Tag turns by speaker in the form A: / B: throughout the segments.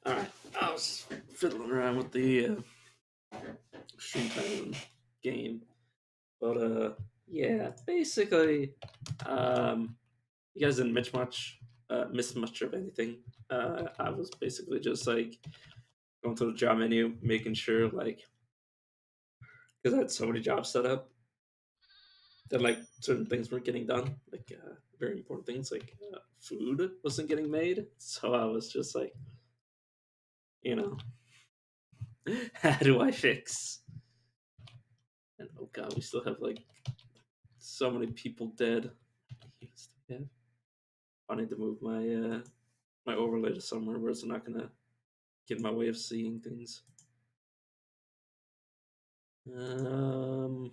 A: Alright, I was just fiddling around with the stream time game. But yeah, basically, you guys didn't miss much of anything. I was basically just like going to the job menu, making sure like because I had so many jobs set up that like certain things weren't getting done, like very important things like food wasn't getting made. So I was just like, you know, how do I fix? And oh god, we still have like so many people dead. Yeah, I need to move my overlay to somewhere where it's not gonna get in my way of seeing things. Um,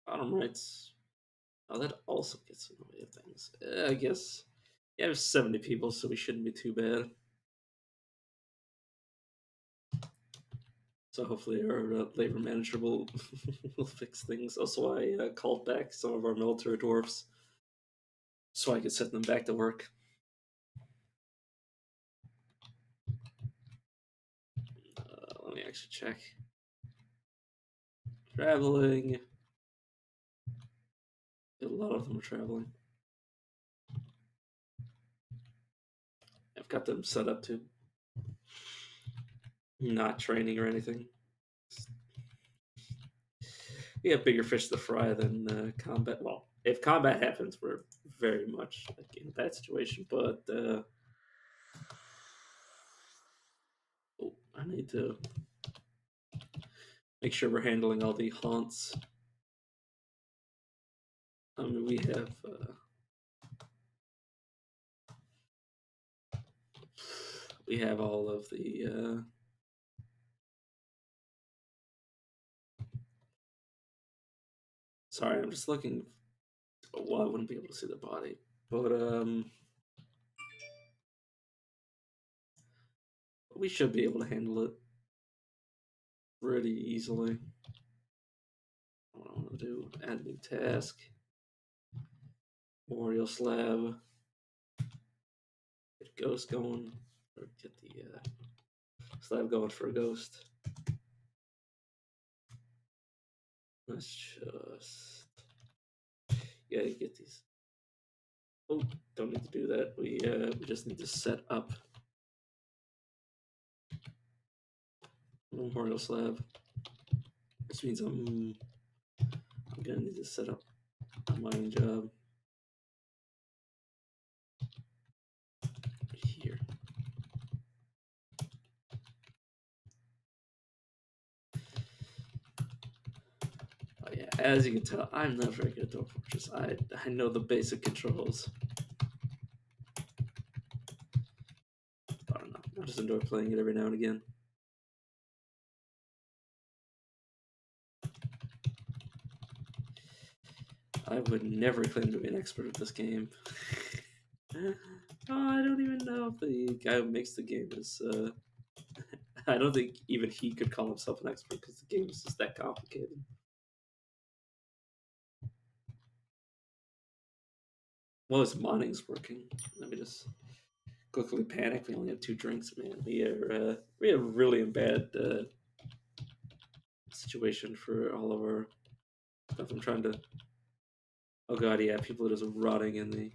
A: bottom rights. Oh, that also gets in the way of things. I guess. Yeah, there's 70 people, so we shouldn't be too bad. So hopefully our labor manager will will fix things. Also, I called back some of our military dwarfs so I could set them back to work. Let me actually check. Traveling. A lot of them are traveling. I've got them set up to not training or anything. We have bigger fish to fry than combat. Well, if combat happens, we're very much like in a bad situation. But oh, I need to make sure we're handling all the haunts. I mean, we have all of the. Sorry, I'm just looking. Well, I wouldn't be able to see the body, but we should be able to handle it pretty easily. What I want to do: add new task, memorial slab, get ghost going, or get the slab going for a ghost. Let's just get these. Oh, don't need to do that. We just need to set up memorial slab. This means I'm gonna need to set up a mining job here. Oh yeah, as you can tell, I'm not very good at Dwarf Fortress. I know the basic controls. I don't know. I just enjoy playing it every now and again. I would never claim to be an expert at this game. Oh, I don't even know if the guy who makes the game is. I don't think even he could call himself an expert because the game is just that complicated. Well, his mining's working. Let me just quickly panic. We only have 2 drinks, man. We are really in bad situation for all of our stuff. I'm trying to. Oh god, yeah, people are just rotting in the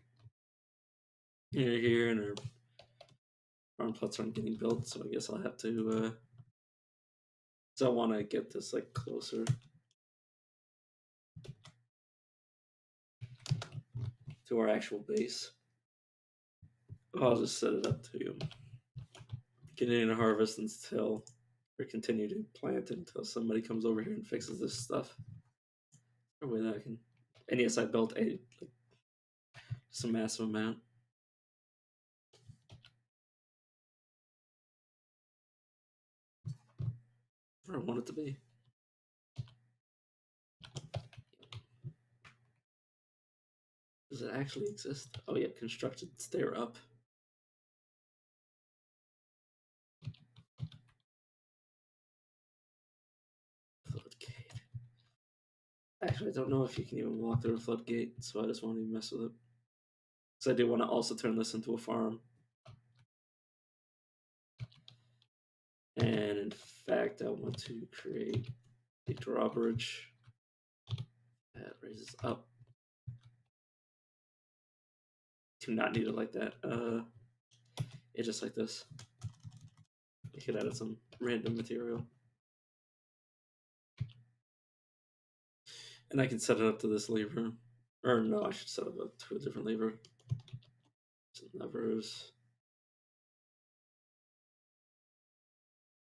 A: here, and our farm plots aren't getting built. So I guess I'll have to. So I want to get this like closer to our actual base. I'll just set it up to continue to harvest until, or continue to plant until somebody comes over here and fixes this stuff. Or way that I can. And yes, I built just a massive amount. Where I want it to be. Does it actually exist? Oh yeah, constructed stair up. Floodgate. Actually, I don't know if you can even walk through a floodgate, so I just won't even mess with it. Because I do want to also turn this into a farm. And in fact, I want to create a drawbridge that raises up. Do not need it like that. It's just like this. I could add some random material. And I can set it up to this lever. Or no, I should set it up to a different lever. Some levers.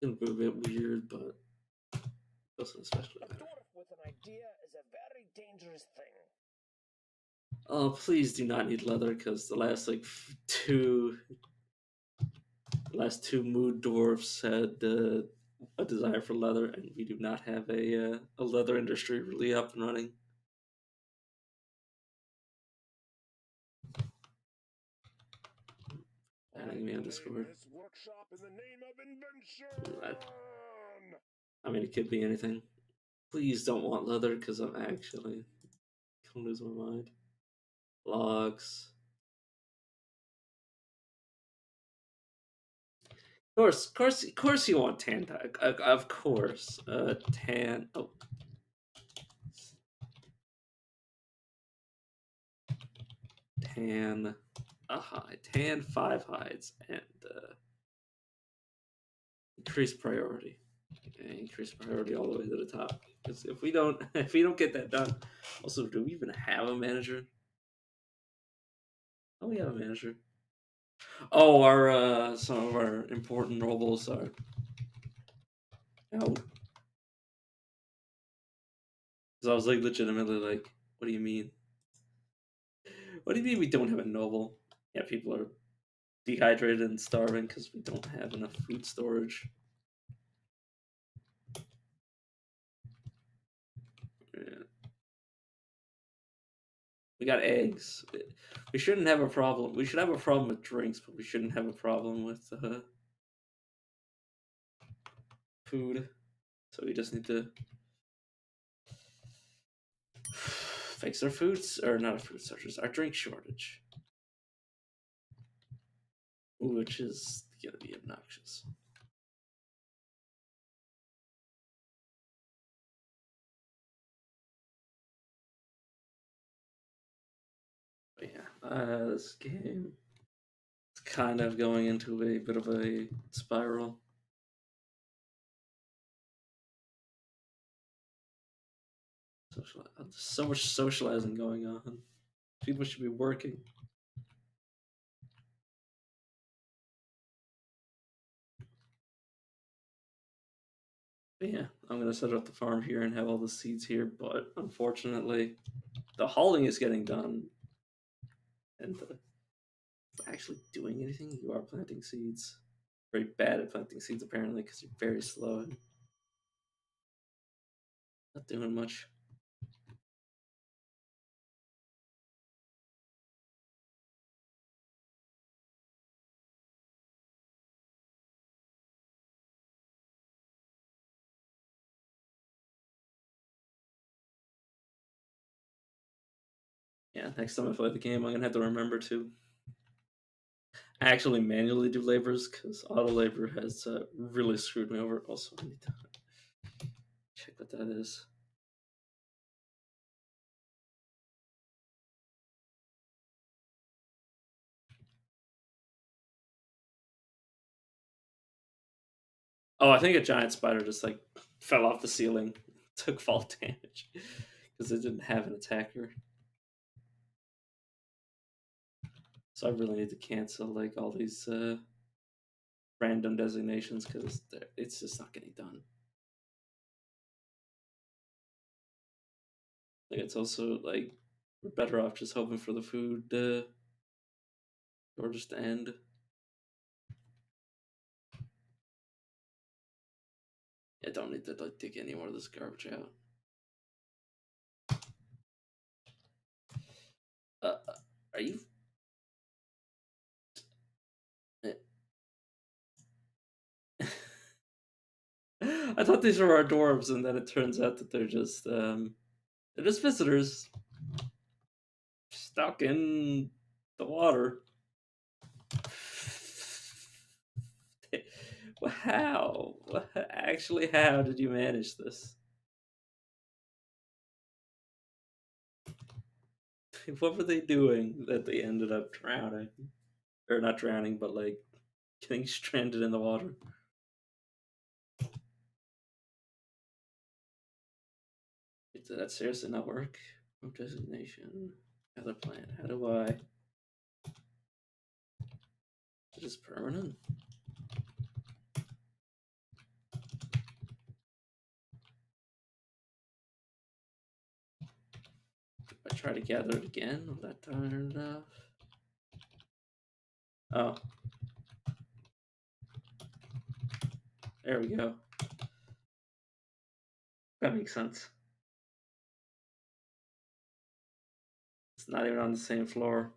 A: It's gonna be a bit weird, but it doesn't especially matter.
B: A dwarf with an idea is a very dangerous thing.
A: Oh, please do not need leather, because the last two mood dwarfs had a desire for leather, and we do not have a leather industry really up and running. Adding me on Discord.
B: This workshop in the name of invention.
A: I mean, it could be anything. Please don't want leather, because I'm actually gonna lose my mind. Logs. Of course, you want tan dye. Of course, tan. Oh, tan a hide, tan 5 hides, and increase priority. Okay, increase priority all the way to the top. Because if we don't get that done, also, do we even have a manager? Oh, we have a manager. Oh, our some of our important nobles are out. Because I was like legitimately like, what do you mean? What do you mean we don't have a noble? Yeah, people are dehydrated and starving because we don't have enough food storage. Yeah. We got eggs. We shouldn't have a problem. We should have a problem with drinks, but we shouldn't have a problem with food. So we just need to fix our foods, or not our food shortage, our drink shortage, which is gonna be obnoxious. But yeah, this game is kind of going into a bit of a spiral. So much socializing going on. People should be working. But yeah, I'm gonna set up the farm here and have all the seeds here, but unfortunately, the hauling is getting done, and actually doing anything, you are planting seeds. Very bad at planting seeds, apparently, because you're very slow and not doing much. Yeah, next time I play the game, I'm gonna have to remember to actually manually do labors, because auto labor has really screwed me over. Also, I need to check what that is. Oh, I think a giant spider just fell off the ceiling, took fall damage because it didn't have an attacker. So I really need to cancel all these random designations because it's just not getting done. It's also we're better off just hoping for the food or just to end. I don't need to dig any more of this garbage out. Are you? I thought these were our dwarves, and then it turns out that they're just visitors stuck in the water. How? Actually, how did you manage this? What were they doing that they ended up drowning? Or not drowning, but like getting stranded in the water? Did that seriously not work? Group designation. Other plan. How do I? Is this permanent? If I try to gather it again, will that turn it off? Oh. There we go. That makes sense. It's not even on the same floor.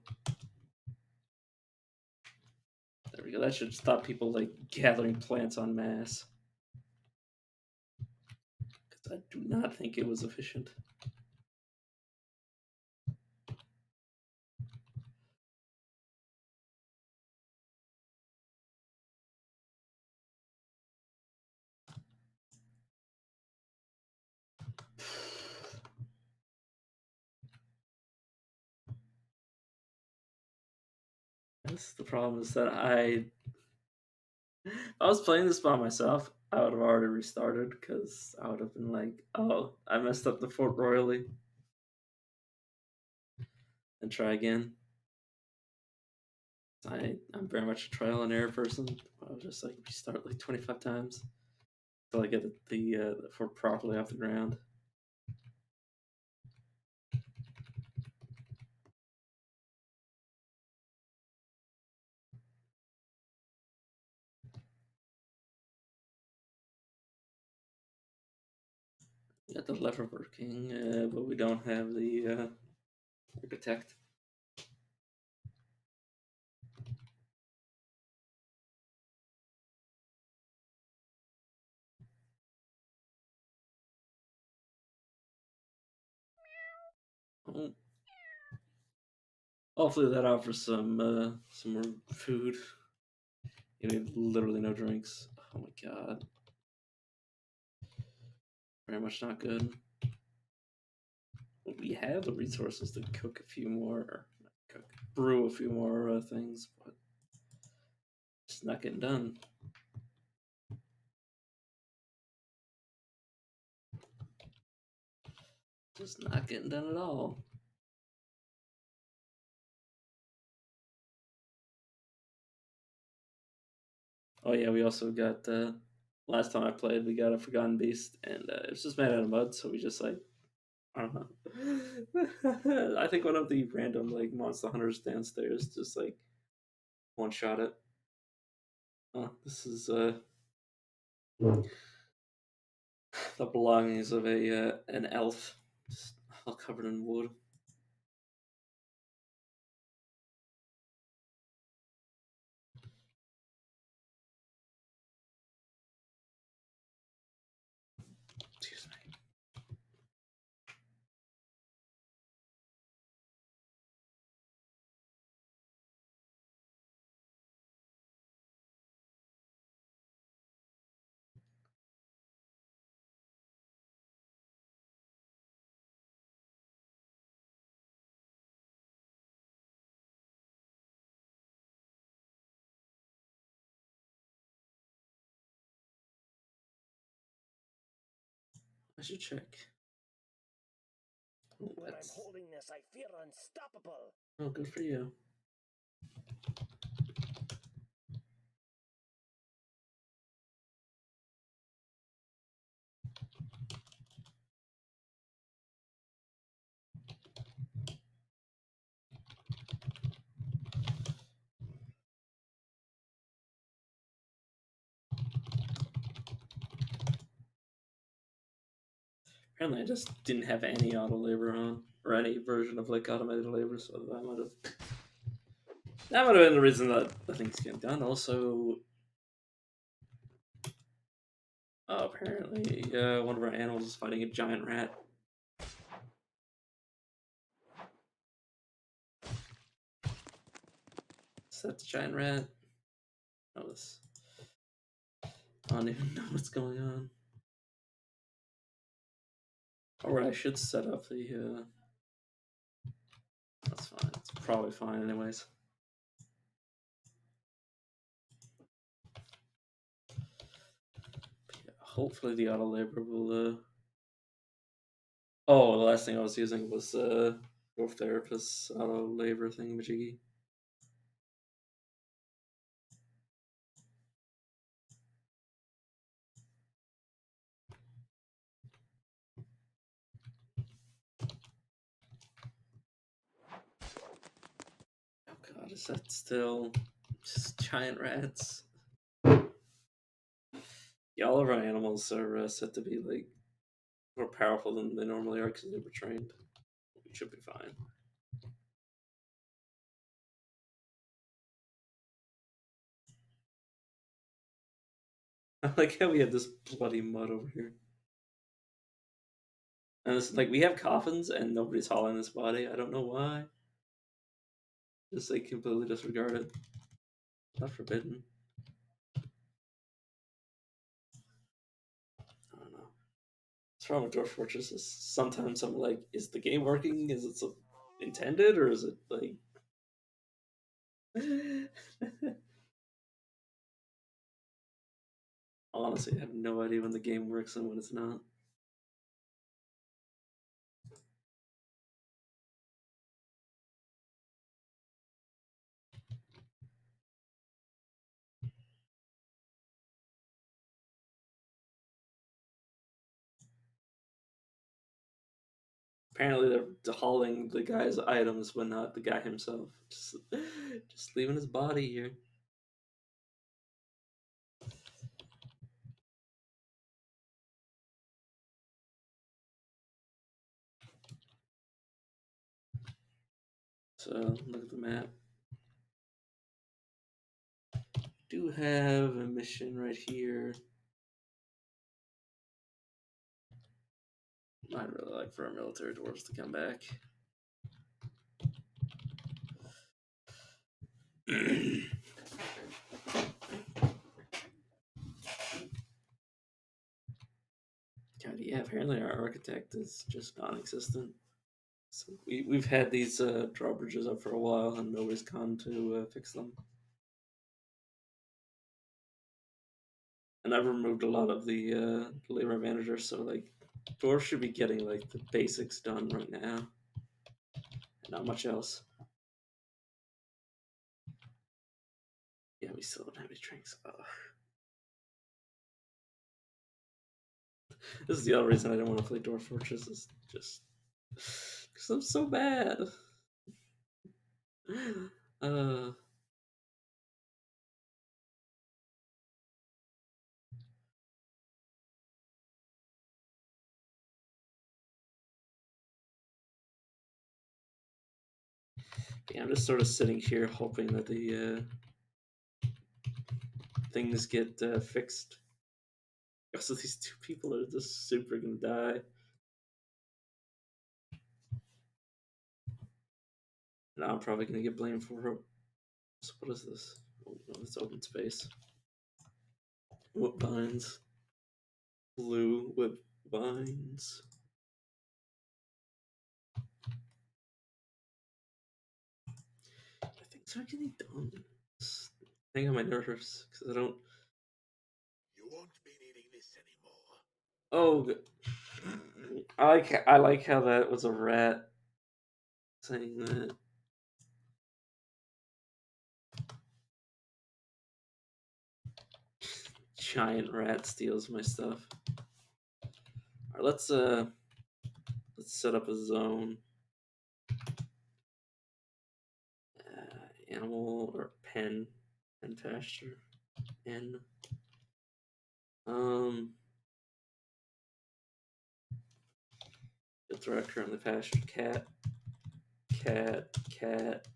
A: There we go. That should stop people like gathering plants en masse. Because I do not think it was efficient. That's the problem, is that if I was playing this by myself, I would have already restarted because I would have been like, oh, I messed up the fort royally. And try again. I'm very much a trial and error person. I'll just like restart like 25 times until I get the fort properly off the ground. We got the lever working, but we don't have the architect. Oh. Hopefully that offers some more food. We have literally no drinks. Oh my god. Very much not good. We have the resources to cook a few more, brew a few more things, but it's not getting done. Just not getting done at all. Oh yeah, we also got last time I played, we got a Forgotten Beast, and it was just made out of mud, so we just like, I don't know. I think one of the random like monster hunters downstairs just like one shot it. Oh, this is the belongings of a an elf, just all covered in wood. Excuse me. I should check. Oh,
B: When I'm holding this, I feel unstoppable.
A: Oh, good for you. Apparently, I just didn't have any auto labor on, or any version of like automated labor, so that might have been the reason that the thing's getting done. Also, apparently, one of our animals is fighting a giant rat. Is that the giant rat? Oh, this. I don't even know what's going on. Or I should set up the. That's fine. It's probably fine, anyways. Yeah, hopefully, the auto labor will. Oh, the last thing I was using was Dwarf Therapist's auto labor thingamajiggy. Oh god, is that still just giant rats? Yeah, all of our animals are said to be like more powerful than they normally are because they were trained. We should be fine. I like how we have this bloody mud over here. And it's like we have coffins and nobody's hauling this body. I don't know why. Just like completely disregarded. Not forbidden. I don't know. What's wrong with Dwarf Fortress is sometimes I'm like, is the game working? Is it so intended or is it like honestly, I have no idea when the game works and when it's not. Apparently, they're hauling the guy's items, but not the guy himself. Just leaving his body here. So look at the map. Do have a mission right here. I'd really like for our military dwarves to come back. God, yeah, apparently our architect is just non-existent. So we've had these drawbridges up for a while and nobody's come to fix them. And I've removed a lot of the labor managers, so like dwarves should be getting like the basics done right now. Not much else. Yeah, we still don't have any drinks. Oh. This is the other reason I don't want to play Dwarf Fortress, is just because I'm so bad. Uh, yeah, I'm just sort of sitting here hoping that the things get fixed. Also, these two people are just super gonna die. And I'm probably gonna get blamed for it. So what is this? Oh, no, it's open space. What vines? Blue with vines. Things aren't getting done. I think on my nerves because I don't.
B: You won't be needing this anymore.
A: Oh, I like how that was a rat saying that. Giant rat steals my stuff. All right, let's set up a zone. Animal or pen and pasture. N. Um. after I currently pastured cat, cat, cat.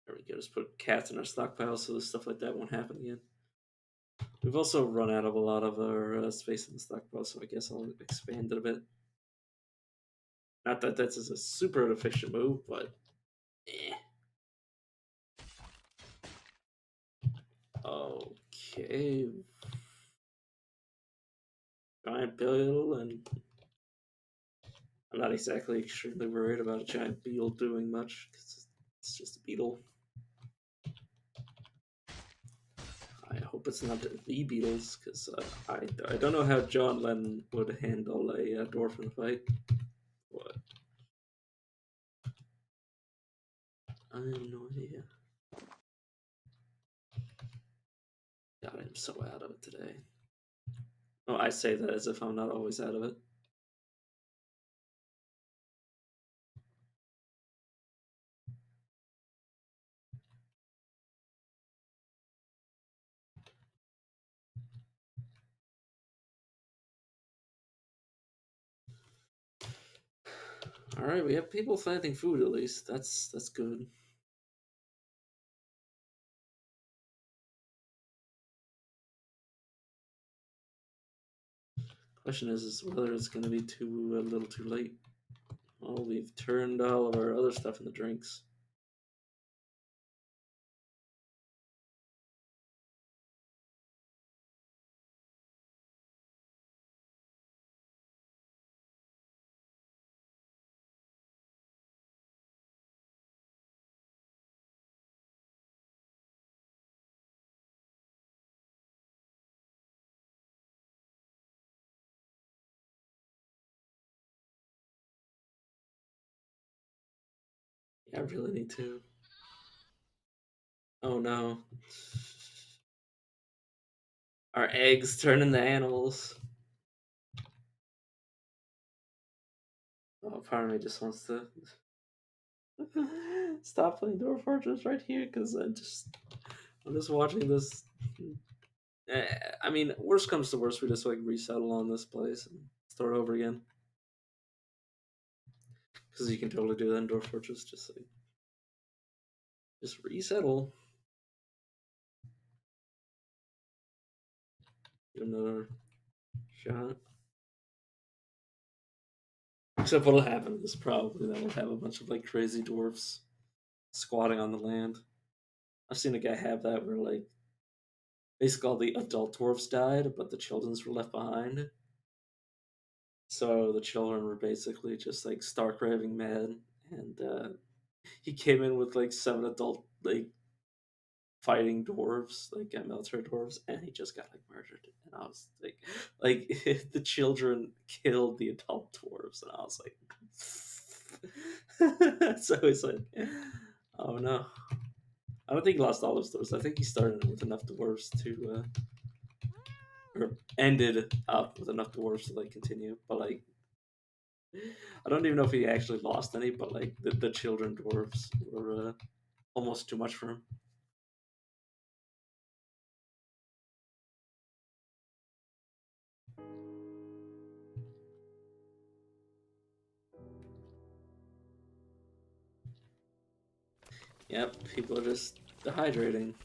A: There we go. Just put cats in our stockpile so stuff like that won't happen again. We've also run out of a lot of our space in the stockpile, so I guess I'll expand it a bit. Not that that's a super efficient move, but eh. Okay. Giant beetle, and I'm not exactly extremely worried about a giant beetle doing much because it's just a beetle. I hope it's not the Beatles, because I don't know how John Lennon would handle a dwarf in a fight. What? I have no idea. God, I'm so out of it today. Oh, I say that as if I'm not always out of it. All right, we have people finding food at least. That's good. Question is whether it's going to be a little too late. Well, we've turned all of our other stuff into drinks. Yeah, I really need to. Oh no. Our eggs turn into animals. Oh, part of me just wants to stop playing Dwarf Fortress right here because I'm just watching this. I mean, worst comes to worst, we just like resettle on this place and start over again. Because you can totally do that in Dwarf Fortress, just resettle. Give another shot. Except what'll happen is probably that we'll have a bunch of like crazy dwarfs squatting on the land. I've seen a guy have that where like basically all the adult dwarfs died, but the children's were left behind. So the children were basically just like stark raving mad, and he came in with like 7 adult like fighting dwarves, like military dwarves, and he just got like murdered. And I was like the children killed the adult dwarves, and I was like, so it's like, oh no. I don't think he lost all those dwarves. I think he started with enough dwarves to, or ended up with enough dwarves to like continue. But like, I don't even know if he actually lost any. But like, the children dwarves were almost too much for him. Yep, people are just dehydrating.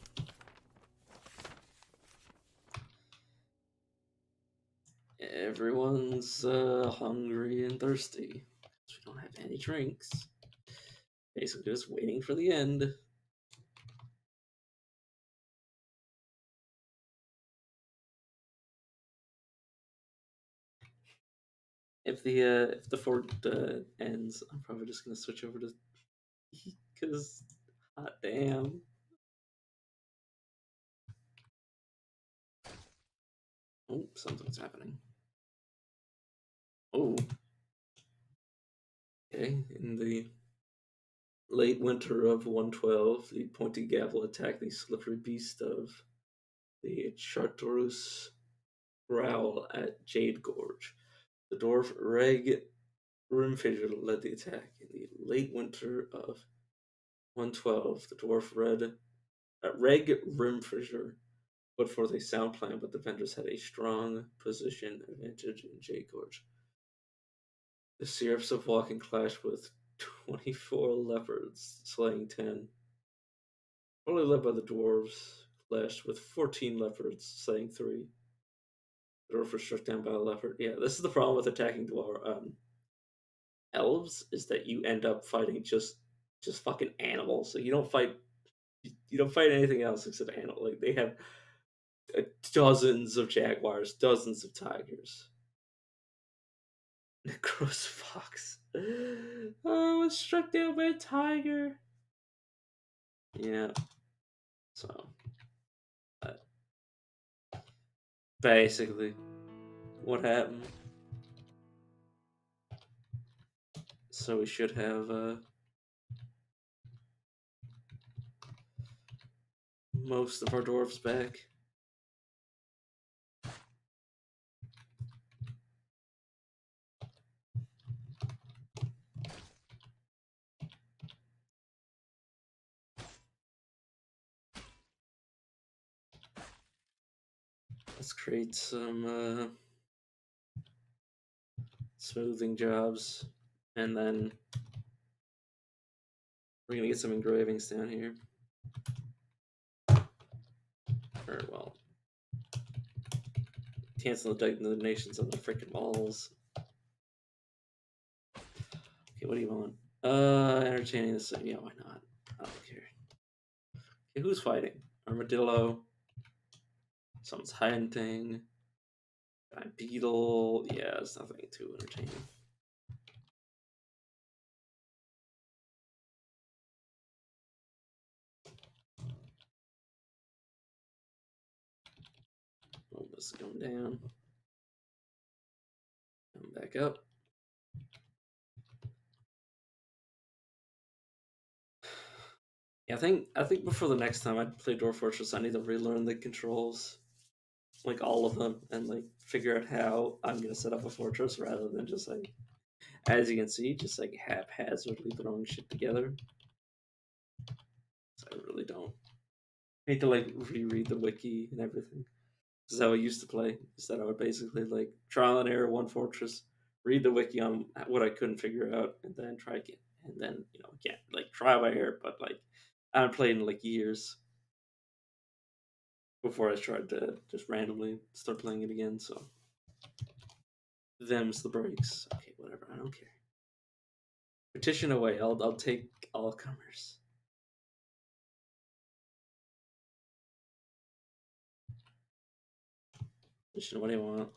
A: Everyone's hungry and thirsty. We don't have any drinks. Basically, just waiting for the end. If the fort ends, I'm probably just gonna switch over to because hot damn. Oh, something's happening. Oh, okay. In the late winter of 112, the pointy gavel attacked the slippery beast of the Chartorus Growl at Jade Gorge. The dwarf Reg Rimfisher led the attack. In the late winter of 112, the dwarf Reg Rimfisher put forth a sound plan, but the Vendors had a strong position advantage in Jade Gorge. The Serfs of Walking clash with 24 leopards, slaying 10. Only led by the dwarves, clashed with 14 leopards, slaying 3. The dwarf was struck down by a leopard. Yeah, this is the problem with attacking elves, is that you end up fighting just fucking animals. So you don't fight anything else except animal. Like they have dozens of jaguars, dozens of tigers. Necros fox. Oh, was struck down by a tiger. Yeah. So, basically, what happened? So we should have most of our dwarves back. Let's create some smoothing jobs, and then we're gonna get some engravings down here. Or well, cancel the donations on the freaking walls. Okay, what do you want? Entertaining this thing. Yeah, why not? I don't care. Okay, who's fighting? Armadillo. Someone's hunting. Giant beetle. Yeah, it's nothing too entertaining. Oh, this is going down. Come back up. Yeah, I think before the next time I play Dwarf Fortress, I need to relearn the controls, like all of them, and like figure out how I'm gonna set up a fortress rather than just like, as you can see, just like haphazardly throwing shit together. So I really don't. I need to like reread the wiki and everything. This is how I used to play. Is that I would basically like trial and error one fortress, read the wiki on what I couldn't figure out, and then try again, and then again like try by error. But like I haven't played in like years before I tried to just randomly start playing it again. So them's the breaks. Okay, whatever. I don't care. Petition away. I'll take all comers. Petition. What do you want?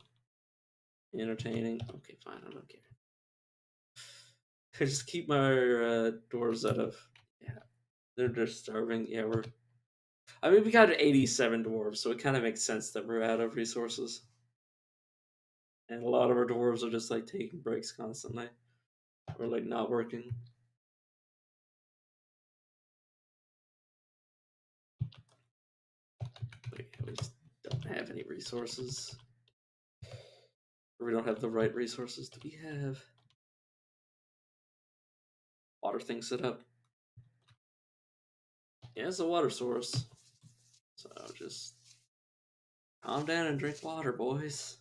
A: Entertaining. Okay, fine. I don't care. I just keep my dwarves out of. Yeah, they're just starving. Yeah, we're. I mean, we got 87 dwarves, so it kind of makes sense that we're out of resources. And a lot of our dwarves are just like taking breaks constantly, or like not working. Like, we just don't have any resources. Or we don't have the right resources. Do we have water thing set up? Yeah, it's a water source. So just calm down and drink water, boys.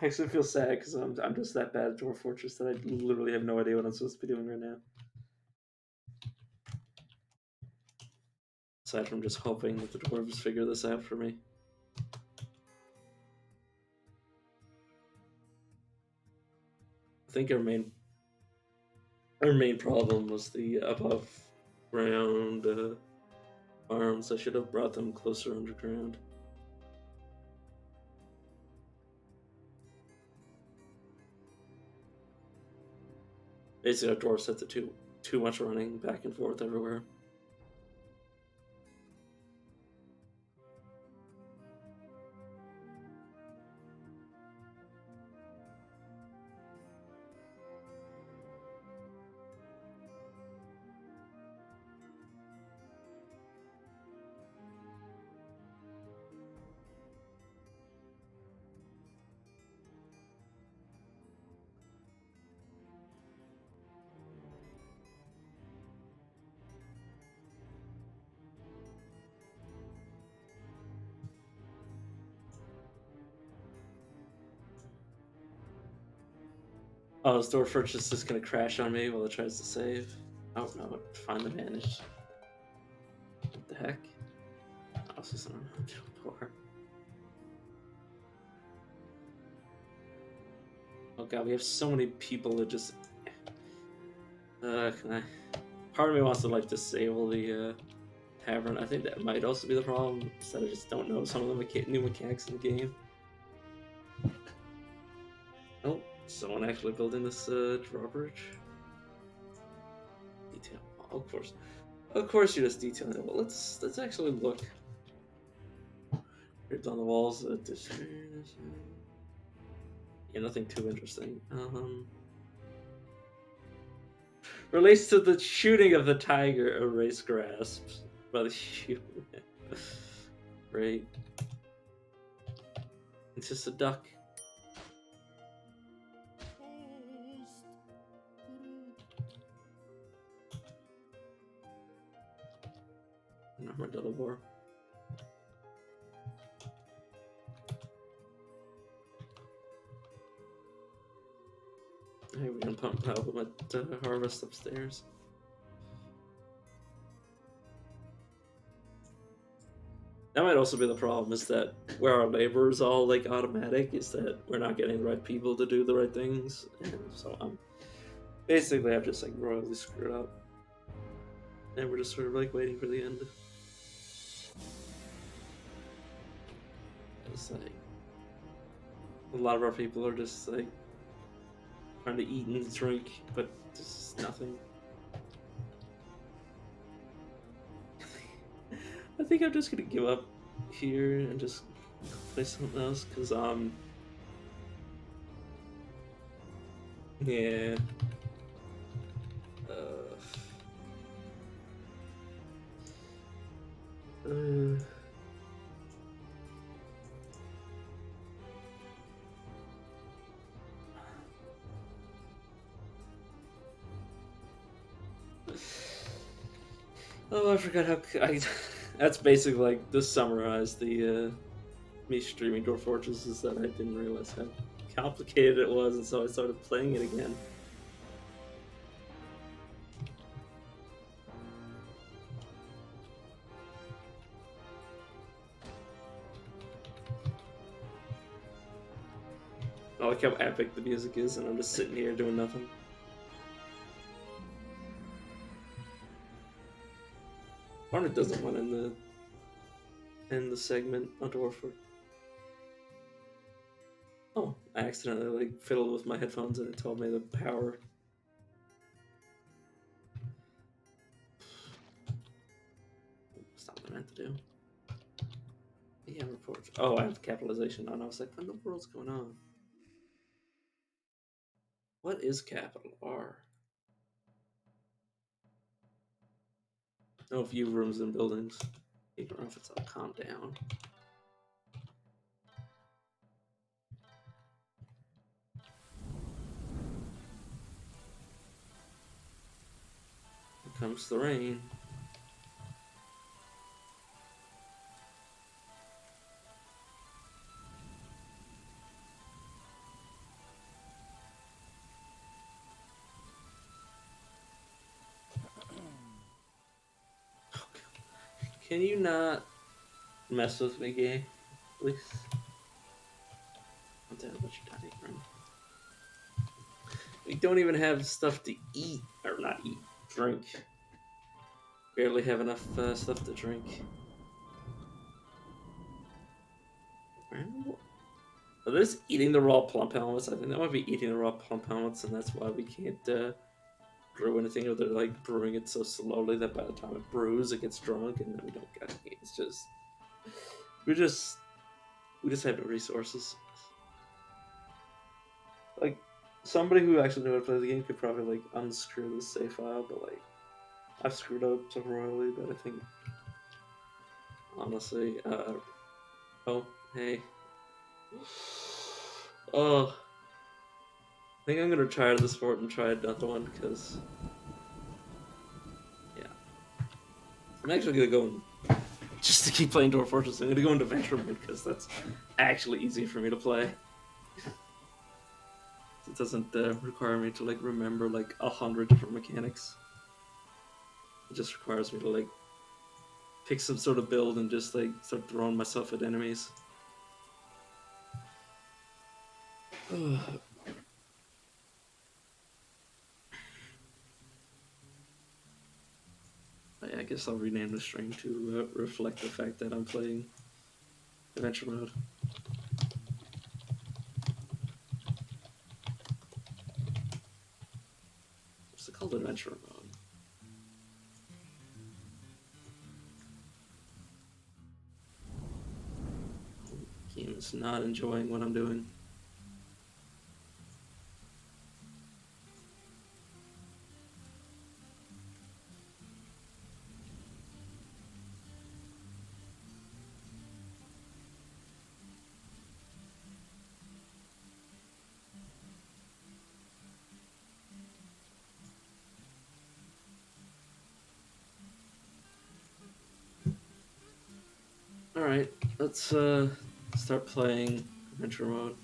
A: I actually feel sad because I'm just that bad at Dwarf Fortress that I literally have no idea what I'm supposed to be doing right now. Aside from just hoping that the dwarves figure this out for me. I think our main problem was the above ground farms. I should have brought them closer underground. Basically, our dwarves had to too much running back and forth everywhere. Oh, this door first is just gonna crash on me while it tries to save. Oh no, it finally managed. What the heck? Oh, this is an door. Oh god, we have so many people that just. Can I? Part of me wants to like disable the tavern. I think that might also be the problem. Is that I just don't know some of the new mechanics in the game. Oh, someone actually building this drawbridge. Detail. Oh, of course, you're just detailing it. Well, let's actually look. Ripped on the walls. Yeah, nothing too interesting. Relates to the shooting of the tiger, erase grasps by the human. Great. It's just a duck. An armadillo war. Hey, we're gonna pump out my harvest upstairs. That might also be the problem, is that where our labor is all like automatic, is that we're not getting the right people to do the right things, and so I've just like royally screwed up, and we're just sort of like waiting for the end. It's like a lot of our people are just like trying to eat and drink, but just nothing. I think I'm just gonna give up here and just play something else, cause yeah. Oh, I forgot how that's basically like to summarize the me streaming Dwarf Fortress, is that I didn't realize how complicated it was, and so I started playing it again. I like how epic the music is, and I'm just sitting here doing nothing. Barnett doesn't want to end the segment on Dwarf Fortress. Oh, I accidentally like fiddled with my headphones and it told me the power. That's not what I meant to do. Yeah, report. Oh, I have capitalization on. I was like, what in the world's going on? What is capital R? No view rooms and buildings. I don't know if it's all calm down. Here comes the rain. Can you not mess with me, game, please? I'm telling you what you're trying to eat. We don't even have stuff to eat, or not eat, drink. Barely have enough stuff to drink. Are this eating the raw plump helmets? I think that might be eating the raw plump helmets, and that's why we can't brew anything, or they're like brewing it so slowly that by the time it brews, it gets drunk, and then we don't get it. It's just we just have no resources. Like somebody who actually knew how to play the game could probably like unscrew the save file, but like I've screwed up so royally that I think honestly, oh hey, oh. I think I'm gonna try this fort and try another one, because yeah, I'm actually gonna go and just to keep playing Dwarf Fortress. I'm gonna go into Venture Mode because that's actually easy for me to play. It doesn't require me to like remember like 100 different mechanics. It just requires me to like pick some sort of build and just like start throwing myself at enemies. I guess I'll rename the stream to reflect the fact that I'm playing Adventure Mode. What's it called? Adventure Mode. Game is not enjoying what I'm doing. Alright, let's start playing Adventure Mode.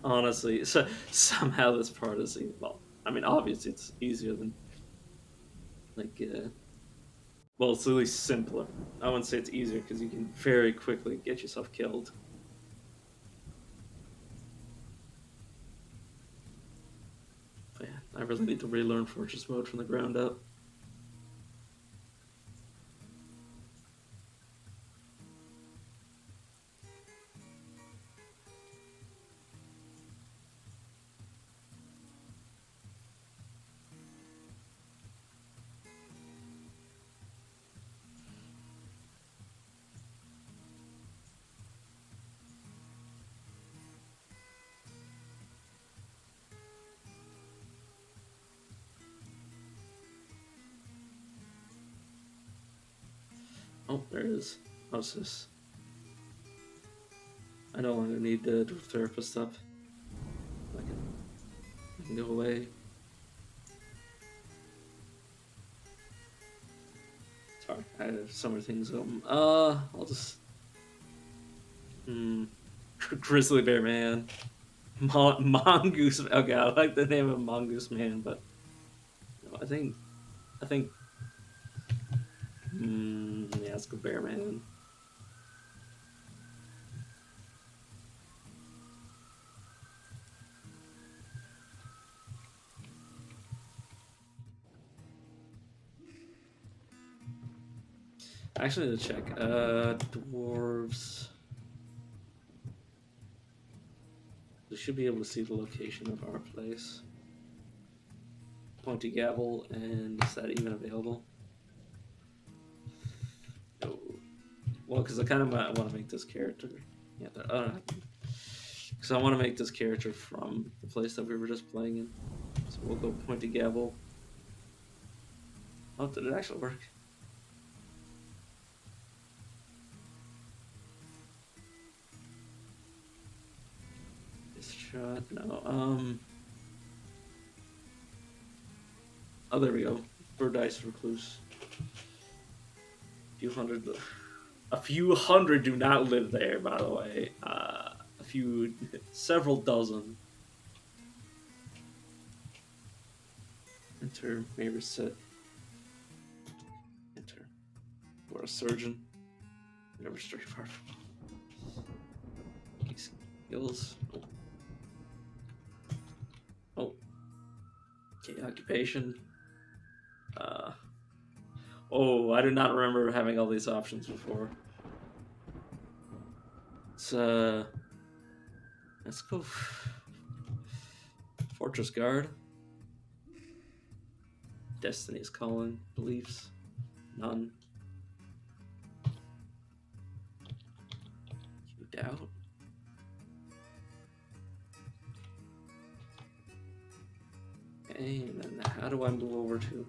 A: Honestly, so somehow this part is, well, I mean, obviously it's easier than, like, well, it's at least simpler. I wouldn't say it's easier because you can very quickly get yourself killed. But yeah, I really need to relearn Fortress Mode from the ground up. Oh, there it is. How's this? I no longer need to do therapist up. I can go away. Sorry, I have so many things open. I'll just... Grizzly Bear Man. Mongoose... Okay, I like the name of Mongoose Man, but... No, I think... Yeah, let's go Bear Man. Actually, to check. Dwarves. We should be able to see the location of our place. Pointy Gavel, and is that even available? No. Well, because I kind of want to make this character. Yeah, because I want to make this character from the place that we were just playing in. So we'll go Pointy Gavel. Oh, did it actually work? This shot, no. Oh, there we go. Bird Dice Recluse. A few hundred do not live there, by the way. Several dozen. Enter, may reset. Enter. We're a surgeon. Never stray far from skills. Oh. Okay, occupation. Oh, I do not remember having all these options before. Let's go Fortress Guard. Destiny's Calling. Beliefs. None. You doubt? Okay, and then how do I move over to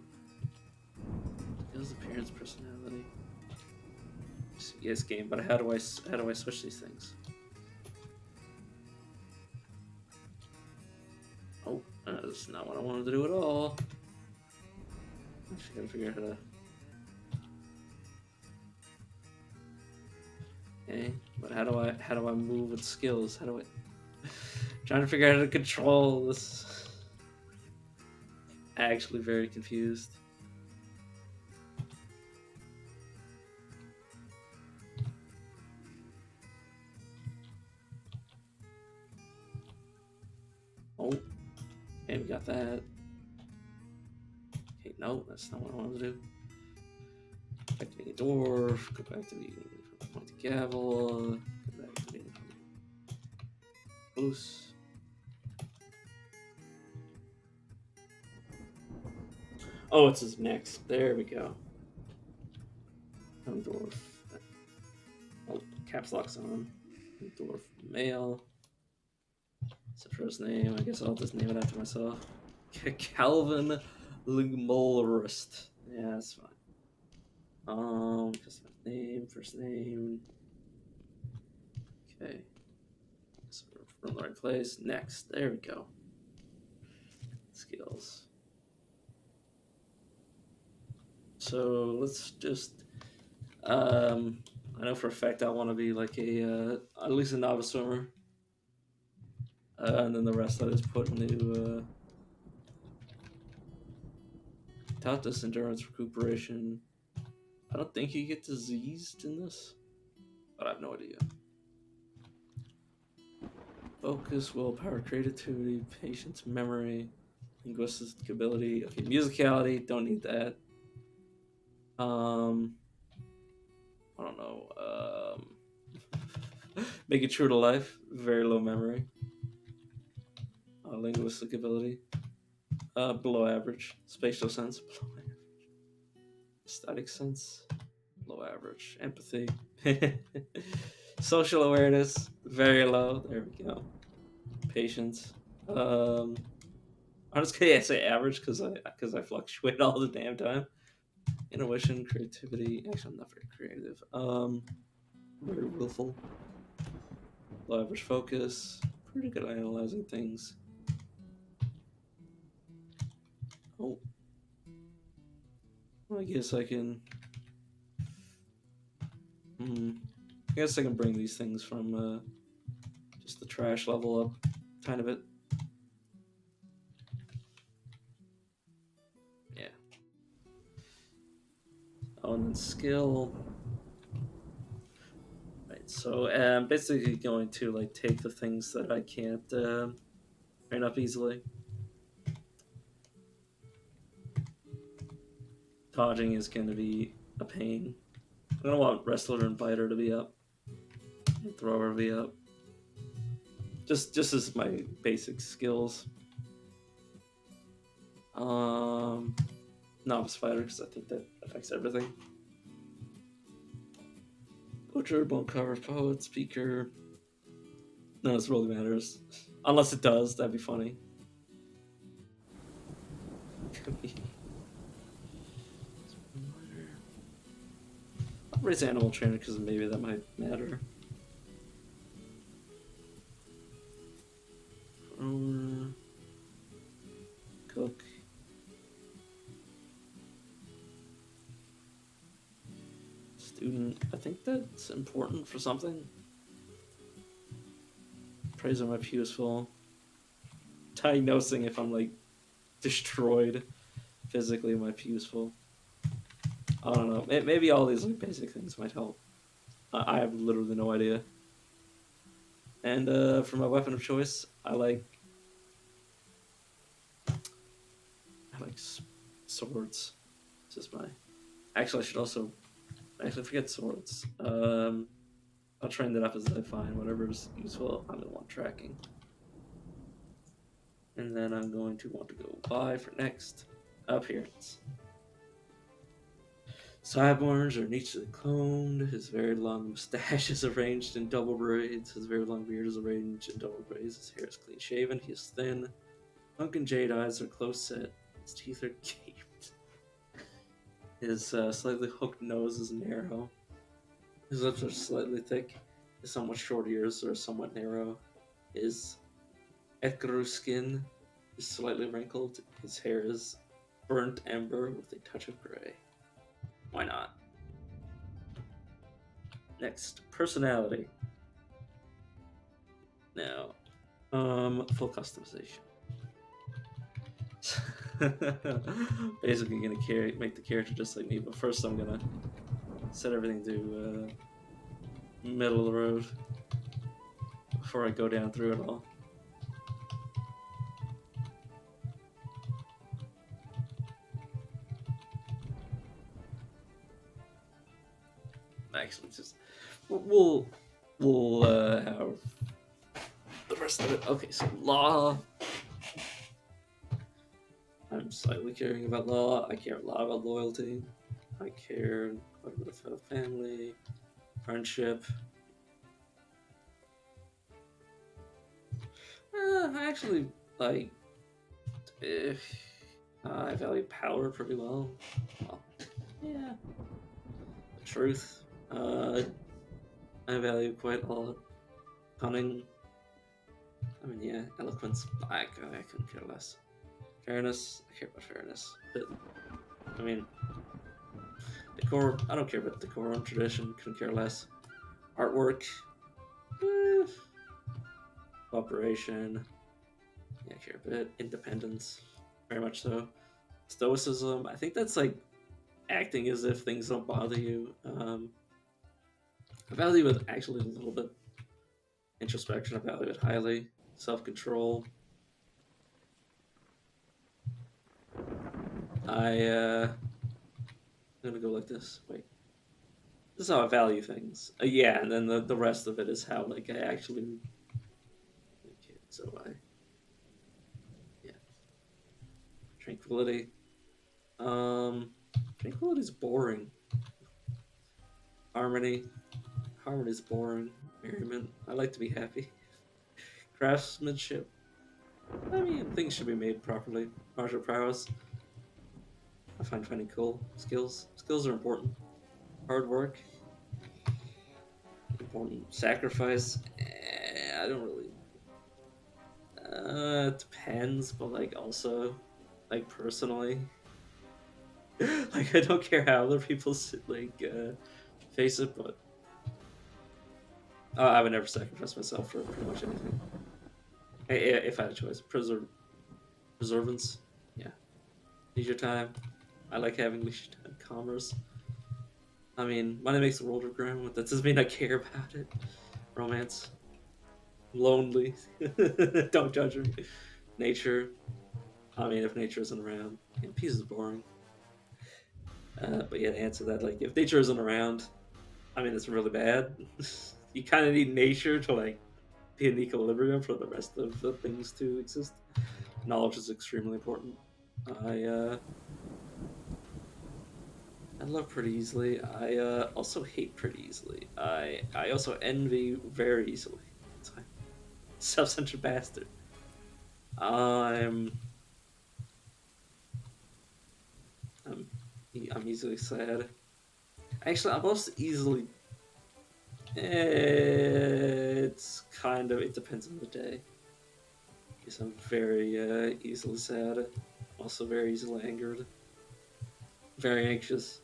A: skills, appearance, personality? Yes, game, but how do I switch these things? Oh, that's not what I wanted to do at all. Actually, gotta figure out how to. Okay, but how do I move with skills? How do I trying to figure out how to control this? Actually, very confused. Oh, okay, we got that. Okay, no, that's not what I wanted to do. Back to being a dwarf. Go back to being from Pointy Gavel. Go back to being loose. Oh, it's his next. There we go. Dwarf. Oh, caps lock's on. Dwarf male. It's the first name. I guess I'll just name it after myself. Calvin Ligmolrust. Yeah, that's fine. Just my name, first name. Okay. So we're in the right place. Next. There we go. Skills. So let's just. I know for a fact I want to be like at least a novice swimmer. And then the rest I just put into toughness, endurance, recuperation. I don't think you get diseased in this, but I have no idea. Focus, willpower, creativity, patience, memory, linguistic ability. Okay, musicality, don't need that. I don't know. Make it true to life, very low memory. Linguistic ability, below average. Spatial sense, below average. Aesthetic sense, below average. Empathy. Social awareness, very low. There we go. Patience. I'm just gonna say average because I fluctuate all the damn time. Intuition, creativity. Actually, I'm not very creative. Very willful. Low average focus. Pretty good at analyzing things. Oh, well, I guess I can. I guess I can bring these things from just the trash level up, kind of it. Yeah. Oh, and then skill. Right. So I'm basically going to like take the things that I can't train up easily. Dodging is going to be a pain. I'm gonna want wrestler and fighter to be up, and thrower to be up. Just as my basic skills. Novice fighter because I think that affects everything. Butcher, bone cover, poet, speaker. None of this really matters, unless it does. That'd be funny. I'll raise animal trainer because maybe that might matter. Cook. Student. I think that's important for something. Appraiser might be useful. Diagnosing if I'm like destroyed physically might be useful. I don't know. Maybe all these like basic things might help. I have literally no idea. And for my weapon of choice, I like swords. It's just my. Actually, I should also. Actually, forget swords. I'll train that up as I find whatever's useful. I'm gonna want tracking. And then I'm going to want to go buy for next appearance. Sideburns are neatly cloned. His very long mustache is arranged in double braids. His very long beard is arranged in double braids. His hair is clean shaven. He is thin. Sunken jade eyes are close set. His teeth are gaped. His slightly hooked nose is narrow. His lips are slightly thick. His somewhat short ears are somewhat narrow. His ecru skin is slightly wrinkled. His hair is burnt amber with a touch of gray. Why not? Next, personality. Now, full customization. Basically, gonna make the character just like me, but first I'm gonna set everything to middle of the road before I go down through it all. Actually, just we'll have the rest of it. Okay, so law. I'm slightly caring about law. I care a lot about loyalty. I care quite a bit about family, friendship. I actually like. If I value power pretty well. Well, yeah. Truth. I value quite a lot. Cunning. I mean, yeah. Eloquence. I couldn't care less. Fairness. I care about fairness. But, I mean, decor. I don't care about decorum. Tradition. Couldn't care less. Artwork. Eh, cooperation. Yeah, I care a bit. Independence. Very much so. Stoicism. I think that's like acting as if things don't bother you. I value it actually a little bit. Introspection, I value it highly. Self control. I'm gonna go like this. Wait. This is how I value things. Yeah, and then the rest of it is how like I actually. Okay, so yeah. Tranquility. Um, tranquility's boring. Harmony. Harmony's boring. Merriment. I like to be happy. Craftsmanship. I mean, things should be made properly. Martial prowess. I find finding cool. Skills. Skills are important. Hard work. Important. Sacrifice. I don't really. It depends, but like also, like personally, like I don't care how other people face it, but I would never sacrifice myself for pretty much anything. If I had a choice, preservance. Yeah, leisure time. I like having leisure time. Commerce. I mean, money makes the world go round. That doesn't mean I care about it. Romance. Lonely. Don't judge me. Nature. I mean, if nature isn't around, peace is boring. But yeah, to answer that, like if nature isn't around, I mean, it's really bad. You kind of need nature to like be in equilibrium for the rest of the things to exist. Knowledge is extremely important. I uh, I love pretty easily. I also hate pretty easily. I also envy very easily. Self-centered bastard. I'm I'm I'm easily sad. Actually, I'm also easily. It's kind of. It depends on the day. Because I'm very easily sad. Also very easily angered. Very anxious.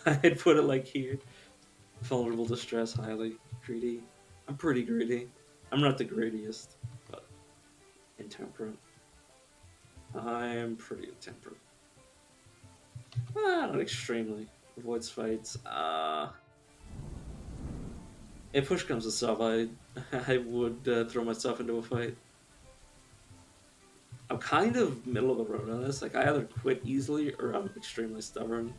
A: I'd put it like here. Vulnerable, distress, highly greedy. I'm pretty greedy. I'm not the greediest, but intemperate. I'm pretty intemperate. Not extremely. Avoids fights. If push comes to shove, I would throw myself into a fight. I'm kind of middle of the road on this. Like I either quit easily or I'm extremely stubborn.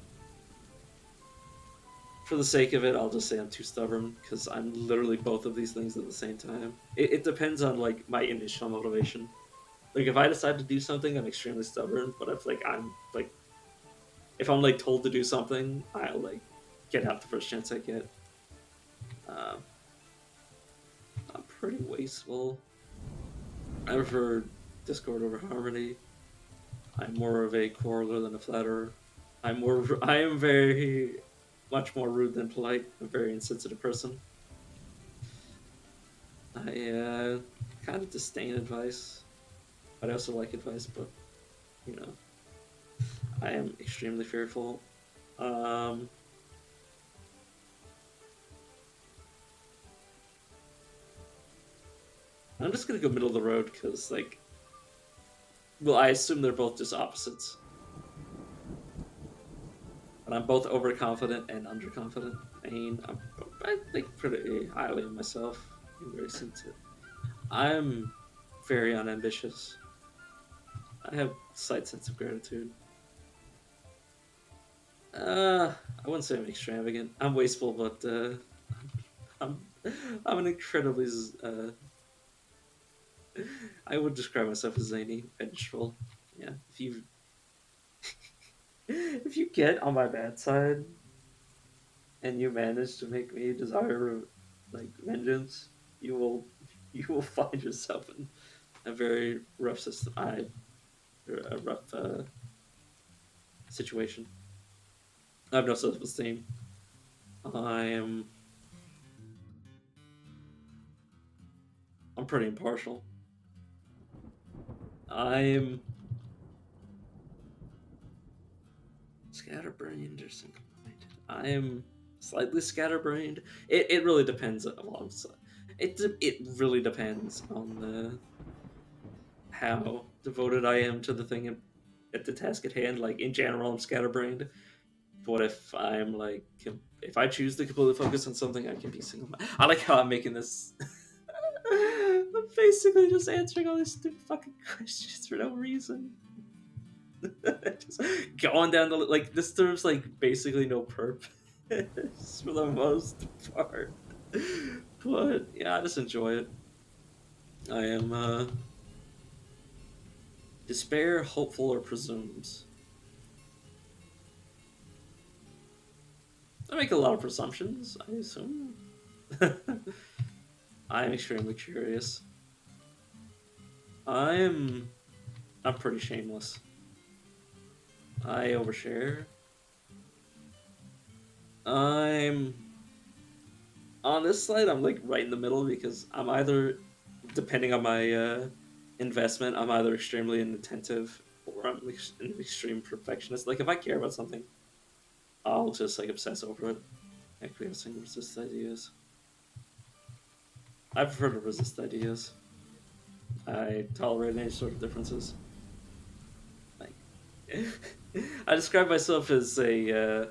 A: For the sake of it, I'll just say I'm too stubborn because I'm literally both of these things at the same time. It depends on like my initial motivation. Like if I decide to do something, I'm extremely stubborn. But if I'm like told to do something, I'll like get out the first chance I get. Uh, I'm pretty wasteful. I prefer Discord over Harmony. I'm more of a quarreler than a flatterer. I am very much more rude than polite. I'm a very insensitive person. I kind of disdain advice. I also like advice, but you know, I am extremely fearful. Um, I'm just gonna go middle of the road because, like, well, I assume they're both just opposites. But I'm both overconfident and underconfident. I think pretty highly of myself. I'm very sensitive. I'm very unambitious. I have slight sense of gratitude. I wouldn't say I'm extravagant. I'm wasteful, but I'm I'm an incredibly I would describe myself as zany, vengeful. Yeah, if you get on my bad side and you manage to make me desire like vengeance, you will you will find yourself in a very rough system. A rough situation. I have no self-esteem. I am. I'm pretty impartial. I'm scatterbrained or single-minded. I am slightly scatterbrained. It really depends a lot. It really depends on the how devoted I am to the thing at the task at hand. Like in general, I'm scatterbrained. But if I'm like, if I choose to completely focus on something, I can be single. I like how I'm making this. I'm basically just answering all these stupid fucking questions for no reason. Just going down the like this serves like basically no purpose for the most part. But yeah, I just enjoy it. I am despair, hopeful, or presumes. I make a lot of presumptions, I assume. I am extremely curious. I'm I'm pretty shameless. I overshare. I'm on this slide. I'm like right in the middle because I'm either, depending on my investment, I'm either extremely inattentive or I'm an extreme perfectionist. Like if I care about something, I'll just like obsess over it. Acquiescing, resist ideas. I prefer to resist ideas. I tolerate any sort of differences. Like, I describe myself as a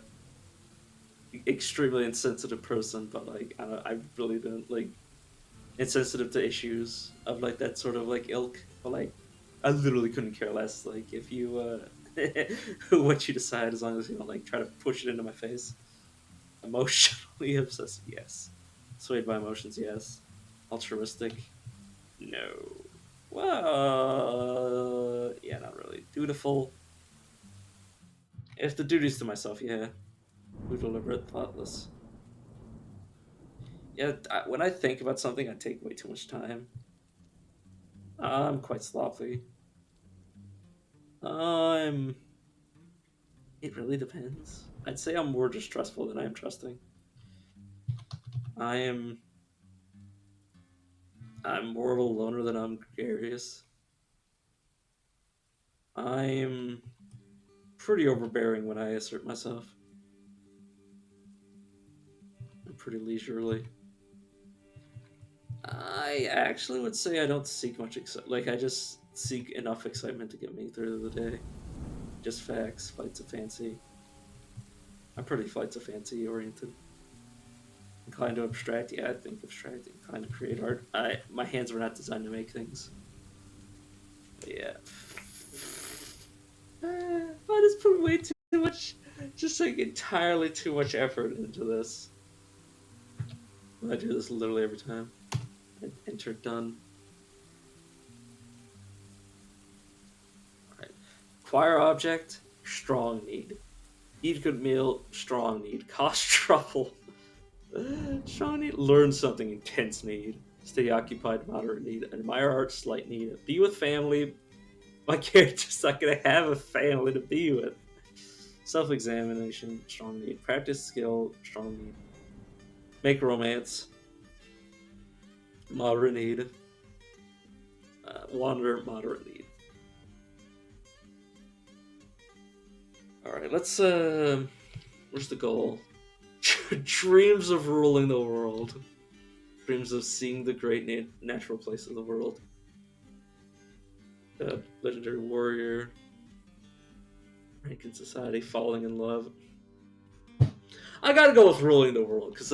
A: extremely insensitive person, but like I really don't like insensitive to issues of like that sort of like ilk. But like, I literally couldn't care less. Like if you what you decide, as long as you don't like try to push it into my face. Emotionally obsessive, yes. Swayed by emotions, yes. Altruistic, no. Well, yeah, not really. Dutiful. If the duties to myself, yeah. Who deliberate, thoughtless. Yeah, when I think about something, I take way too much time. I'm quite sloppy. I'm. It really depends. I'd say I'm more distrustful than I am trusting. I am. I'm more of a loner than I'm gregarious. I'm pretty overbearing when I assert myself. I'm pretty leisurely. I actually would say I don't seek much excitement. Like I just seek enough excitement to get me through the day. Just facts, flights of fancy. I'm pretty flights of fancy oriented. Inclined to abstract, yeah, I think abstract. Inclined to create art. My hands were not designed to make things. But yeah. I just put way too much, just like entirely too much effort into this. I do this literally every time. Enter done. Alright. Acquire object, strong need. Eat good meal, strong need. Cost trouble. Strong need. Learn something, intense need. Stay occupied, moderate need. Admire art, slight need. Be with family. My character's not gonna have a family to be with. Self-examination, strong need. Practice skill, strong need. Make romance, moderate need. Wander, moderate need. Alright, let's where's the goal? Dreams of ruling the world. dreams of seeing the great natural place of the world. Legendary warrior, rank in society, falling in love. I gotta go with ruling the world because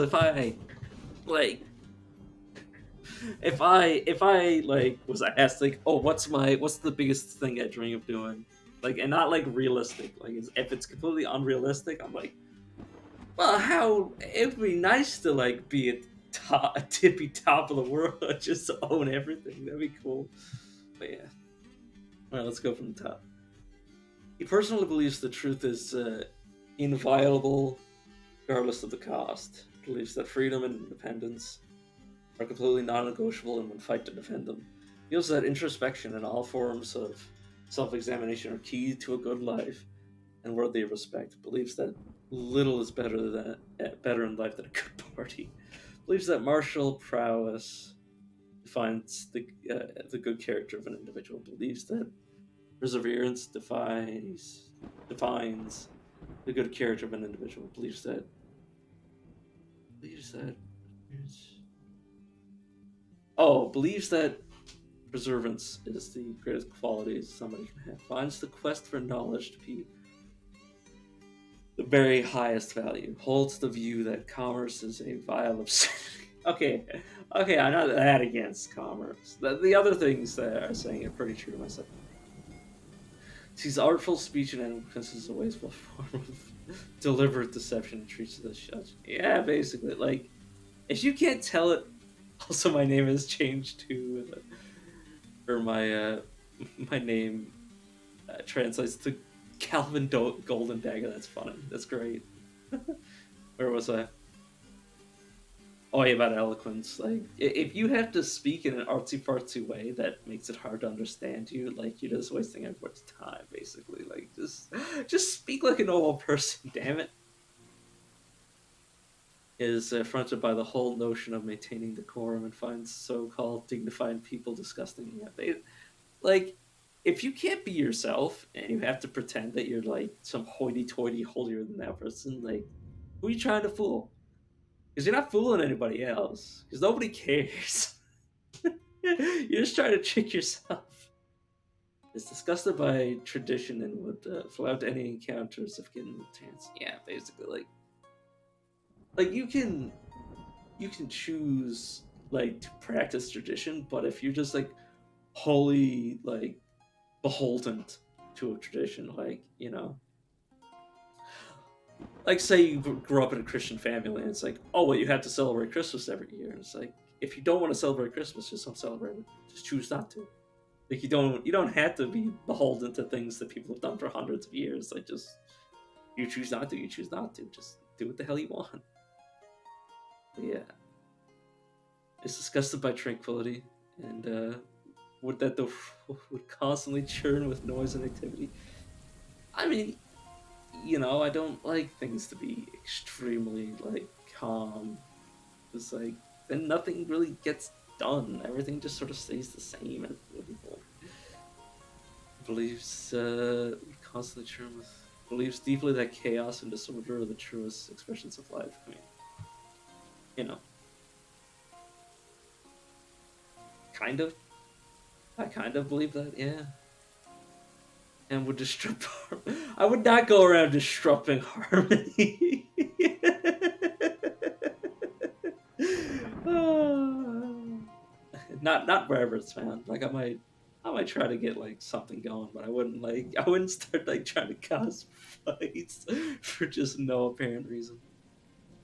A: like if I like was asked like, oh, what's the biggest thing I dream of doing, like, and not like realistic, like if it's completely unrealistic, I'm like, well, how it would be nice to like be at top, a tippy top of the world, just to own everything. That'd be cool. But yeah, all right, let's go from the top. He personally believes the truth is inviolable, regardless of the cost. Believes that freedom and independence are completely non-negotiable and would fight to defend them. Feels that introspection and all forms of self-examination are key to a good life and worthy of respect. Believes that little is better in life than a good party. Believes that martial prowess defines the good character of an individual. Believes that perseverance defines the good character of an individual. Believes that perseverance is the greatest quality somebody can have. Finds the quest for knowledge to be the very highest value. Holds the view that commerce is a vile obscenity. okay, I'm not that against commerce. The other things that are saying are pretty true to myself. Sees artful speech and eloquence as a wasteful form of deliberate deception and treats the judge. Yeah, basically, like, if you can't tell it, also my name has changed to, or my name translates to Calvin Golden Dagger. That's funny. That's great. Where was I? Oh, yeah, about eloquence. Like, if you have to speak in an artsy-fartsy way that makes it hard to understand you, like, you're just wasting everyone's time, basically. Like, just speak like a normal person, damn it. Is affronted by the whole notion of maintaining decorum and finds so-called dignified people disgusting. Yeah, like, if you can't be yourself and you have to pretend that you're like some hoity-toity holier than that person, like, who are you trying to fool? Because you're not fooling anybody else. Because nobody cares. You're just trying to trick yourself. Is disgusted by tradition and would flout any encounters of getting the chance. Yeah, basically, like you can choose like to practice tradition, but if you're just like wholly like beholden to a tradition, like, you know, like say you grew up in a Christian family and it's like, oh well, you have to celebrate Christmas every year. And it's like, if you don't want to celebrate Christmas, just don't celebrate it. Just choose not to. Like, you don't have to be beholden to things that people have done for hundreds of years. Like, just, you choose not to, you choose not to. Just do what the hell you want. But yeah, it's disgusted by tranquility and would that the would constantly churn with noise and activity. I mean, you know, I don't like things to be extremely like calm. It's like then nothing really gets done. Everything just sort of stays the same and people believes constantly churn with believes deeply that chaos and disorder are the truest expressions of life. I mean, you know, kind of. I kind of believe that, yeah. And would disrupt. I would not go around disrupting harmony. Not wherever it's found. Like, I might try to get like something going, but I wouldn't start like trying to cause fights for just no apparent reason.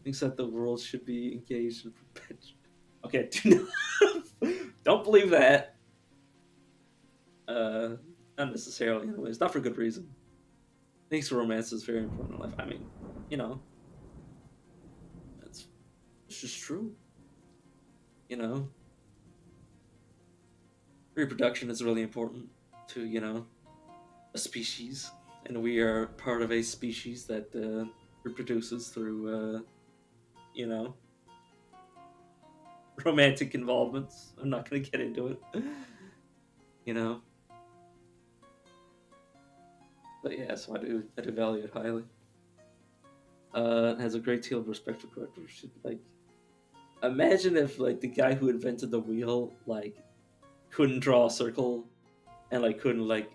A: Thinks that the world should be engaged in perpetual. Okay, don't believe that. Uh, Not necessarily, anyways. Not for good reason. Thinks romance is very important in life. I mean, you know, that's it's just true. You know, reproduction is really important to, you know, a species, and we are part of a species that reproduces through, you know, romantic involvements. I'm not going to get into it. You know, but yeah, so I do value it highly. It has a great deal of respect for characters. Like, imagine if like the guy who invented the wheel like couldn't draw a circle and like couldn't like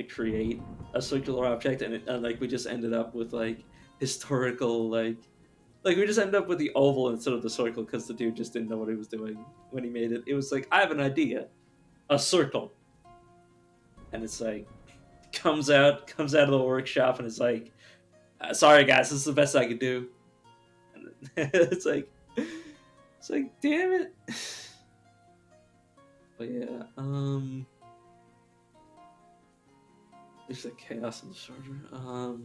A: create a circular object, and like we just ended up with like historical like we just ended up with the oval instead of the circle because the dude just didn't know what he was doing when he made it. It was like, I have an idea, a circle, and it's like comes out of the workshop and it's like, sorry guys, this is the best I could do. And it's like damn it. But yeah, there's like chaos and disorder. I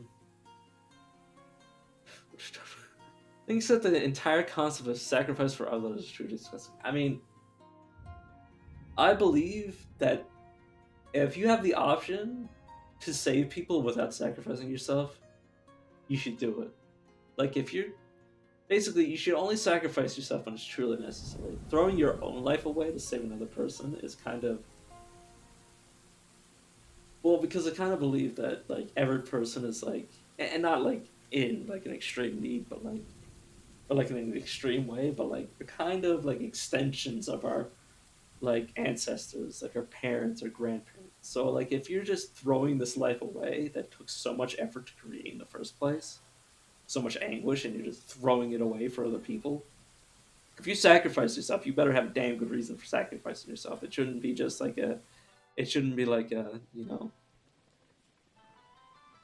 A: think he said the entire concept of sacrifice for others is truly disgusting. I mean, I believe that if you have the option to save people without sacrificing yourself, you should do it. Like, if you're basically, you should only sacrifice yourself when it's truly necessary. Throwing your own life away to save another person is kind of, well, because I kind of believe that like every person is like, and not like in like an extreme need, but like in an extreme way, but like they're kind of like extensions of our like ancestors, like our parents or grandparents. So like if you're just throwing this life away that took so much effort to create in the first place, so much anguish, and you're just throwing it away for other people. If you sacrifice yourself, you better have a damn good reason for sacrificing yourself. It shouldn't be just like a, it shouldn't be like a,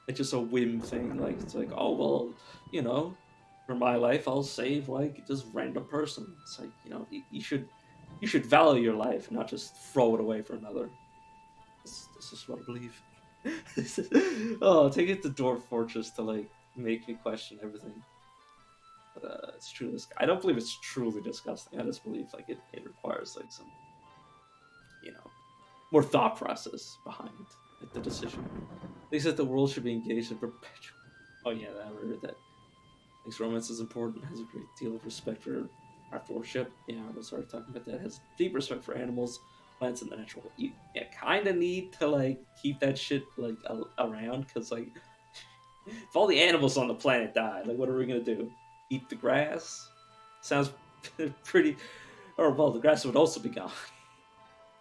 A: it's just a whim thing. Like it's like, oh well, you know, for my life, I'll save like just random person. It's like, you should value your life, not just throw it away for another. This is what I believe. Oh, take it to Dwarf Fortress to like make me question everything. But it's true. I don't believe it's truly disgusting. I just believe like it requires like some, you know, more thought process behind like, the decision. They said the world should be engaged in perpetual. Oh yeah, I heard that. Thinks romance is important. Has a great deal of respect for worship. Yeah, I was already talking about that. Has deep respect for animals, plants, and the natural. You kind of need to like keep that shit like around because like if all the animals on the planet died, like what are we gonna do? Eat the grass? Sounds pretty. Or well, the grass would also be gone.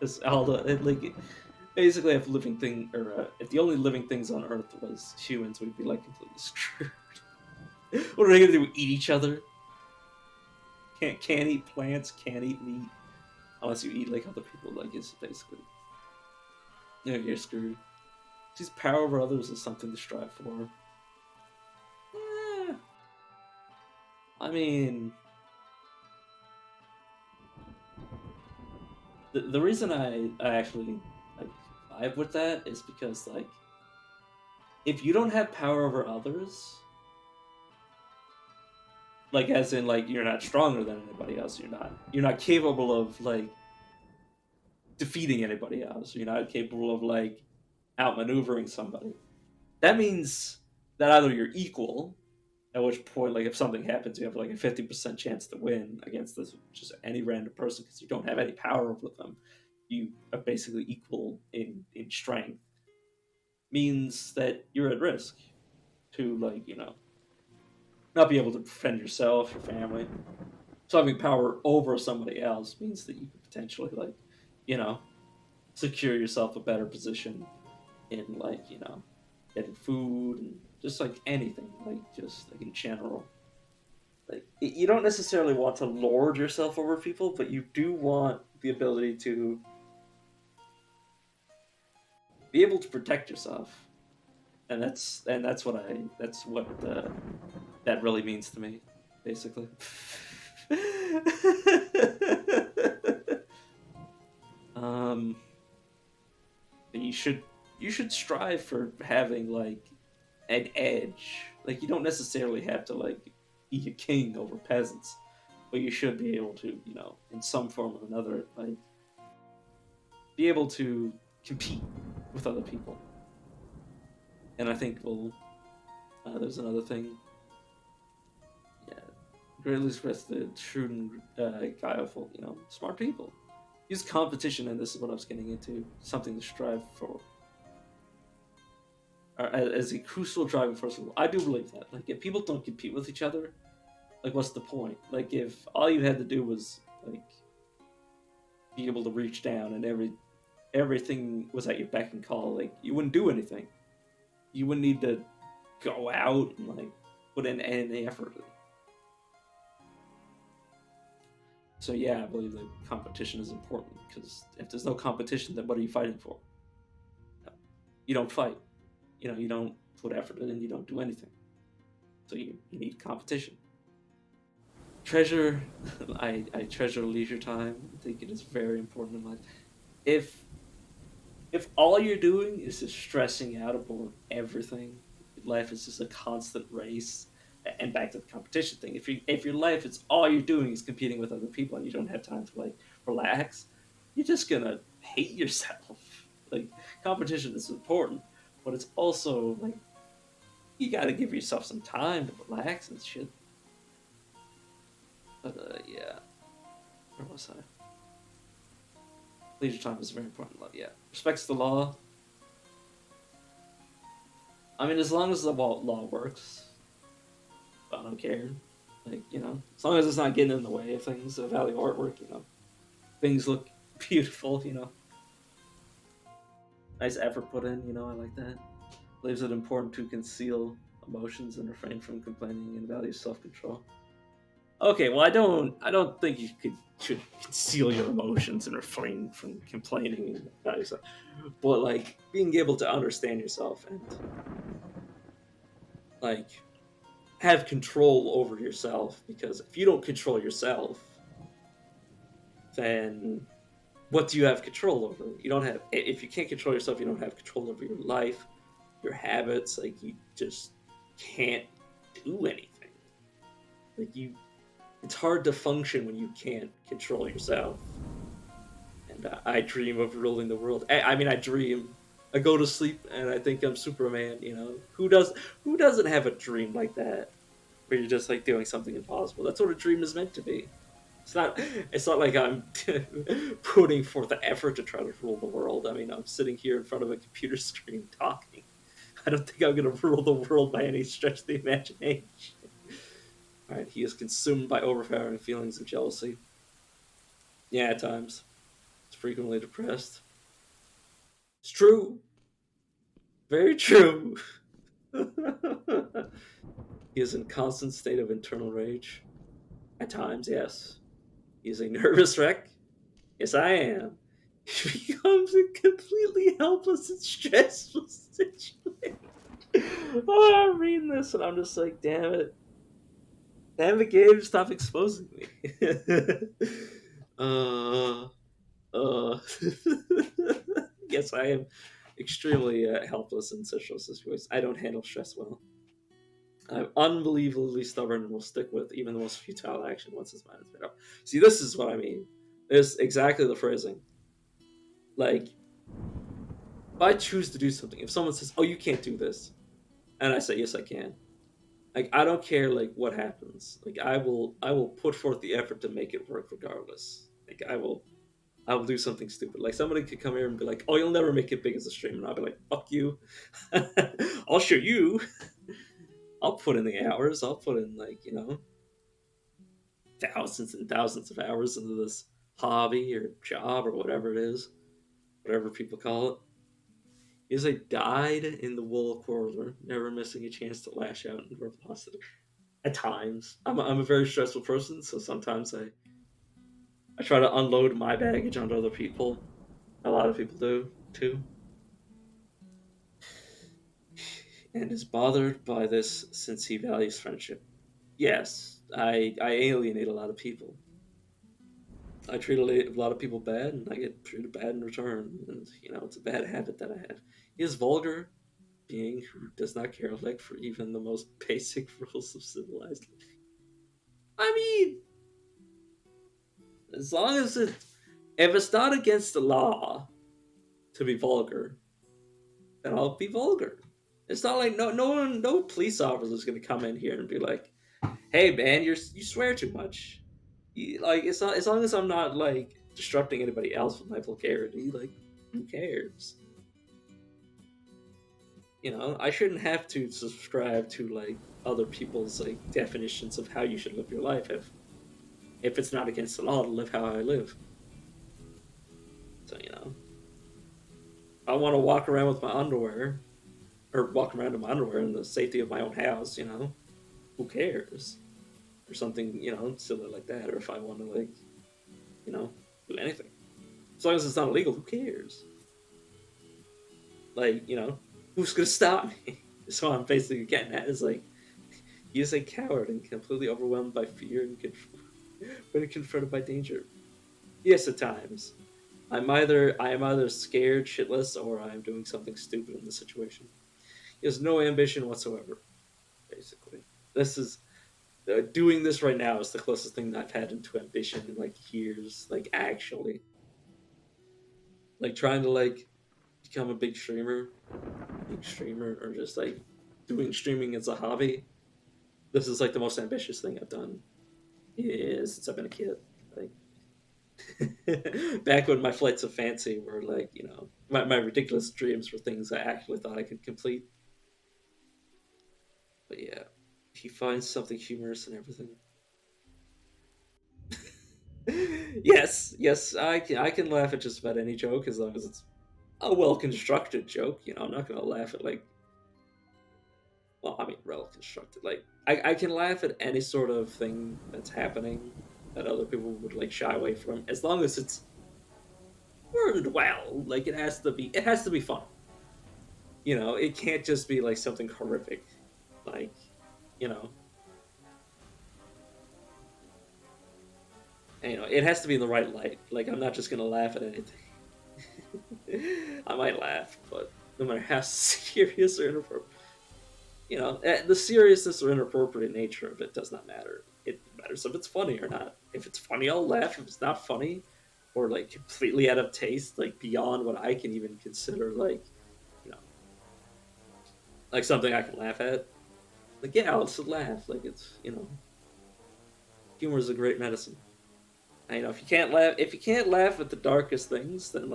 A: Because all the like basically if living thing or if the only living things on Earth was humans, we'd be like completely screwed. What are they gonna do? Eat each other? Can't eat plants. Can't eat meat unless you eat like other people. Like it's basically you're screwed. These power over others is something to strive for. Eh, I mean, the reason I actually like vibe with that is because like if you don't have power over others, like as in like you're not stronger than anybody else, you're not capable of like defeating anybody else, you're not capable of like outmaneuvering somebody. That means that either you're equal, at which point like if something happens you have like a 50% chance to win against this just any random person because you don't have any power over them. You are basically equal in strength, means that you're at risk to like not be able to defend yourself, your family. So having power over somebody else means that you could potentially like, you know, secure yourself a better position in like, getting food and just like anything, like just like in general. Like you don't necessarily want to lord yourself over people, but you do want the ability to be able to protect yourself. And that's what that really means to me, basically. um, you should strive for having like an edge. Like you don't necessarily have to like be a king over peasants, but you should be able to, in some form or another, like be able to compete with other people. And I think there's another thing. Yeah, greatly expressed shrewd and guileful, smart people. Use competition, and this is what I was getting into, something to strive for. As a crucial driving force. I do believe that. Like, if people don't compete with each other, like what's the point? Like if all you had to do was like be able to reach down and everything was at your beck and call, like you wouldn't do anything. You wouldn't need to go out and like put in any effort. So yeah, I believe that competition is important because if there's no competition, then what are you fighting for? You don't fight. You don't put effort in, you don't do anything. So you need competition. Treasure, I treasure leisure time. I think it is very important in life. If if all you're doing is just stressing out about everything, life is just a constant race. And back to the competition thing. If your life is all you're doing is competing with other people and you don't have time to like relax, you're just gonna hate yourself. Like competition is important, but it's also like you gotta give yourself some time to relax and shit. But yeah, where was I? Leisure time is very important. Yeah, respects the law. I mean, as long as the law works, I don't care. Like as long as it's not getting in the way of things, of value artwork. Things look beautiful. Nice effort put in. I like that. Believes it important to conceal emotions and refrain from complaining and value self-control. Okay, well, I don't think you should conceal your emotions and refrain from complaining and value yourself. But like being able to understand yourself and like have control over yourself, because if you don't control yourself, then what do you have control over? You don't have, if you can't control yourself, you don't have control over your life, your habits. Like you just can't do anything. Like it's hard to function when you can't control yourself. And I dream of ruling the world. I mean, I dream. I go to sleep and I think I'm Superman. Who doesn't have a dream like that, where you're just like doing something impossible? That's what a dream is meant to be. It's not like I'm putting forth the effort to try to rule the world. I mean, I'm sitting here in front of a computer screen talking. I don't think I'm going to rule the world by any stretch of the imagination. All right, he is consumed by overpowering feelings of jealousy. Yeah, at times. He's frequently depressed. It's true. Very true. He is in constant state of internal rage. At times, yes. He is a nervous wreck. Yes, I am. He becomes a completely helpless and stressful situation. Oh, I'm reading this and I'm just like, damn it. Damn it, game, stop exposing me. uh, uh. Yes, I am extremely helpless in social situations. I don't handle stress well. I'm unbelievably stubborn and will stick with even the most futile action once his mind is made up. See, this is what I mean. It's exactly the phrasing. Like, if I choose to do something, if someone says, "Oh, you can't do this," and I say, "Yes, I can," like I don't care like what happens. Like I will put forth the effort to make it work regardless. Like I will do something stupid. Like somebody could come here and be like, "Oh, you'll never make it big as a stream," and I'll be like, "Fuck you! I'll show you. I'll put in the hours. I'll put in like thousands and thousands of hours into this hobby or job or whatever it is, whatever people call it." Is I died in the wool quarter, never missing a chance to lash out and repulse it. At times, I'm a very stressful person, so sometimes I try to unload my baggage onto other people. A lot of people do too, and is bothered by this since he values friendship. Yes, I alienate a lot of people. I treat a lot of people bad, and I get treated bad in return. And it's a bad habit that I have. He is vulgar, being who does not care like for even the most basic rules of civilized life. I mean, as long as if it's not against the law to be vulgar, then I'll be vulgar. It's not like no police officer is gonna come in here and be like, "Hey man, you swear too much." Like it's not, as long as I'm not like disrupting anybody else with my vulgarity. Like who cares? I shouldn't have to subscribe to like other people's like definitions of how you should live your life if it's not against the law to live how I live. So I want to walk around with my underwear or walk around in my underwear in the safety of my own house. Who cares? Or something silly like that. Or if I want to like do anything, as long as it's not illegal, who cares? Like who's gonna stop me? That's what I'm basically getting at. Is like he is a coward and completely overwhelmed by fear and when confronted by danger. Yes, at times. I am either scared shitless or I am doing something stupid in the situation. He has no ambition whatsoever. Basically, this is doing this right now is the closest thing I've had into ambition in like years. Like actually, like trying to like become a big streamer, or just like doing streaming as a hobby. This is like the most ambitious thing I've done since I've been a kid. Like back when my flights of fancy were like, my ridiculous dreams were things I actually thought I could complete. But yeah, he finds something humorous in everything. Yes, I can laugh at just about any joke as long as it's a well constructed joke. I'm not gonna laugh at like, well, I mean, well constructed. Like I can laugh at any sort of thing that's happening that other people would like shy away from, as long as it's worded well. Like it has to be fun. It can't just be like something horrific. Like, you know, it has to be in the right light. Like I'm not just gonna laugh at anything. I might laugh, but no matter how serious or inappropriate, the seriousness or inappropriate nature of it does not matter. It matters if it's funny or not. If it's funny, I'll laugh. If it's not funny, or like completely out of taste, like beyond what I can even consider, you know, like something I can laugh at, like yeah, I'll just laugh. Like it's humor is a great medicine. And, if you can't laugh at the darkest things, then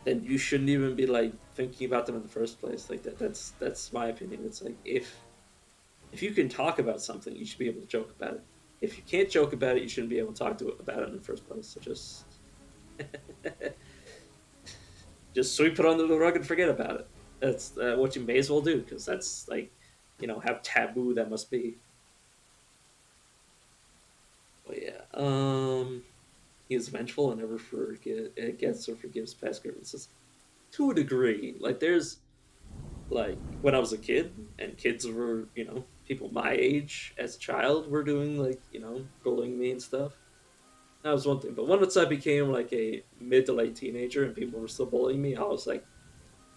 A: then you shouldn't even be like thinking about them in the first place. Like that's my opinion. It's like if you can talk about something, you should be able to joke about it. If you can't joke about it, you shouldn't be able to talk about it in the first place. So just sweep it under the rug and forget about it. That's what you may as well do, because that's like how taboo that must be. But yeah, he is vengeful and never gets or forgives past grievances to a degree. Like there's like when I was a kid and kids were people my age as a child were doing like bullying me and stuff. That was one thing, but once I became like a mid to late teenager and people were still bullying me, I was like,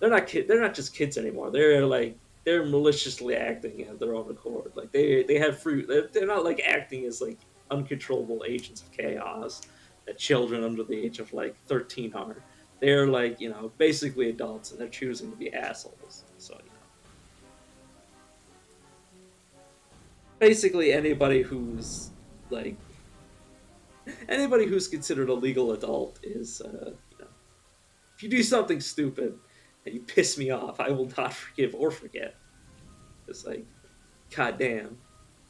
A: they're not just kids anymore. They're maliciously acting at their own accord. Like they have free. They're not like acting as like uncontrollable agents of chaos that children under the age of like 13 are. They're like basically adults and they're choosing to be assholes. So basically like anybody who's considered a legal adult is if you do something stupid and you piss me off, I will not forgive or forget. It's like, goddamn,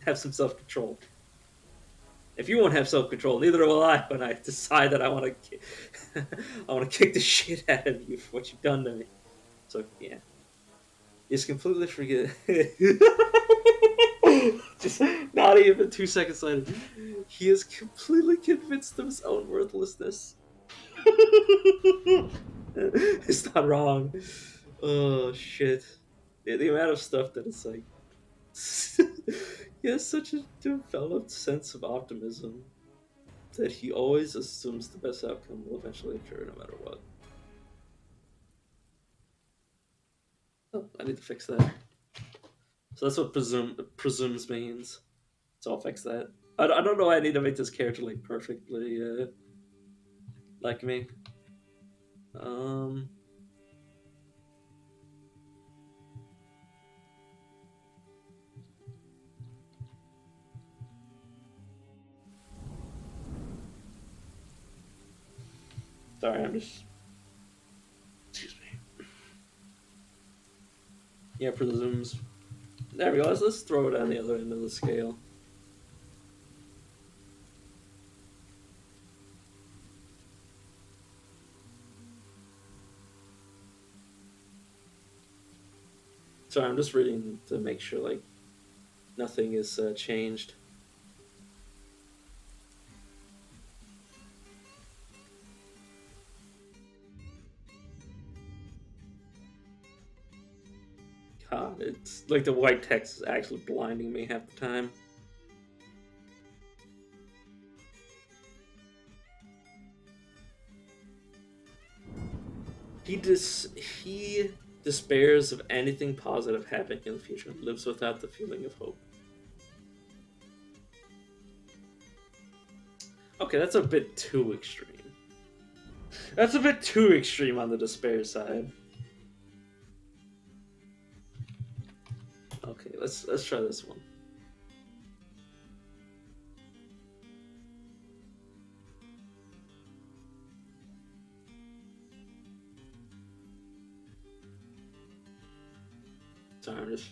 A: have some self control. If you won't have self control, neither will I when I decide that I want to, I want to kick the shit out of you for what you've done to me. So yeah, just completely forget. Just not even 2 seconds later, he is completely convinced of his own worthlessness. It's not wrong. Oh shit! The amount of stuff that it's like. He has such a developed sense of optimism that he always assumes the best outcome will eventually occur no matter what. Oh, I need to fix that. So that's what presumes means. So I'll fix that. I don't know why I need to make this character like perfectly like me. Um, sorry, I'm just excuse me. Yeah, presumes. There we go. Let's throw it on the other end of the scale. Sorry, I'm just reading to make sure like nothing is changed. God, it's like the white text is actually blinding me half the time. He despairs of anything positive happening in the future and lives without the feeling of hope. Okay, that's a bit too extreme. That's a bit too extreme on the despair side. Okay, let's try this one. Sorry, I'm just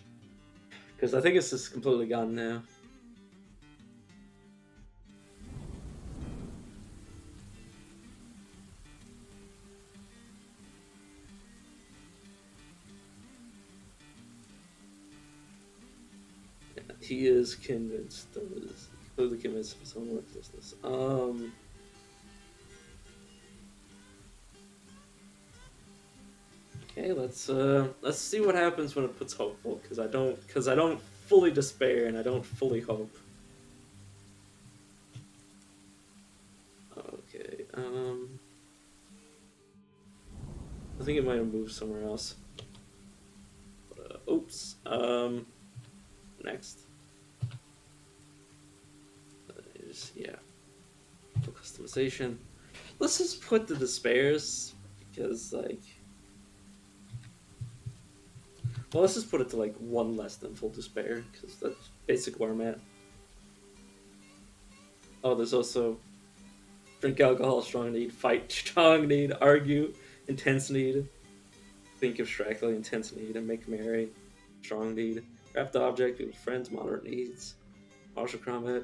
A: because I think it's just completely gone now. He is convinced of his, completely convinced of his own worthlessness. Okay, let's see what happens when it puts hopeful, because I don't fully despair and I don't fully hope. Okay, I think it might have moved somewhere else. Oops. Next. Yeah. For customization. Let's just put the despairs because like. Well, let's just put it to like one less than full despair because that's basically where I'm at. Oh, there's also drink alcohol, strong need, fight, strong need, argue, intense need, think abstractly, intense need, and make merry, strong need, craft object, be with friends, moderate needs, martial combat,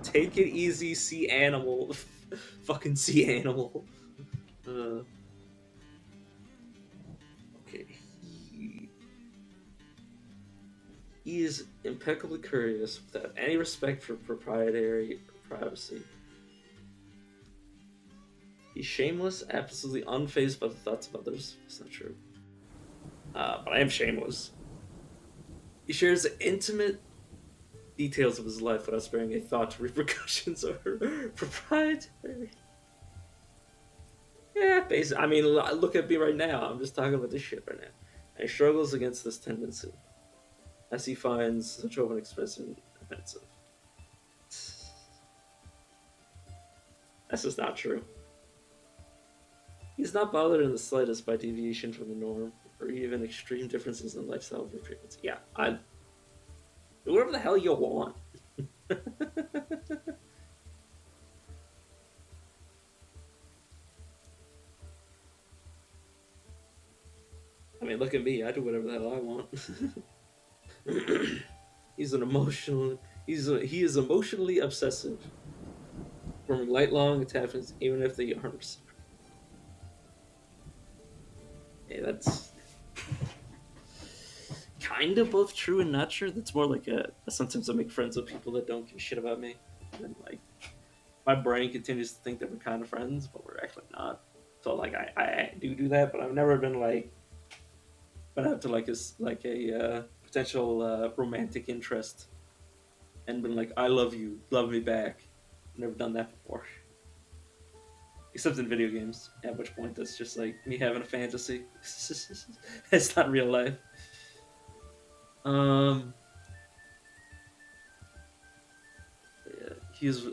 A: take it easy, see animal, fucking see animal. Okay, he is impeccably courteous without any respect for proprietary privacy. He's shameless, absolutely unfazed by the thoughts of others. It's not true. But I am shameless. He shares intimate details of his life without sparing a thought to repercussions or proprietary. Yeah, basically. I mean, look at me right now. I'm just talking about this shit right now. And he struggles against this tendency, as he finds such open expression offensive. That's just not true. He's not bothered in the slightest by deviation from the norm, or even extreme differences in lifestyle or treatments. Yeah, I do whatever the hell you want. I mean, look at me. I do whatever the hell I want. He's an emotional. He is emotionally obsessive, forming lifelong attachments, even if they aren't reciprocal. Hey, that's kind of both true and not true. That's more like a sometimes I make friends with people that don't give a shit about me, and like my brain continues to think that we're kind of friends, but we're actually not. So like I do that, but I've never been like been up to like a potential romantic interest and been like I love you, love me back. Never done that before, except in video games. At which point that's just like me having a fantasy. It's not real life. Um, yeah, he's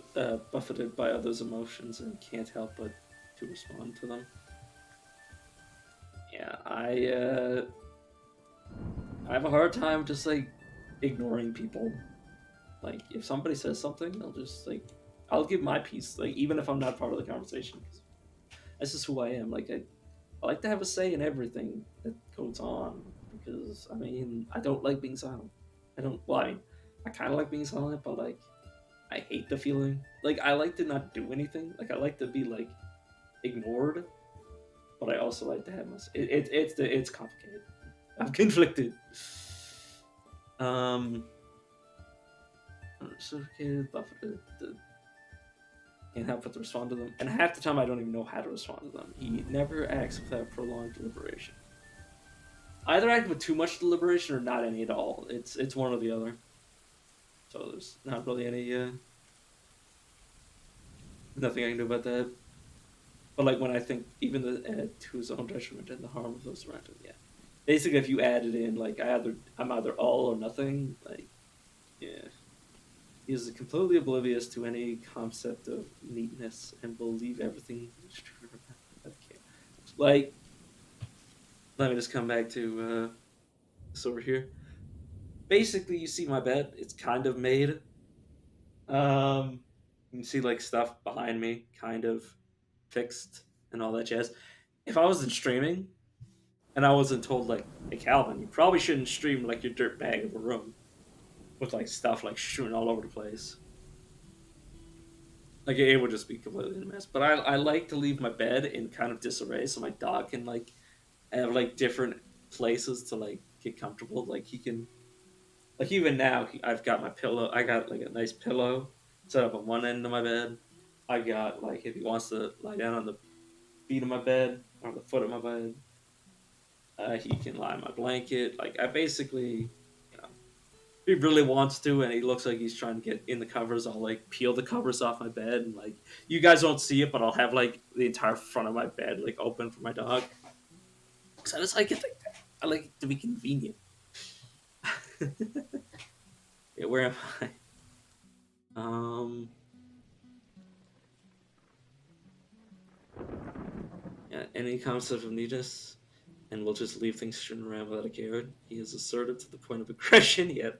A: buffeted by others' emotions and can't help but to respond to them. Yeah, I have a hard time just like ignoring people. Like if somebody says something, I'll just like I'll give my piece, like even if I'm not part of the conversation. 'Cause that's just who I am. Like I like to have a say in everything that goes on, because I mean I don't like being silent. I don't why. I kind of like being silent, but like I hate the feeling. Like I like to not do anything. Like I like to be like ignored, but I also like to have my. It's complicated. I'm conflicted. Um, sophisticated, but can't help but to respond to them. And half the time, I don't even know how to respond to them. He never acts without prolonged deliberation. Either act with too much deliberation or not any at all. It's one or the other. So there's not really any nothing I can do about that. But like when I think even to his own detriment and the harm of those around him, yeah. Basically, if you add it in, like I'm either all or nothing. Like, yeah, he is completely oblivious to any concept of neatness and will leave everything. Okay. Like, let me just come back to this over here. Basically, you see my bed. It's kind of made. You can see like stuff behind me, kind of fixed and all that jazz. If I wasn't streaming and I wasn't told like, "Hey Calvin, you probably shouldn't stream like your dirt bag of a room with like stuff like strewn all over the place." Like it would just be completely a mess. But I like to leave my bed in kind of disarray so my dog can like have like different places to like get comfortable. Like he can like even now I've got my pillow. I got like a nice pillow set up on one end of my bed. I got like if he wants to lie down on the feet of my bed or the foot of my bed, he can lie on my blanket. Like I basically, you know, if he really wants to, and he looks like he's trying to get in the covers, I'll like peel the covers off my bed, and like you guys won't see it, but I'll have like the entire front of my bed like open for my dog. Cause I just like it like that. I like it to be convenient. Yeah, where am I? Um, yeah, any concept of neatness, and we'll just leave things strewn around without a care. He is assertive to the point of aggression, yet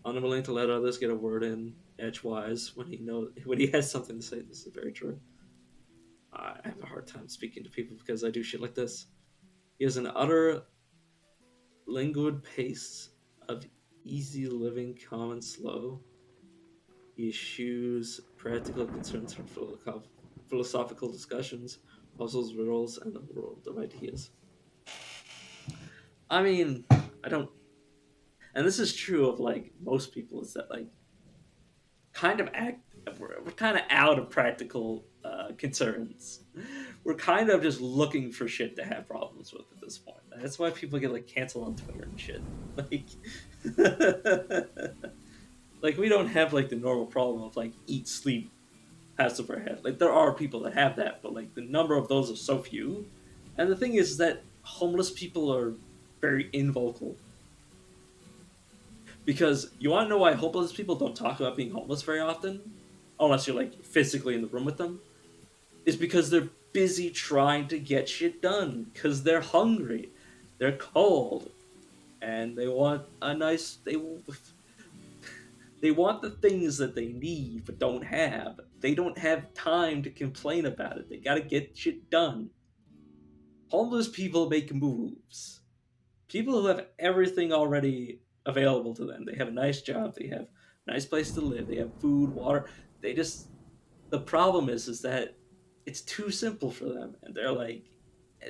A: unwilling to let others get a word in edgewise when he has something to say. This is very true. I have a hard time speaking to people because I do shit like this. He has an utter languid pace of easy living, calm and slow. He eschews practical concerns for philosophical discussions, puzzles, riddles, and the world of ideas. I mean, I don't, and this is true of like most people. Is that like kind of act we're kind of out of practical concerns. We're kind of just looking for shit to have problems with at this point. That's why people get like canceled on Twitter and shit. Like, like we don't have like the normal problem of like eat, sleep, pass over our head. Like there are people that have that, but like the number of those are so few. And the thing is that homeless people are very invocal because you want to know why homeless people don't talk about being homeless very often, unless you're like physically in the room with them, is because they're busy trying to get shit done because they're hungry, they're cold, and they want a nice they want the things that they need but don't have. They don't have time to complain about it. They got to get shit done. Homeless people make moves. People who have everything already available to them. They have a nice job, they have a nice place to live, they have food, water. They just the problem is that it's too simple for them, and they're like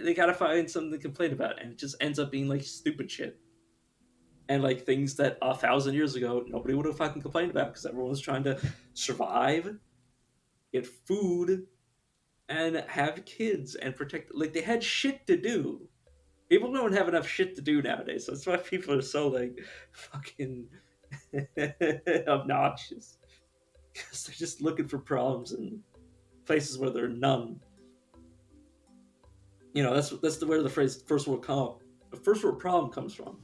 A: they gotta find something to complain about, and it just ends up being like stupid shit and like things that 1,000 years ago nobody would have fucking complained about because everyone was trying to survive, get food, and have kids and protect. Like they had shit to do. People don't have enough shit to do nowadays. So that's why people are so like fucking obnoxious because they're just looking for problems in places where there are none. You know, that's where the phrase the first world problem comes from.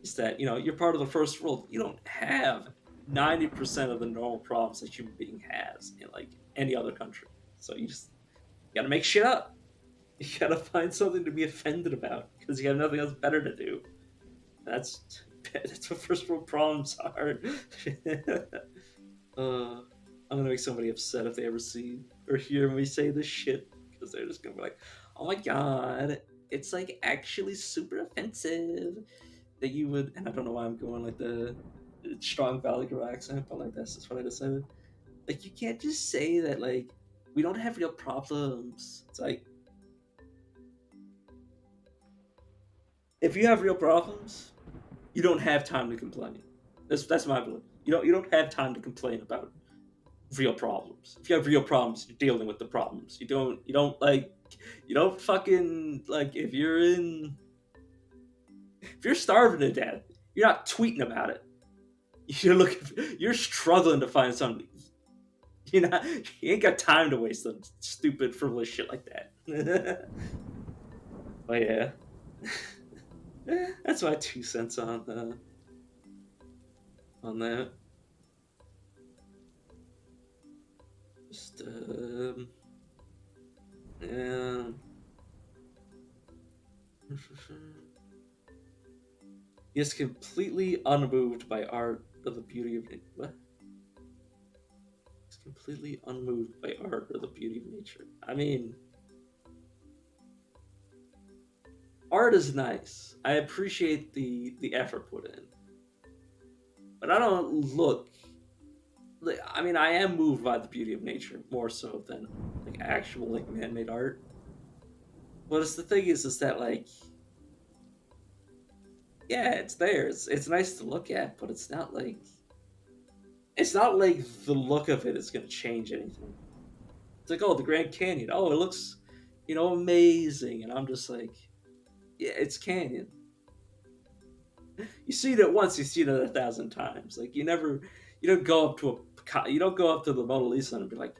A: Is that you're part of the first world. You don't have 90% of the normal problems that human being has in like any other country. So you gotta make shit up. You gotta find something to be offended about because you have nothing else better to do. That's what first world problems are. I'm gonna make somebody upset if they ever see or hear me say this shit because they're just gonna be like, "Oh my god, it's like actually super offensive that you would. And I don't know why I'm going like the strong Valley Girl accent, but like that's just what I decided. Like you can't just say that like we don't have real problems. It's like if you have real problems, you don't have time to complain. That's my belief. You don't have time to complain about real problems. If you have real problems, you're dealing with the problems. You don't fucking like if you're starving to death, you're not tweeting about it. You're struggling to find something. You ain't got time to waste on stupid frivolous shit like that. But yeah. That's my 2 cents on that. Just yeah. He is completely unmoved by art of the beauty of what? He's completely unmoved by art or the beauty of nature. I mean, art is nice. I appreciate the effort put in, but I don't look. I mean, I am moved by the beauty of nature more so than like actual like man-made art. But it's the thing is that like yeah, it's there. It's nice to look at, but it's not like the look of it is gonna change anything. It's like, oh, the Grand Canyon. Oh, it looks, amazing. And I'm just like, yeah, it's Canyon. You see it once, you see it 1,000 times. Like you don't go up to you don't go up to the Mona Lisa and be like,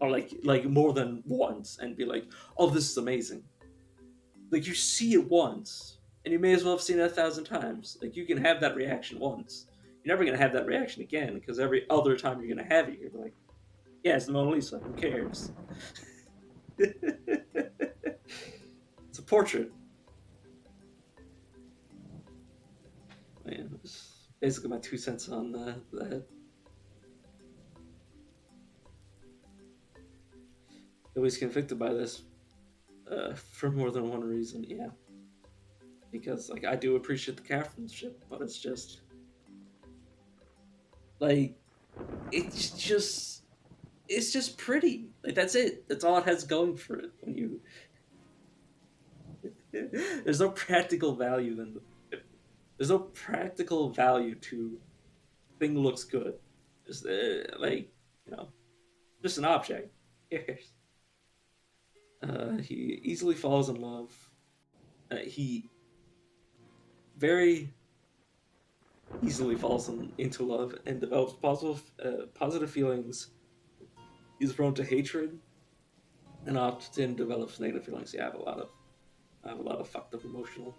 A: or like more than once and be like, oh, this is amazing. Like you see it once, and you may as well have seen it 1,000 times. Like you can have that reaction once. You're never gonna have that reaction again because every other time you're gonna have it, you're like, yeah, it's the Mona Lisa. Who cares? It's a portrait. Man, that's basically my 2 cents on that. He was convicted by this for more than one reason. Yeah, because like I do appreciate the craftsmanship, but like it's just it's just pretty. Like that's it. That's all it has going for it. When you there's no practical value in there's no practical value to thing looks good. Just like you know, just an object. Yes. He easily falls in love. He very easily falls into love and develops positive feelings. He's prone to hatred and often develops negative feelings. Yeah, I have a lot of fucked up emotional.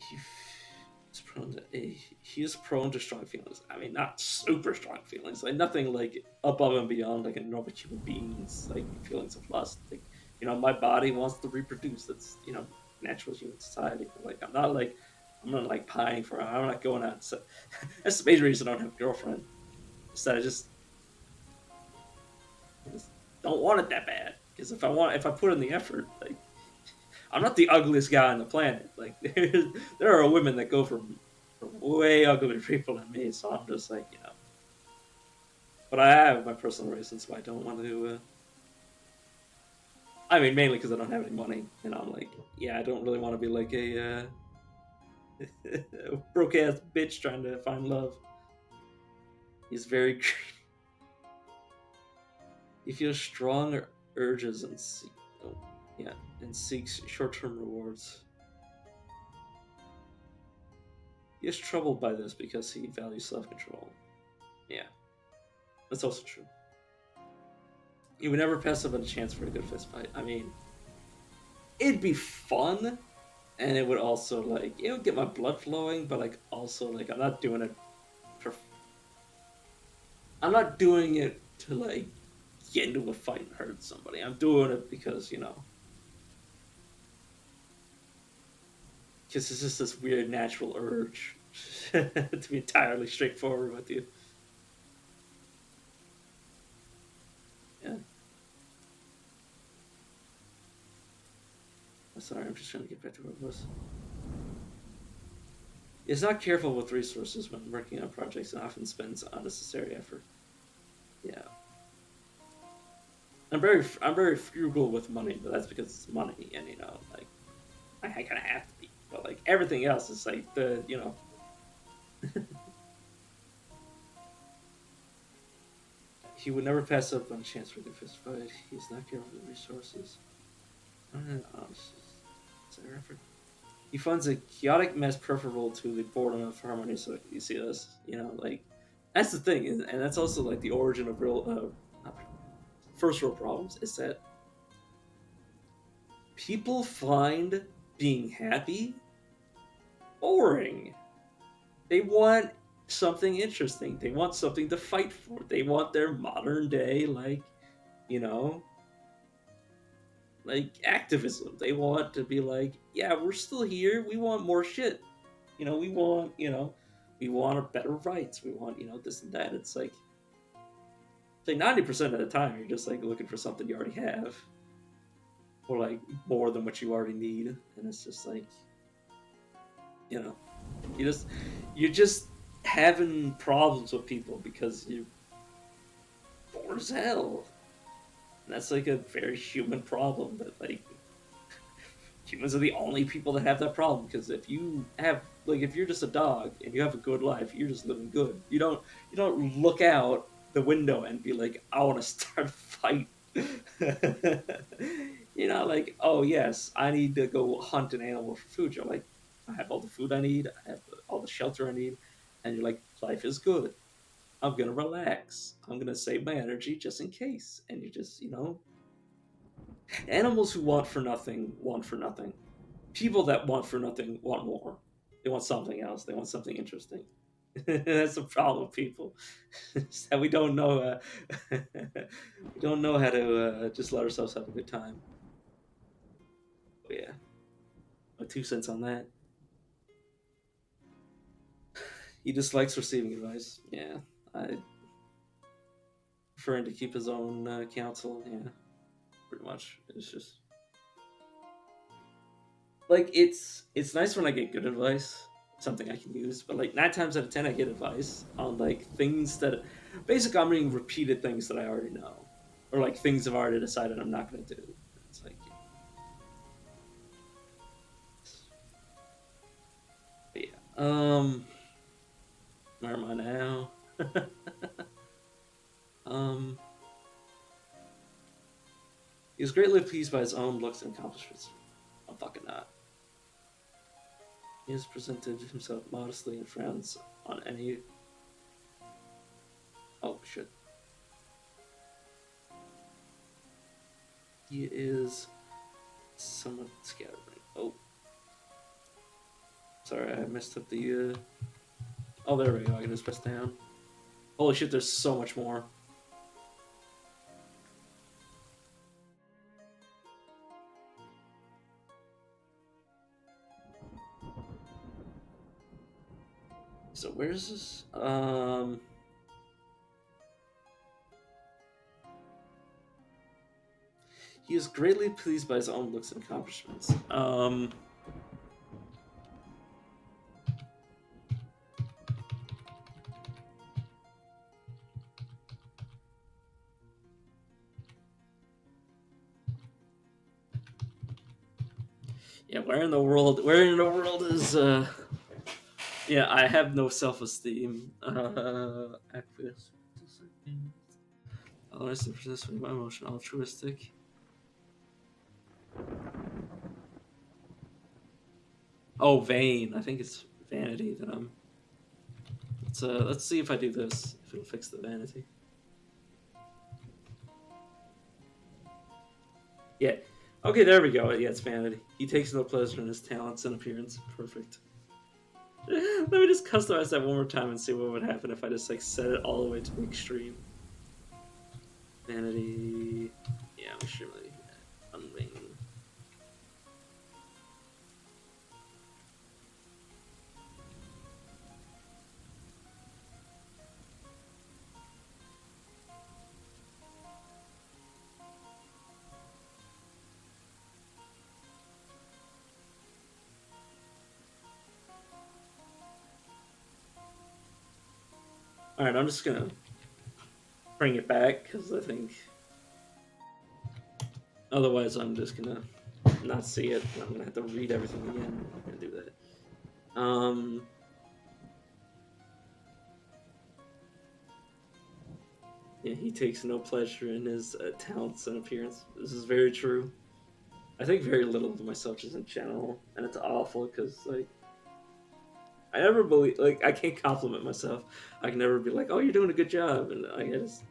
A: He he is prone to strong feelings. I mean, not super strong feelings, like nothing like above and beyond like a normal human being's like feelings of lust. Like, my body wants to reproduce. That's natural human society. But, like, I'm not like pining for. I'm not going out. So that's the major reason I don't have a girlfriend. Is that I just don't want it that bad. Because if I put in the effort, like I'm not the ugliest guy on the planet. Like there are women that go for way uglier people than me. So I'm just like But I have my personal reasons why I don't want to. I mean, mainly because I don't have any money, and I'm like, yeah, I don't really want to be like a broke ass bitch trying to find love. He's very greedy. He feels strong urges oh, yeah, and seeks short-term rewards. He is troubled by this because he values self-control. Yeah, that's also true. He would never pass up on a chance for a good fist fight. I mean, it'd be fun, and it would also like it would get my blood flowing, but like also like I'm not doing it for. I'm not doing it to like get into a fight and hurt somebody. I'm doing it because it's just this weird natural urge to be entirely straightforward with you. Yeah. sorry, I'm just trying to get back to where it was. Is not careful with resources when working on projects and often spends unnecessary effort. Yeah. I'm very frugal with money, but that's because it's money, and like I kind of have to be. But like everything else is like he would never pass up on a chance for a good fist fight. He's not careful with resources. It's their effort. He finds a chaotic mess preferable to the boredom of harmony. So you see this, like that's the thing, and that's also like the origin of real first world problems. Is that people find being happy boring. They want something interesting. They want something to fight for. They want their modern day, you know, like activism. They want to be like, yeah, we're still here. We want more shit. We want better rights. We want, this and that. It's like 90% of the time you're just like looking for something you already have, or like more than what you already need, and it's just like, you know, you're just having problems with people because you're bored as hell. And that's like a very human problem, but like humans are the only people that have that problem, because if you have if you're just a dog and you have a good life, you're just living good. You don't look out the window and be like, I want to start a fight. Like, oh yes, I need to go hunt an animal for food. You're like, I have all the food I need, I have all the shelter I need, and you're like, life is good. I'm gonna relax. I'm gonna save my energy just in case. And you just, animals who want for nothing want for nothing. People that want for nothing want more. They want something else. They want something interesting. That's the problem with people. It's that we don't know. We don't know how to just let ourselves have a good time. But yeah, my 2 cents on that. He dislikes receiving advice. Yeah, I preferring to keep his own counsel. Yeah, pretty much. It's just like it's nice when I get good advice, something I can use. But like 9 times out of 10, I get advice on like things that, basically, I'm reading repeated things that I already know, or like things I've already decided I'm not going to do. It's like, yeah. Where am I now? um, he was greatly pleased by his own looks and accomplishments. I'm fucking not. He has presented himself modestly and frowns on any. Oh shit. He is somewhat scatterbrained. Oh, sorry, I messed up the. Oh, there we go. I can just press down. Holy shit! There's so much more. So where's this? He is greatly pleased by his own looks and accomplishments. Yeah, where in the world? Where in the world is? Yeah, I have no self-esteem. Acquiesce. Honest and persist with my emotion. Altruistic. Oh, vain. I think it's vanity that I'm. Let's see if I do this. If it'll fix the vanity. Yeah. Okay, there we go. Yeah, it's vanity. He takes no pleasure in his talents and appearance. Perfect. Let me just customize that one more time and see what would happen if I just like set it all the way to the extreme. Vanity. Yeah, we should really unwing. Alright, I'm just gonna bring it back because I think otherwise I'm just gonna not see it. I'm gonna have to read everything again. I'm not gonna do that. Yeah, he takes no pleasure in his talents and appearance. This is very true. I think very little of myself just in general, and it's awful because like I never believe like I can't compliment myself. I can never be like, "Oh, you're doing a good job," and I just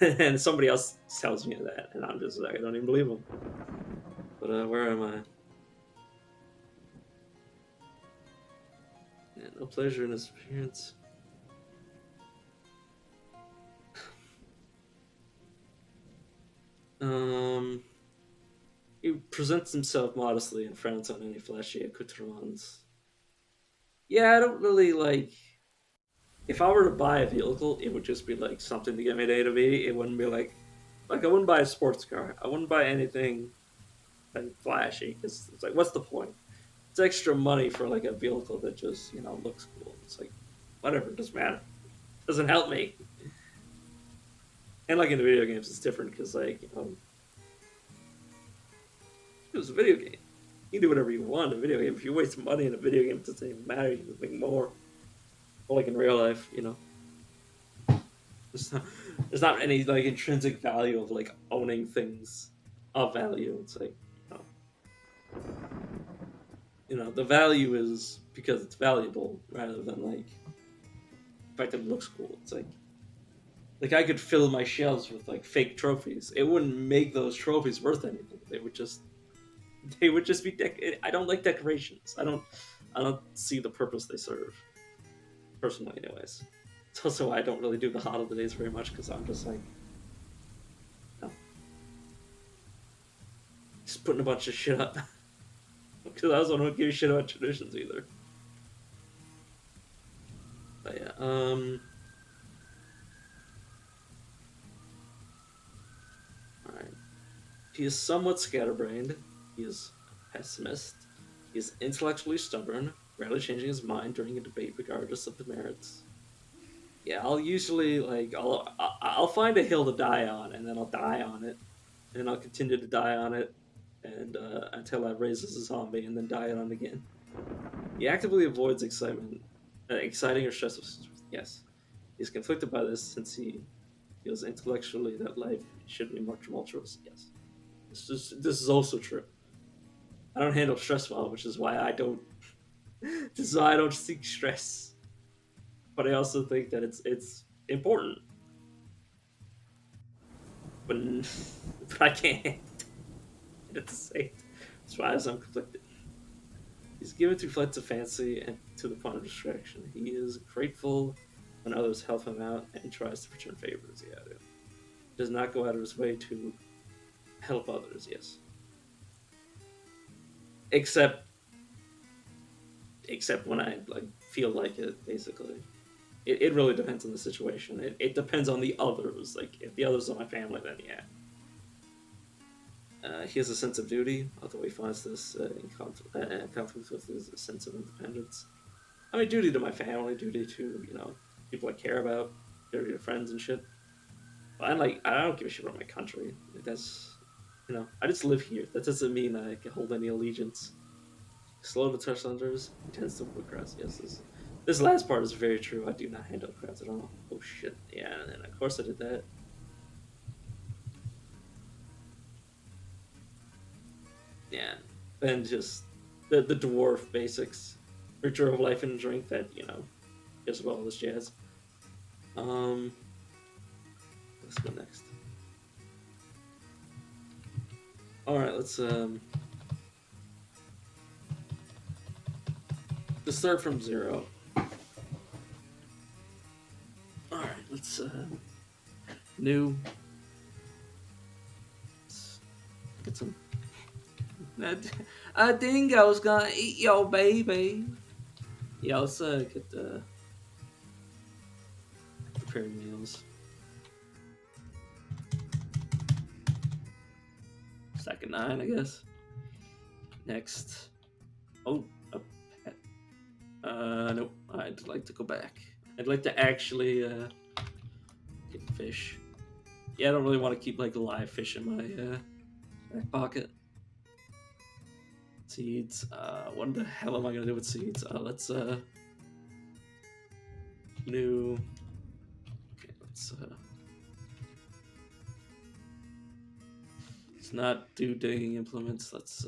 A: and somebody else tells me that, and I'm just like, I don't even believe them. But where am I? Yeah, no pleasure in his appearance. Um, he presents himself modestly and frowns on any flashy accoutrements. Yeah, I don't really like. If I were to buy a vehicle, it would just be like something to get me to A to B. It wouldn't be like I wouldn't buy a sports car. I wouldn't buy anything like flashy because it's like, what's the point? It's extra money for like a vehicle that just looks cool. It's like whatever, it doesn't matter. It doesn't help me. And like in the video games, it's different because like it was a video game. You can do whatever you want in a video game. If you waste money in a video game, it doesn't even matter. You can make more. Or like in real life, there's not any like intrinsic value of like owning things of value. It's like the value is because it's valuable rather than like the fact that it looks cool. It's like I could fill my shelves with like fake trophies. It wouldn't make those trophies worth anything. They would just be I don't like decorations. I don't see the purpose they serve personally anyways. It's also why I don't really do the holidays very much because I'm just like no. Just putting a bunch of shit up. Because I also don't give a shit about traditions either. But yeah, alright. He is somewhat scatterbrained. He is a pessimist. He is intellectually stubborn, rarely changing his mind during a debate regardless of the merits. Yeah, I'll usually like I'll find a hill to die on, and then I'll die on it, and I'll continue to die on it, and until I raise as a zombie, and then die on it again. He actively avoids exciting or stressful. Yes, he's conflicted by this since he feels intellectually that life should be more tumultuous. Yes, this is also true. I don't handle stress well, which is why I don't. This is why I don't seek stress. But I also think that it's important, but but I can't at the same. That's why I'm conflicted. He's given to flights of fancy and to the point of distraction. He is grateful when others help him out and tries to return favors. Yeah, dude. Does not go out of his way to help others. Yes, except when I like feel like it. Basically, it really depends on the situation. It depends on the others. Like if the others are my family, then yeah. He has a sense of duty, although he finds this in conflict with his sense of independence. I mean, duty to my family, duty to people I care about, duty to friends and shit. But I don't give a shit about my country. Like, that's I just live here. That doesn't mean I can hold any allegiance. Slow to touch others, he tends to avoid crowds. Yes, this last part is very true. I do not handle crowds at all. Oh shit, yeah, and of course I did that. Yeah, and just the dwarf basics, creature of life and drink that as well as jazz. Um, let's go next. All right, let's start from zero. All right, let's new. Let's get some. A dingo's gonna eat your baby. Yeah, let's get preparing meals. Second nine, I guess. Next. Oh, a pet. Nope. I'd like to go back. I'd like to actually get fish. Yeah, I don't really want to keep like live fish in my back pocket. Seeds. What the hell am I gonna do with seeds? Let's new. Okay, let's not do digging implements. Let's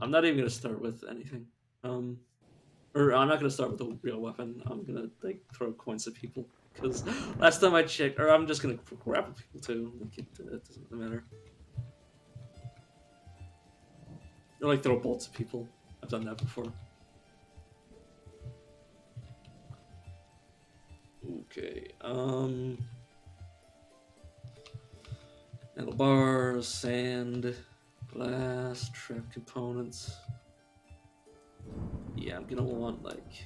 A: I'm not even gonna start with anything. Or I'm not gonna start with a real weapon. I'm gonna like throw coins at people because last time I checked, or I'm just gonna grapple people too. Like it doesn't really matter. Or like throw bolts at people. I've done that before. Okay. Metal bars, sand, glass, trap components. Yeah, I'm gonna want like.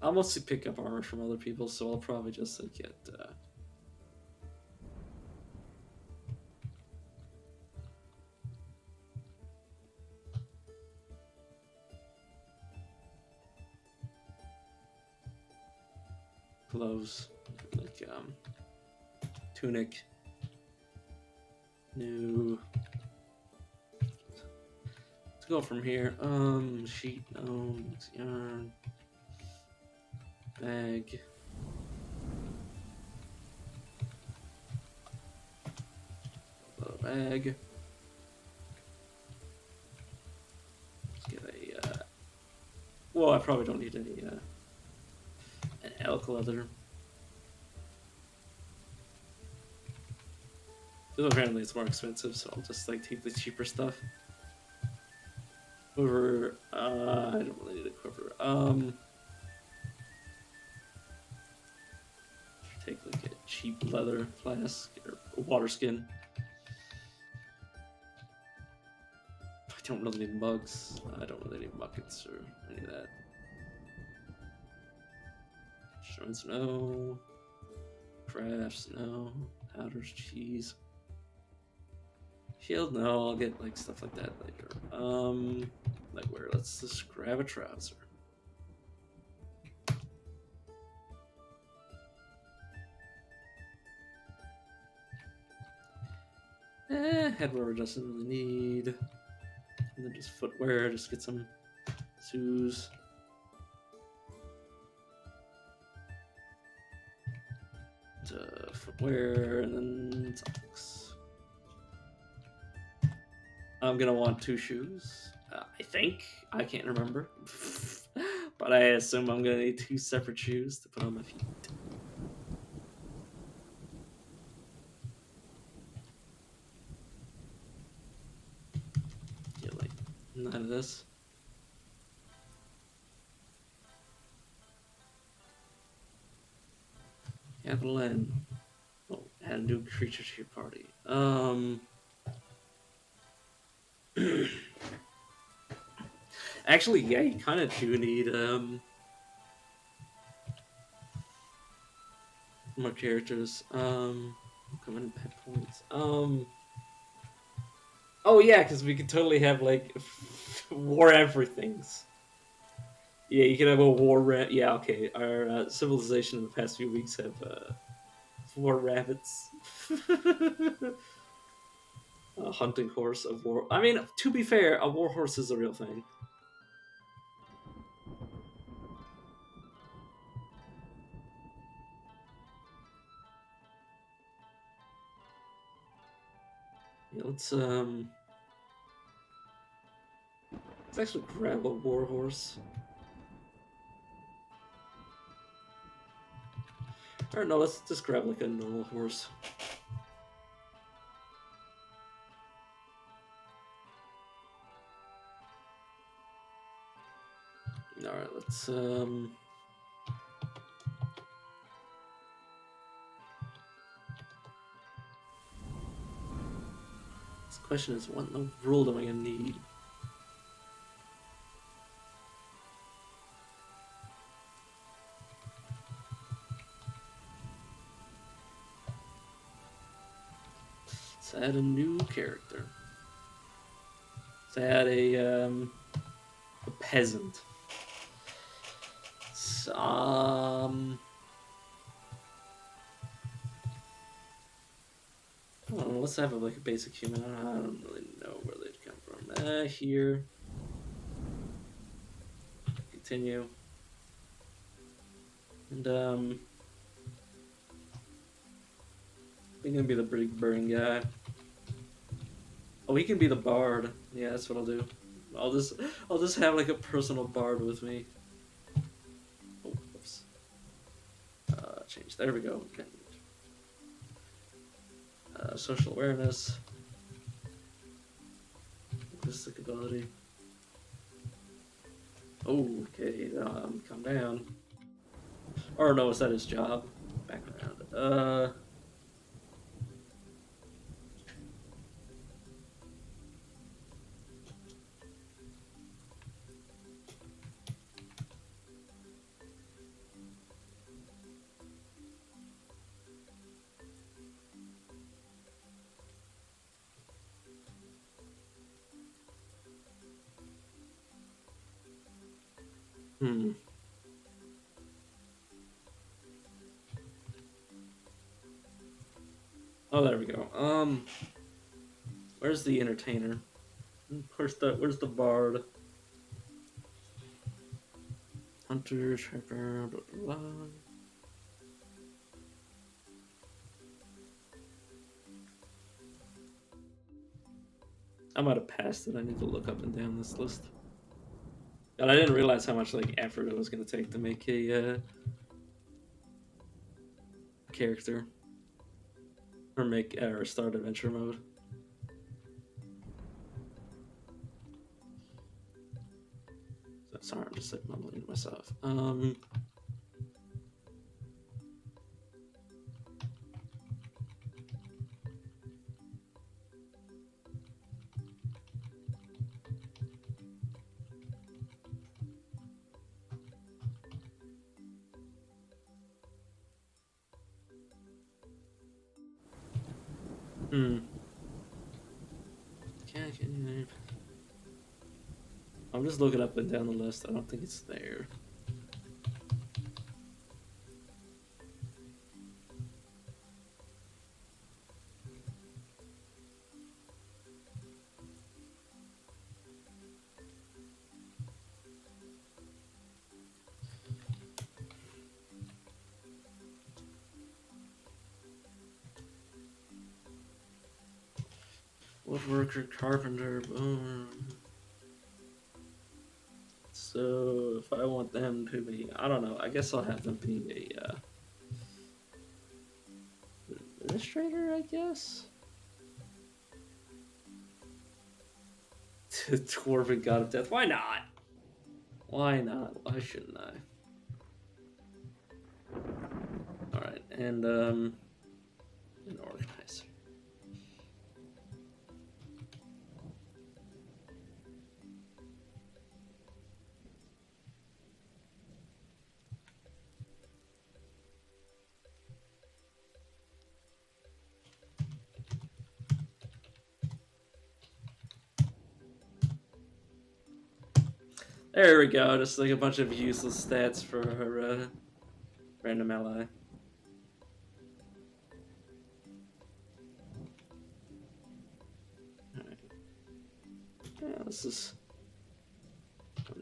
A: I'll mostly pick up armor from other people, so I'll probably just like get. Gloves, like tunic, new. Let's go from here. Sheet, yarn, bag. Bag. Let's get a. Well, I probably don't need any an elk leather. Apparently it's more expensive, so I'll just like take the cheaper stuff. Quiver, I don't really need a quiver. Take like a cheap leather flask or water skin. I don't really need mugs. I don't really need buckets or any of that. Insurance, no. Crafts, no. Powders, cheese. Shield, no. I'll get like stuff like that later. Like where? Let's just grab a trouser. Head rubber doesn't really need. And then just footwear, just get some shoes. Footwear, and then socks. I'm gonna want 2 shoes. I think. I can't remember. But I assume I'm gonna need 2 separate shoes to put on my feet. Get like none of this. Evelyn. Oh, add a new creature to your party. Actually, yeah, you kind of do need more characters. Coming pet points. Oh yeah, because we could totally have like war everything's. Yeah, you could have a war. Yeah, okay. Our civilization in the past few weeks have war rabbits. A hunting horse, a war. I mean, to be fair, a war horse is a real thing. Yeah, let's actually grab a war horse. Or no, let's just grab like a normal horse. All right, let's This question is, what in the world am I gonna need? Let's add a new character. So add a peasant. I don't know, let's have like a basic human. I don't really know where they'd come from. Here. Continue. And he can be the big burning guy. Oh, he can be the bard. Yeah, that's what I'll do. I'll just have like a personal bard with me. Oh, whoops. Change. There we go. Okay. Social awareness. Linguistic ability. Oh, okay. Calm down. Or no, is that his job? Back around. Hmm. Oh, there we go. Where's the entertainer? Where's the bard? Hunter, trapper, blah, blah, blah. I might have passed it. I need to look up and down this list. And I didn't realize how much like effort it was going to take to make a character or start adventure mode. Sorry, I'm just like mumbling to myself. I'm just looking up and down the list. I don't think it's there. Woodworker, carpenter, boom. So if I want them to be, I don't know. I guess I'll have them be a administrator. I guess. Dwarven god of death. Why not? Why not? Why shouldn't I? All right, and an organizer. There we go. Just like a bunch of useless stats for her random ally. Alright. Yeah, this is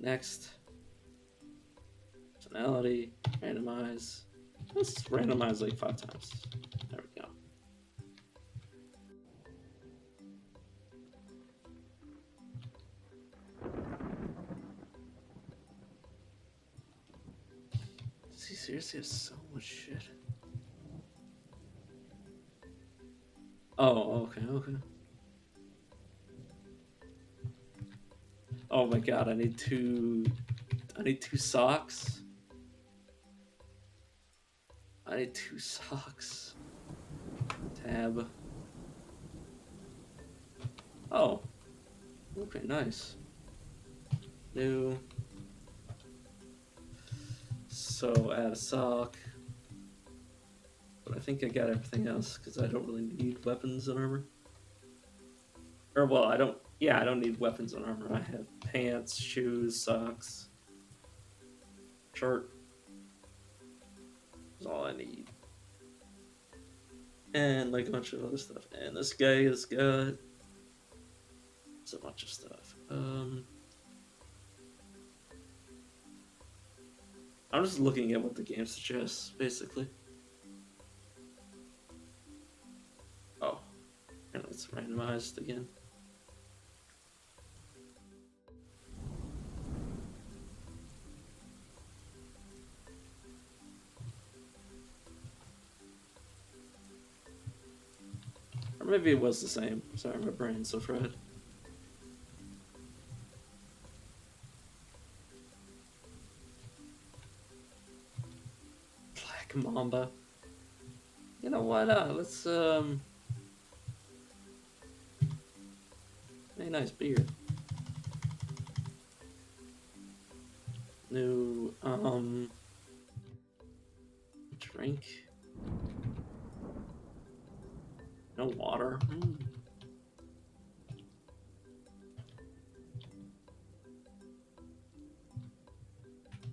A: next. Personality, randomize. Let's randomize like 5 times. There we go. Does he seriously have so much shit? Oh, okay. Oh my god, I need two socks. I need 2 socks. Tab. Oh. Okay, nice. New. So add a sock. But I think I got everything else because I don't really need weapons and armor. Or well, I don't. Yeah, I don't need weapons and armor. I have pants, shoes, socks, shirt. Is all I need, and like a bunch of other stuff. And this guy has got a bunch of stuff. I'm just looking at what the game suggests, basically. Oh, and it's randomized again. Or maybe it was the same. Sorry, my brain's so fried. Black Mamba. You know, why not? Let's, Hey, nice beer. New, drink. No water.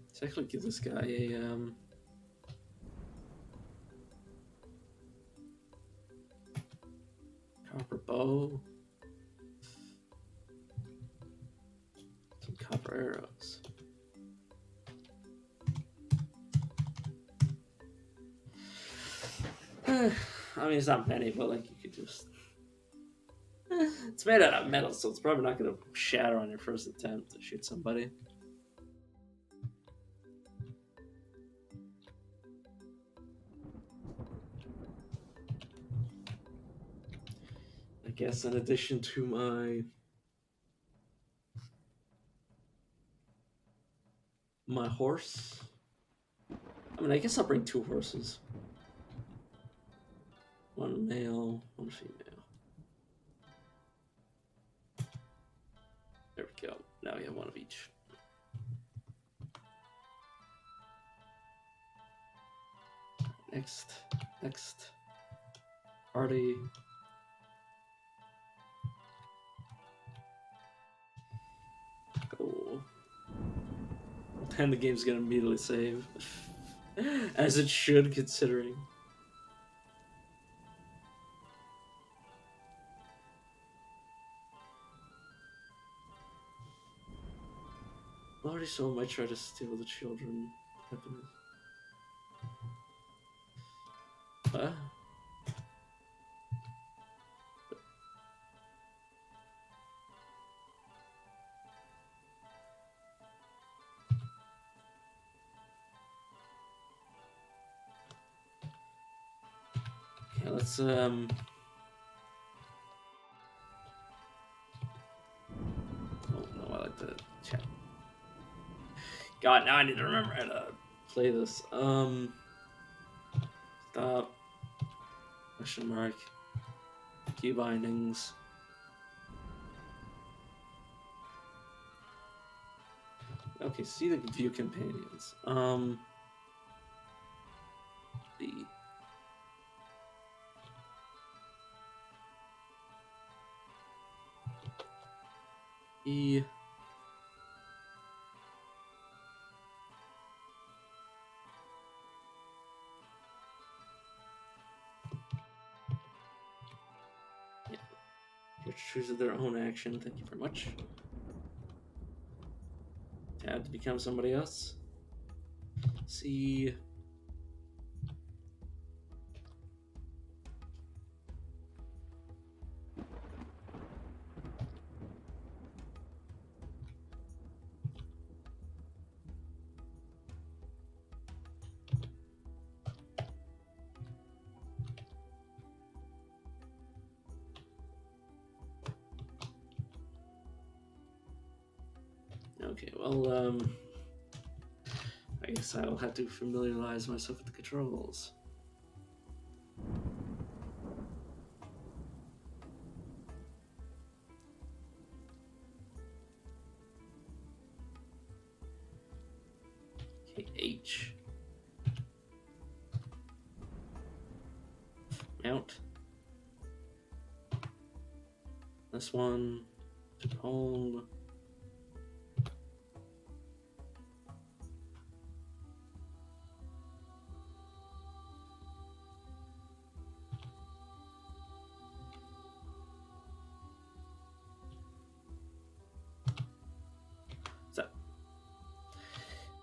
A: Let's actually give this guy a, copper bow. Some copper arrows. I mean, it's not many, but like you could just. It's made out of metal, so it's probably not going to shatter on your first attempt to shoot somebody. I guess in addition to my horse. I mean, I guess I'll bring 2 horses. One male, one female. There we go. Now we have one of each. Next. Party. Go. And the game's gonna immediately save. As it should, considering. Already someone might try to steal the children. Happiness. Huh? Okay, let's Oh no, I like the chat. God, now I need to remember how to play this. Stop. Question mark. Key bindings. Okay, see the view companions. The E. Yeah. Your chooses their own action. Thank you very much. Tab to become somebody else. C. Okay, well, I guess I will have to familiarize myself with the controls. Okay, H. Mount. This one to home.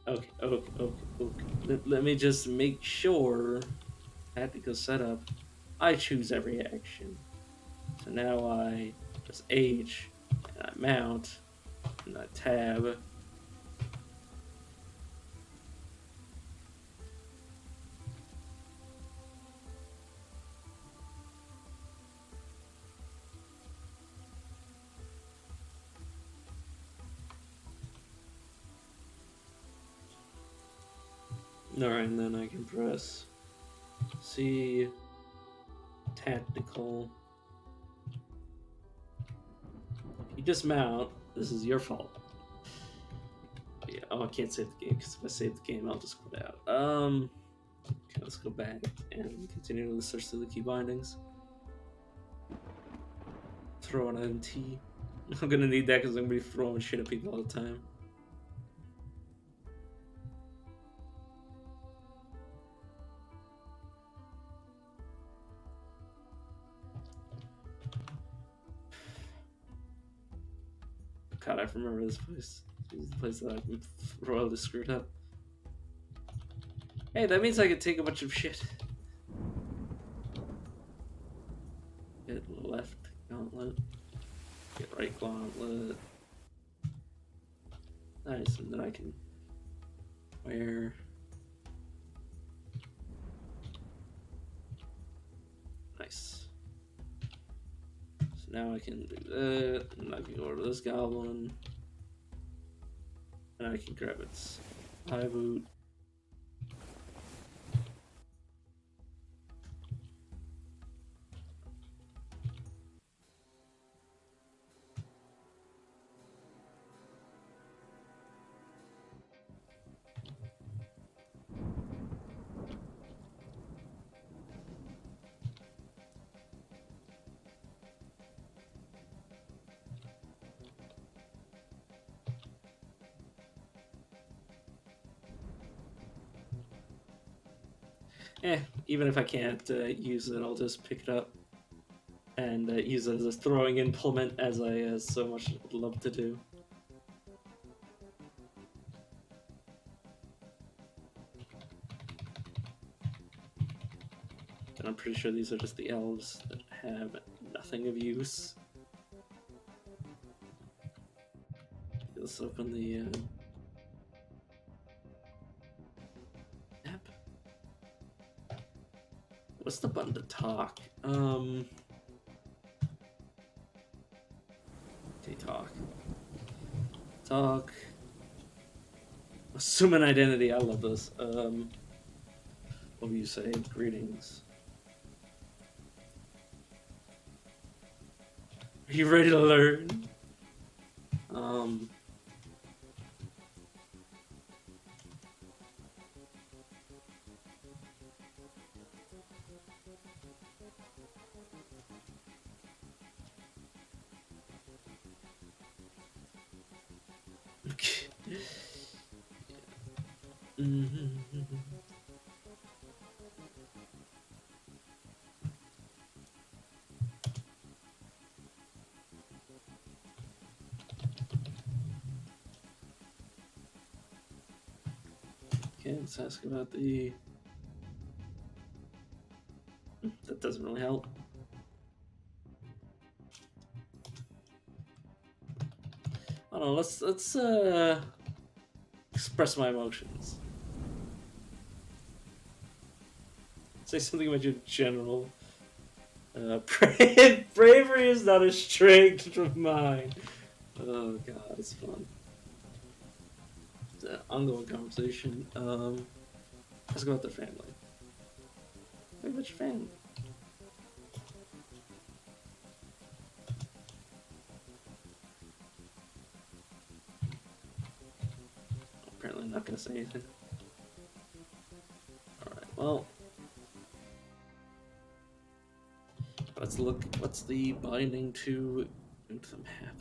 A: Okay. Let me just make sure. Tactical setup. I choose every action. So now I press H, and I mount, and I tab. Alright, and then I can press C, tactical. If you dismount, this is your fault. Yeah, oh, I can't save the game because if I save the game, I'll just quit out. Okay, let's go back and continue to search through the key bindings. Throw an MT. I'm gonna need that because I'm gonna be throwing shit at people all the time. God, I remember this place. This is the place that I'm royally screwed up. Hey, that means I can take a bunch of shit. Get left gauntlet. Get right gauntlet. Nice, and then I can wear. Nice. So now I can do that, and I can go to this goblin. And I can grab its high boot. Even if I can't use it, I'll just pick it up and use it as a throwing implement, as I so much love to do. And I'm pretty sure these are just the elves that have nothing of use. Let's open the app. What's the button to talk? Okay, talk. Talk. Assume an identity. I love this. What do you say? Greetings. Are you ready to learn? Okay, let's ask about the. That doesn't really help. I don't know. Let's express my emotions. Say something about your general. Bravery is not a strength of mine. Oh god, it's fun. It's an ongoing conversation. Let's go about their family. What about your family? Apparently not gonna say anything. Alright, well. Let's look. What's the binding to into the map.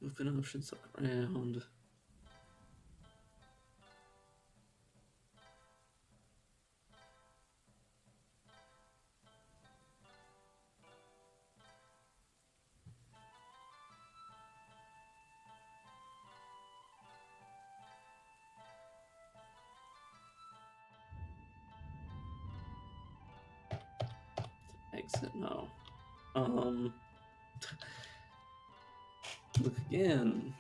A: Movement options around. Exit, no. Look again.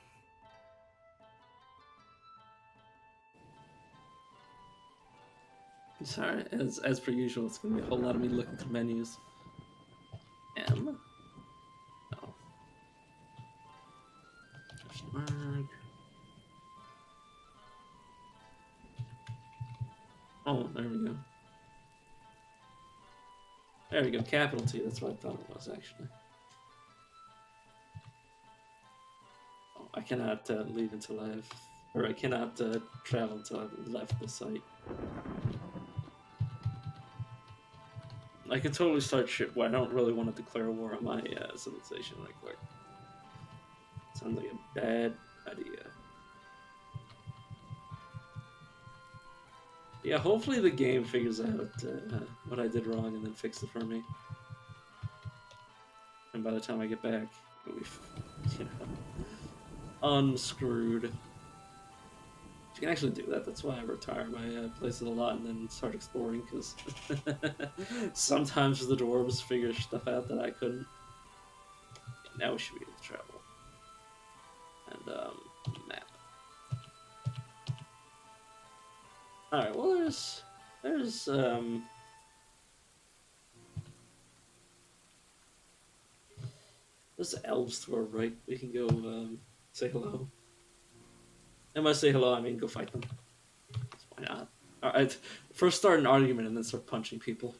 A: Sorry, as per usual, it's gonna be a whole lot of me looking through menus. M? No. Question mark. Oh, there we go. There we go, capital T, that's what I thought it was, actually. Oh, I cannot leave until I've... Or I cannot travel until I've left the site. I can totally start shit, but I don't really want to declare war on my civilization right quick. Sounds like a bad idea. Yeah, hopefully the game figures out what I did wrong and then fixes it for me. And by the time I get back, it'll be, you know, unscrewed. You can actually do that. That's why I retire my places a lot and then start exploring, because sometimes the dwarves figure stuff out that I couldn't. Yeah, now we should be able to travel. And, map. Alright, well, there's elves to our right. We can go, say hello. And by say hello, I mean go fight them. Why not? Alright, first start an argument and then start punching people.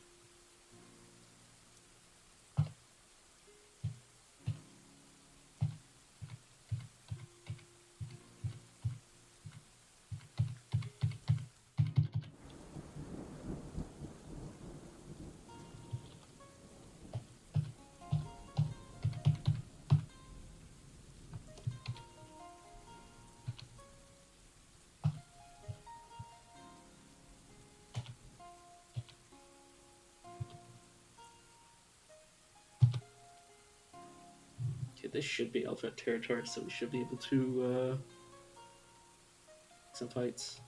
A: Okay, this should be Alpha territory, so we should be able to some fights.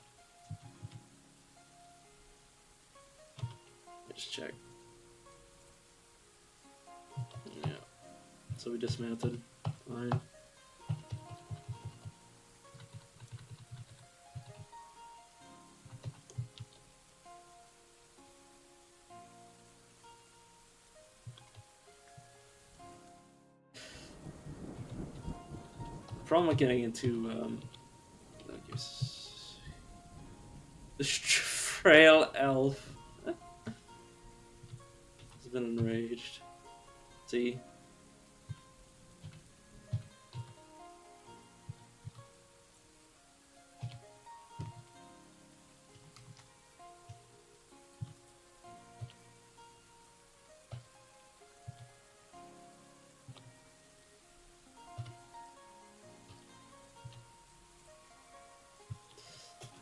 A: Just check. Yeah. So we dismounted. Fine. Problem with getting into the frail elf has been enraged. See?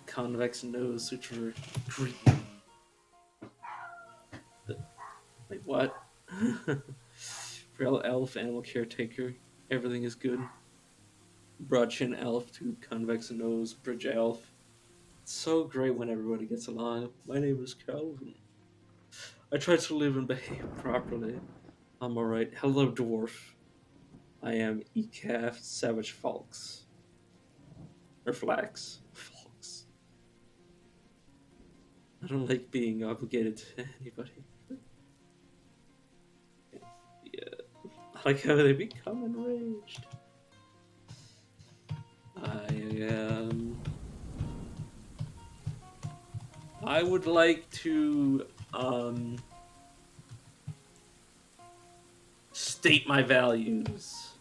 A: Convex nose suture green. Wait, what? Frail elf, animal caretaker. Everything is good. Broad chin elf to convex nose, bridge elf. It's so great when everybody gets along. My name is Calvin. I try to live and behave properly. I'm alright. Hello, dwarf. I am Ecaf Savage Falks. Or Flax. Falks. I don't like being obligated to anybody. Yeah. I like how they become enraged. I would like to state my values.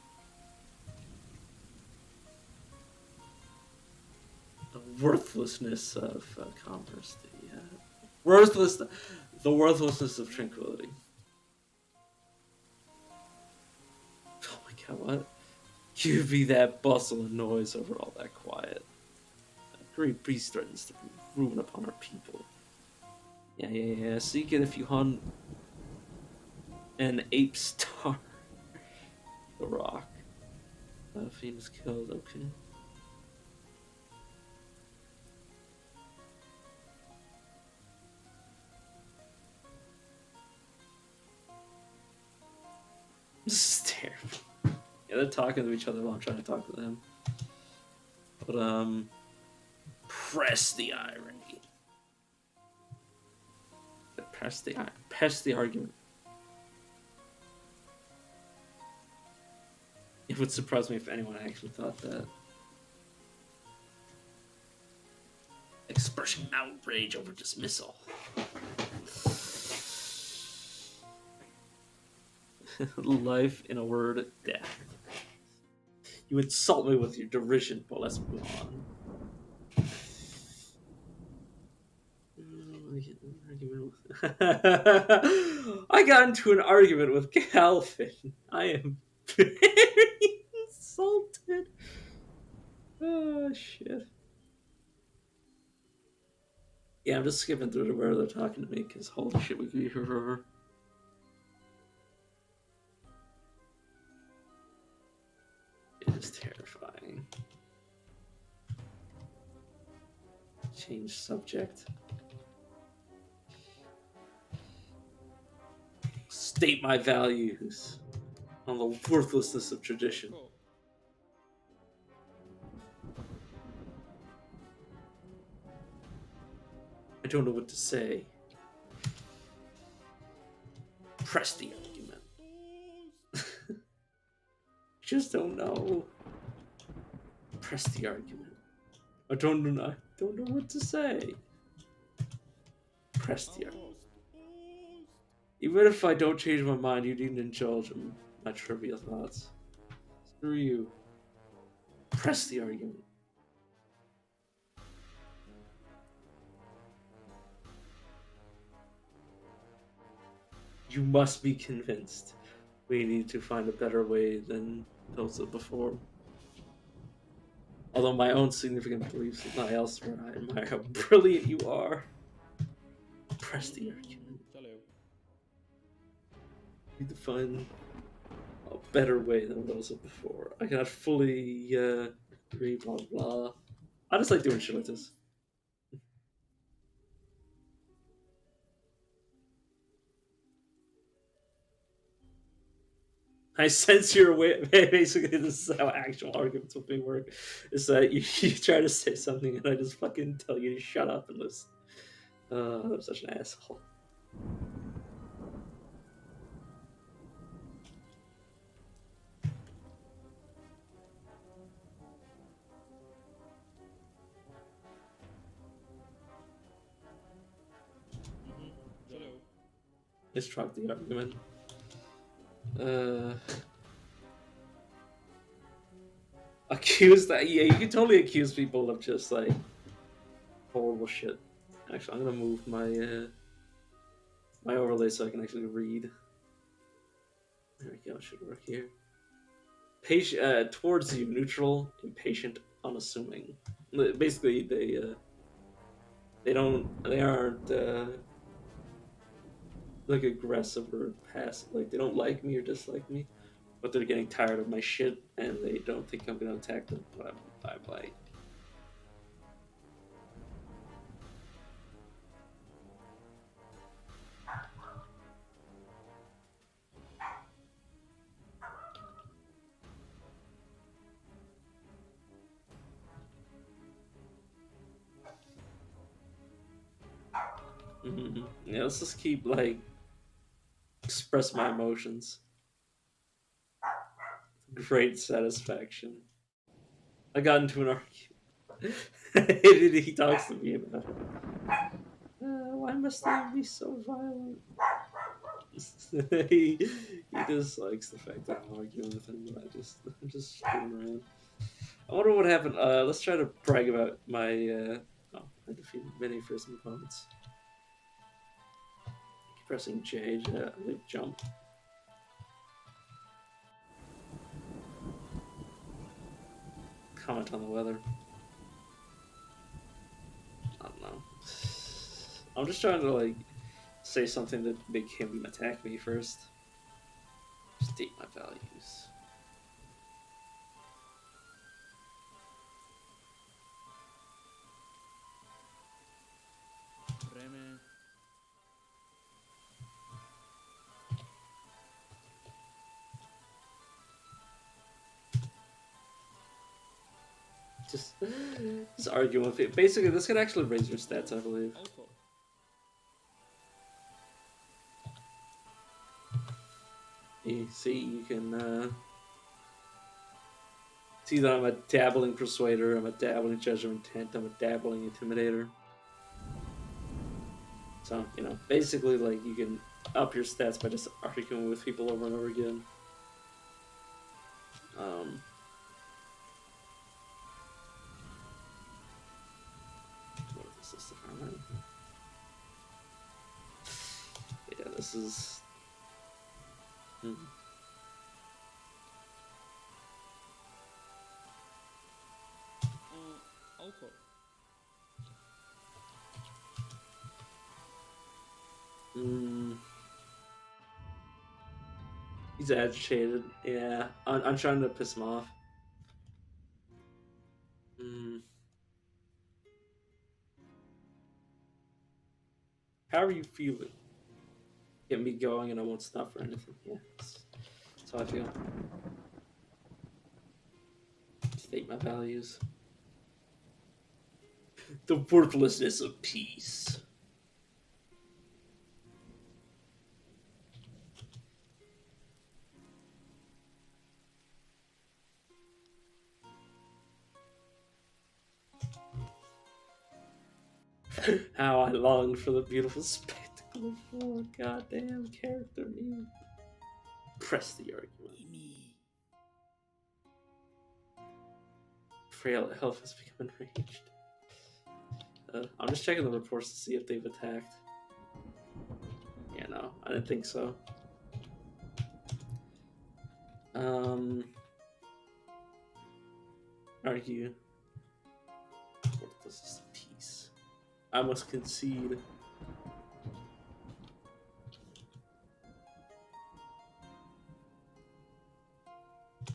A: worthlessness of commerce, the worthlessness of tranquility. Oh my god, what? You be that bustle and noise over all that quiet. A great beast threatens to bring ruin upon our people. Yeah. Seek it if you hunt an ape star. The rock. Famous killed, okay. This is terrible. Yeah, they're talking to each other while I'm trying to talk to them. But, press the irony. Press the argument. It would surprise me if anyone actually thought that. Expressing outrage over dismissal. Life, in a word, death. You insult me with your derision, but let's move on. I got into an argument with Calvin. I am very insulted. Oh, shit. Yeah, I'm just skipping through to where they're talking to me, because holy shit, we could be here forever. It is terrifying. Change subject. State my values on the worthlessness of tradition. I don't know what to say. Press the argument. Just don't know. Press the argument. I don't know what to say. Press the argument. Even if I don't change my mind, you needn't indulge in my trivial thoughts. Screw you. Press the argument. You must be convinced. We need to find a better way than those of before. Although my own significant beliefs lie elsewhere, I admire how brilliant you are. Press the argument. We need to find a better way than those of before. I cannot fully agree, blah blah. I just like doing shit like this. I sense your way. Basically, this is how actual arguments with me work. Is that you try to say something and I just fucking tell you to shut up and listen. I'm such an asshole. Let's drop the argument. Accuse that? Yeah, you can totally accuse people of just like horrible shit. Actually, I'm gonna move my my overlay so I can actually read. There we go. Should work here. Patient towards you, neutral, impatient, unassuming. Basically, they aren't like aggressive or passive. Like they don't like me or dislike me, but they're getting tired of my shit and they don't think I'm gonna attack them. But I'm like. Mm-hmm. Yeah, let's just keep like express my emotions. Great satisfaction. I got into an argument. He talks to me about it. Why must they be so violent? he dislikes the fact that I'm arguing with him, but I'm just screwing around. I wonder what happened. Let's try to brag about my. Oh, I defeated many first opponents. Keep pressing J to leave jump. Comment on the weather. I don't know. I'm just trying to like say something that make him attack me first. State my values.
C: Preme.
A: Just arguing with it. Basically, this could actually raise your stats, I believe.
C: Auto.
A: You see, you can see that I'm a dabbling persuader, I'm a dabbling judge of intent, I'm a dabbling intimidator. So, you know, basically, like, you can up your stats by just arguing with people over and over again. What is this stuff? Yeah, this is.
C: Auto.
A: He's agitated. Yeah, I'm trying to piss him off. How are you feeling? Get me going and I won't stop for anything. Yeah, that's how I feel. State my values. The worthlessness of peace. How I longed for the beautiful spectacle of war. Goddamn character me. Press the argument. Frail health has become enraged. I'm just checking the reports to see if they've attacked. Yeah, no, I didn't think so. Argue. Worthless peace. I must concede.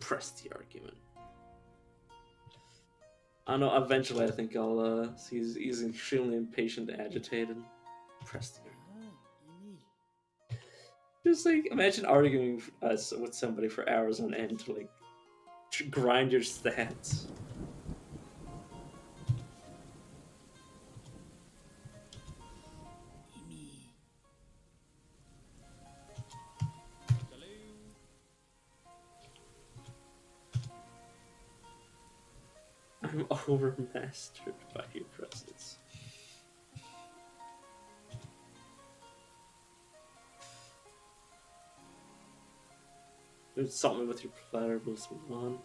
A: Press the argument. I know. Eventually, I think I'll. He's extremely impatient, agitated. Press the argument. Just like imagine arguing with somebody for hours on end to like grind your stats. I'm overmastered by your presence. There's something with your platter, but let's move on.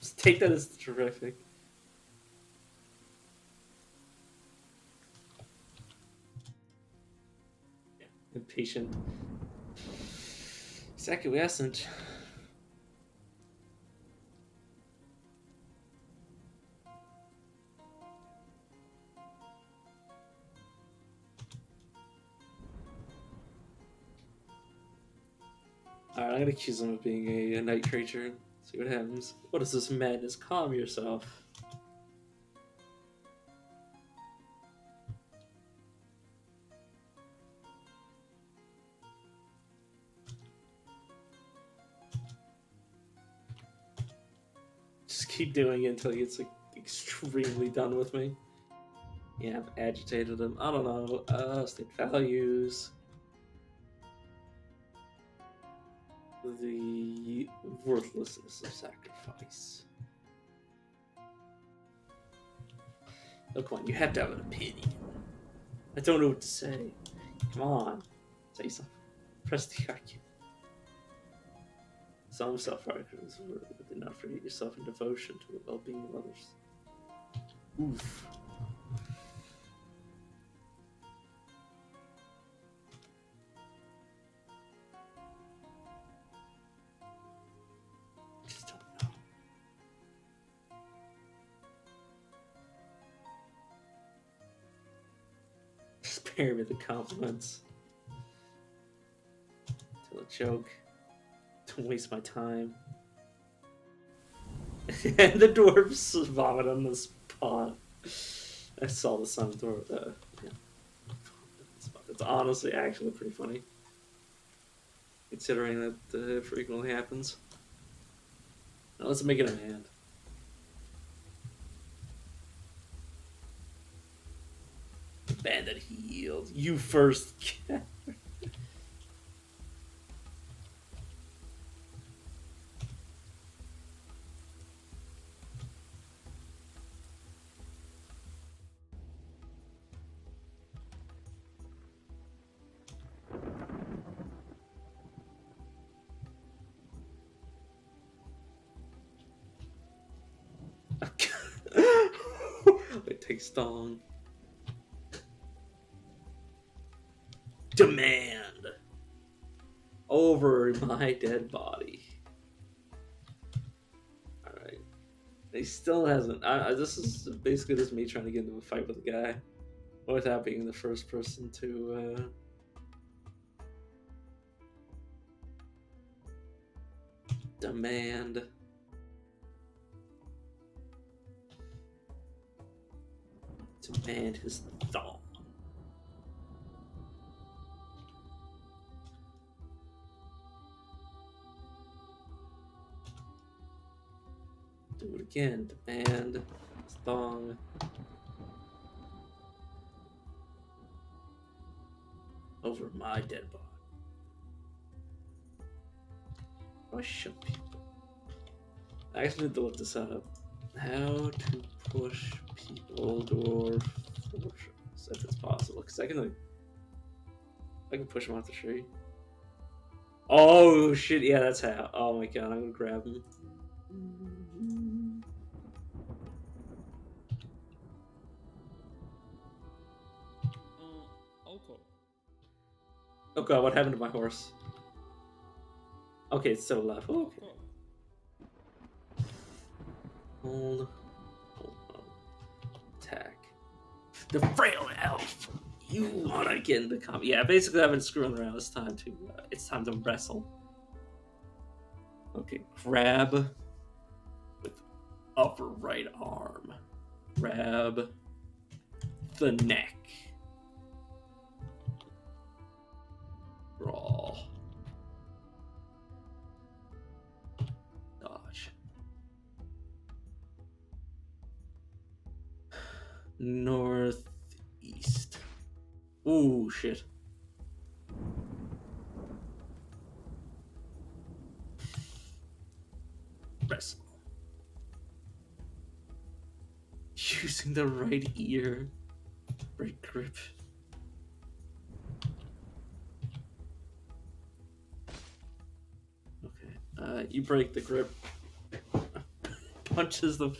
A: Just take that as terrific. Yeah, impatient. He's acquiescent. Alright, I'm gonna accuse him of being a night creature. See what happens. What is this madness? Calm yourself. Just keep doing it until he gets like extremely done with me. Yeah, I've agitated him. I don't know. State values. The worthlessness of sacrifice. Oh, come on, you have to have an opinion. I don't know what to say. Come on, say something. Press the icon. Some self-righteousness did not forget yourself in devotion to the well-being of others. Oof. Just don't know. Spare me the compliments. Tell a joke. Don't waste my time. And the dwarves vomit on the spot. I saw the sun door. Yeah. It's honestly actually pretty funny. Considering that it frequently happens. Now let's make it a hand. The bandit healed. You first. It takes long. Demand over my dead body. All right. He still hasn't. This is basically just me trying to get into a fight with the guy, without being the first person to. Demand. Demand his thong. Do it again. Demand his thong. Over my dead body. Why should people? I actually need to look this up. How to push people dwarf fortress if it's possible, because I can push them off the tree. Oh shit! Yeah, that's how. Oh my god, I'm gonna grab him. Oh god, what happened to my horse? Okay, it's still alive. Oh, okay. Hold. Attack. The frail elf. You wanna get into combat? Yeah, basically I've been screwing around. It's time to. It's time to wrestle. Okay, grab with upper right arm. Grab the neck. Brawl. Dodge. Northeast. Ooh, shit. Wrestle. Using the right ear. Break grip. Okay. You break the grip. Punches the.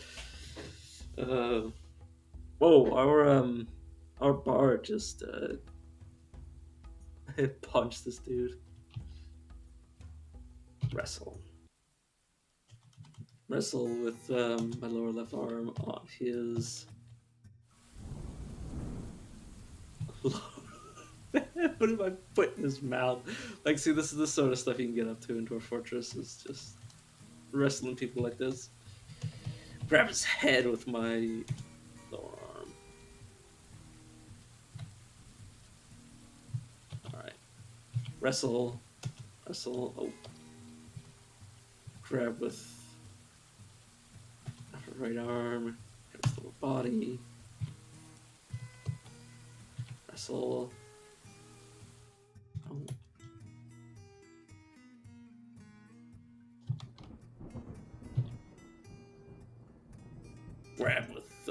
A: Whoa! Our bard just punched this dude. Wrestle. Wrestle with my lower left arm on his. Putting my foot in his mouth. Like, see, this is the sort of stuff you can get up to in Dwarf Fortress. Is just wrestling people like this. Grab his head with my lower arm. Alright. Wrestle. Oh. Grab with right arm. Grab his lower body. Wrestle. Oh. Grab with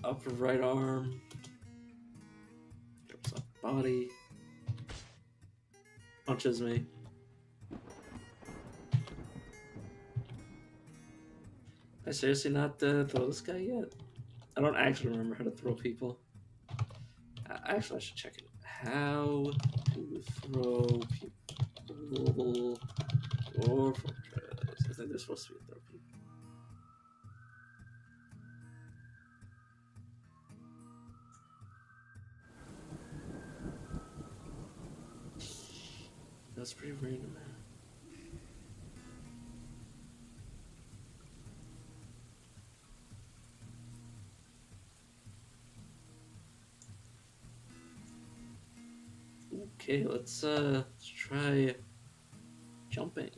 A: upper right arm. Jumps off body. Punches me. I seriously not throw this guy yet? I don't actually remember how to throw people. Actually, I should check it. How to throw people or fortress. I think they're supposed to be throw people. That's pretty random. Okay, let's try jumping.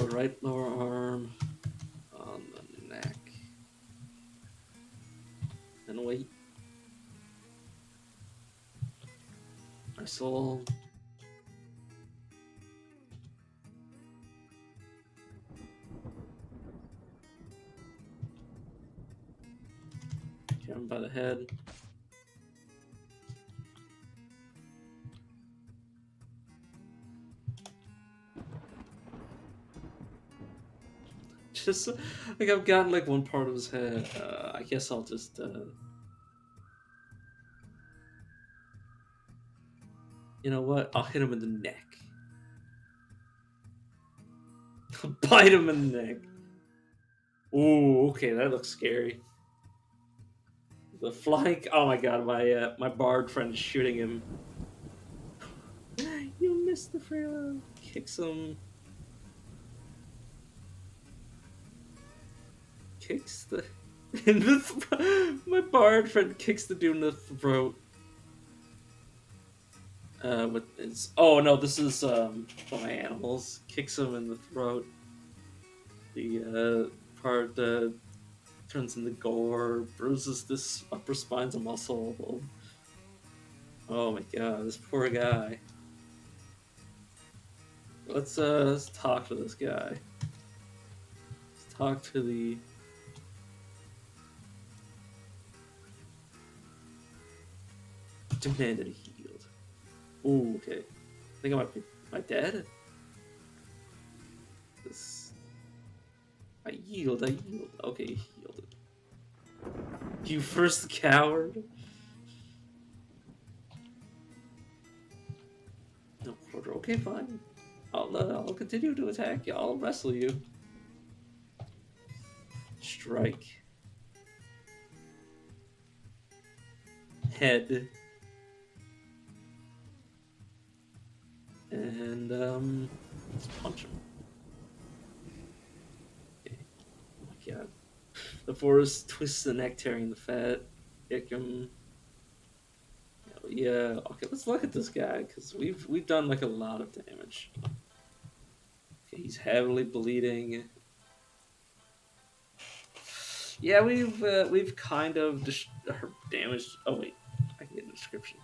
A: Right lower arm on the neck. And wait. Wrestle. Get him by the head. Just like I've gotten like one part of his head. I guess I'll just you know what? I'll hit him in the neck. Bite him in the neck. Ooh, okay, that looks scary. The flank. Oh my god, my bard friend is shooting him. You missed the Freya. Kicks him. Kicks the in the my bard friend kicks the dude in the throat. With his this is one of my animals. Kicks him in the throat. The part turns into gore, bruises this upper spine's a muscle. Oh my god, this poor guy. Let's talk to this guy. Let's talk to the demanded healed. Ooh, okay. I think I might be dead. This I yield. Okay, he yielded. You first coward. No quarter. Okay, fine. I'll continue to attack you. I'll wrestle you. Strike. Head. And let's punch him. Okay. Oh my god. The forest twists the neck, tearing the fat. Kick him. Yeah. Okay, let's look at this guy because we've done like a lot of damage. Okay, he's heavily bleeding. Yeah, we've kind of damaged. Oh wait, I can get a description.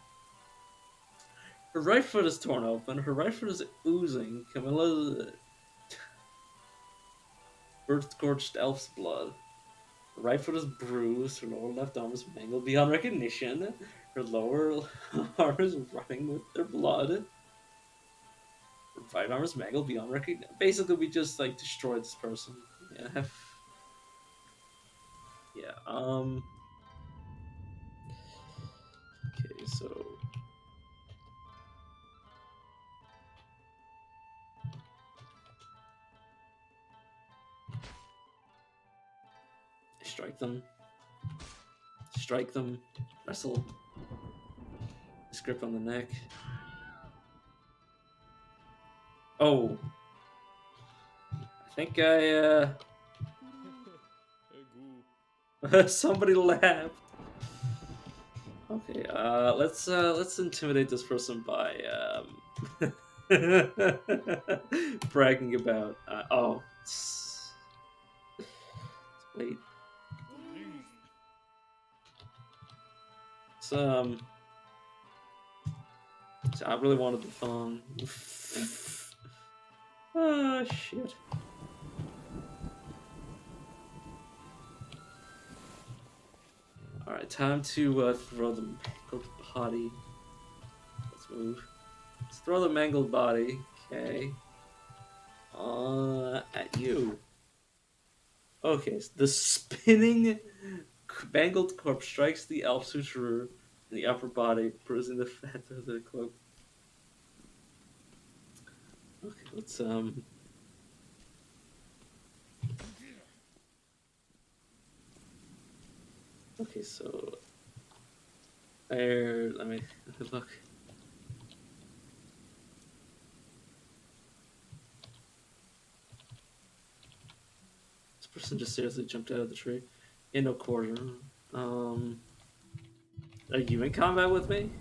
A: Her right foot is torn open. Her right foot is oozing Camilla's birth-scorched elf's blood. Her right foot is bruised. Her lower left arm is mangled beyond recognition. Her lower arm is running with their blood. Her right arm is mangled beyond recognition. Basically, we just like destroyed this person. Yeah. Yeah. Okay, so. Strike them. Strike them. Wrestle. Grip on the neck. Oh. I think somebody laughed. Okay, let's intimidate this person by bragging about Wait. So I really wanted the thong. Ah, shit. Alright, time to throw the mangled body. Let's move. Let's throw the mangled body. Okay. At you. Okay, so the spinning mangled corpse strikes the elf suturer in the upper body, bruising the fat of the cloak. Okay, let's Okay, so there. Let me look. This person just seriously jumped out of the tree. In a quarter. Um, are you in combat with me?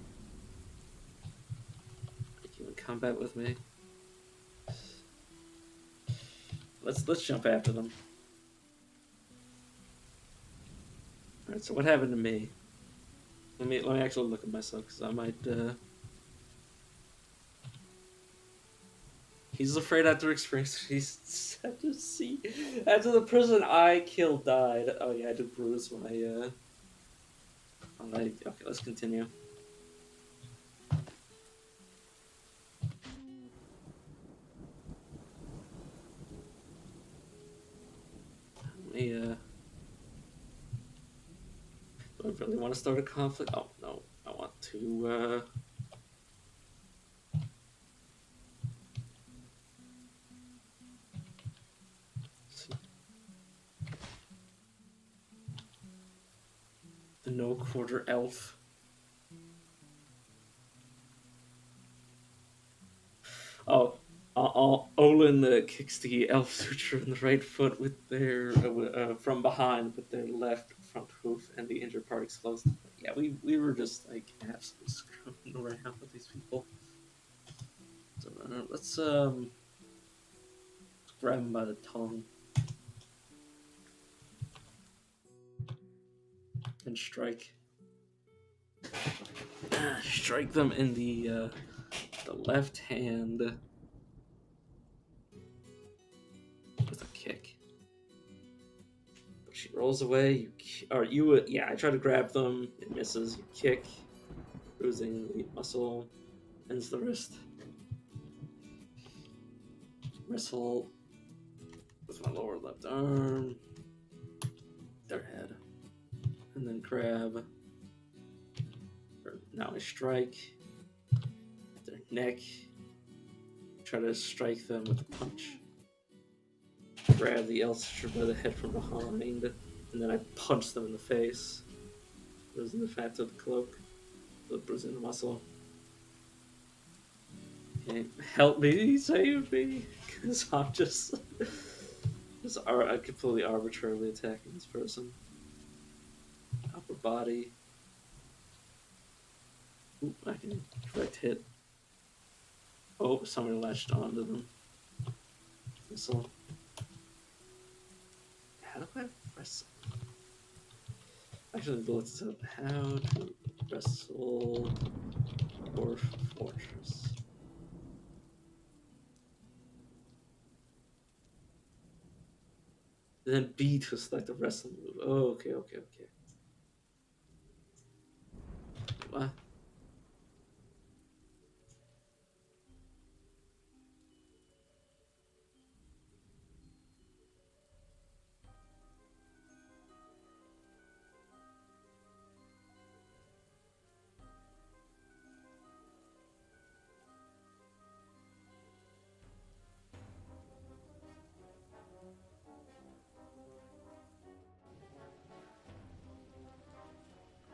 A: Are you in combat with me? Let's jump after them. All right. So what happened to me? Let me actually look at myself because I might. He's afraid after experience. He's after see after the person I killed died. Oh yeah, I did bruise when I. Okay, let's continue. Let me. Do I really want to start a conflict? Oh no, I want to. See. The no quarter elf. Oh, Olin kicks the elf suture in the right foot with their from behind with their left front hoof, and the injured part explodes. Yeah, we were just like absolutely screwing around with these people. So let's grab him by the tongue and strike. Strike them in the left hand with a kick. But she rolls away. Yeah. I try to grab them. It misses. You kick, bruising the muscle, ends the wrist. Wrestle with my lower left arm, their head, and then grab. Now I strike their neck. Try to strike them with a punch. Grab the Elster by the head from behind, and then I punch them in the face, bruising the fat of the cloak, bruising the muscle. Okay, help me, save me, because I'm just completely arbitrarily attacking this person. Upper body. Ooh, I can direct hit. Oh, somebody latched onto them. Wrestle. How do I wrestle? Actually, let's how to wrestle Dwarf Fortress. And then B to select a wrestling move. Oh, okay. What?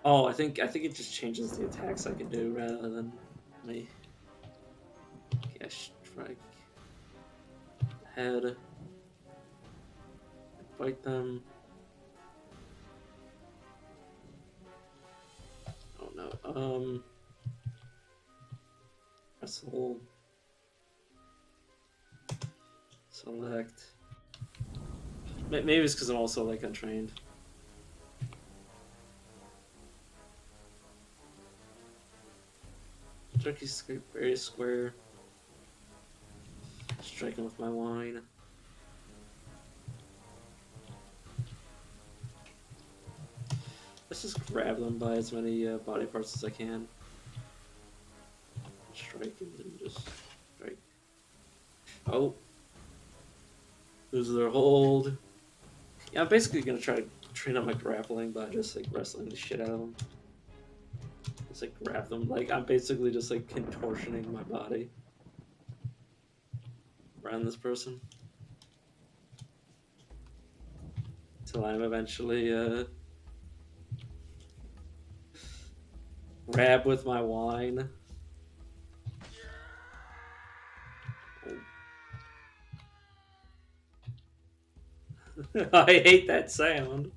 A: Oh, I think it just changes the attacks I can do rather than me. Okay, strike head, bite them. Oh no. Wrestle. Select. Maybe it's because I'm also like untrained. Turkey scrape very square. Strike him with my wine. Let's just grab them by as many body parts as I can. Strike and then just strike. Oh. Lose their hold. Yeah, I'm basically gonna try to train up my grappling by just like wrestling the shit out of them. Just like grab them. Like I'm basically just like contortioning my body around this person. Till I'm eventually grab with my wine. I hate that sound.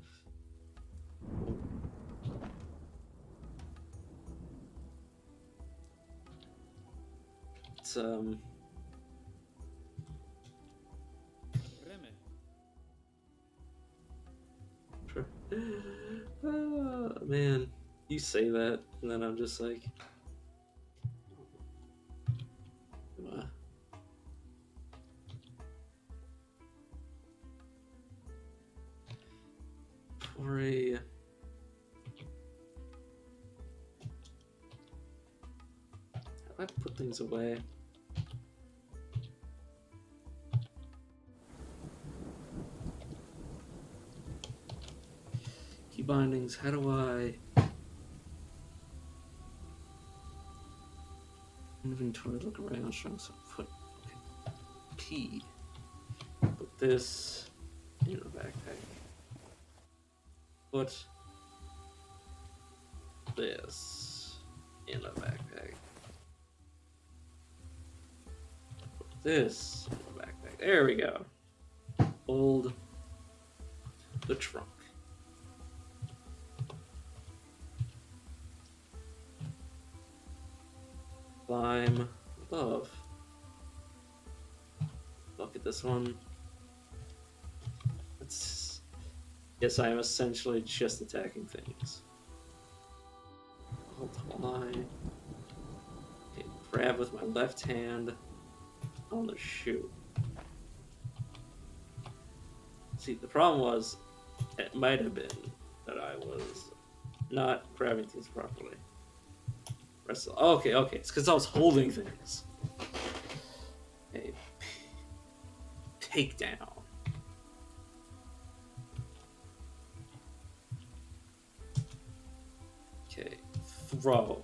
A: It's oh, man, you say that, and then I'm just like, for a how do I put things away? Key bindings. How do I inventory? Look around. Strong some foot. Okay. P. Put this in a backpack. Put this in a backpack. Put this in a backpack. There we go. Hold the trunk. Climb above. Look at this one. It's yes, I am essentially just attacking things. Hold Y. Okay, grab with my left hand on the shoe. See, the problem was, it might have been that I was not grabbing things properly. Wrestle. Oh, okay, it's because I was holding things. A takedown. Okay, throw.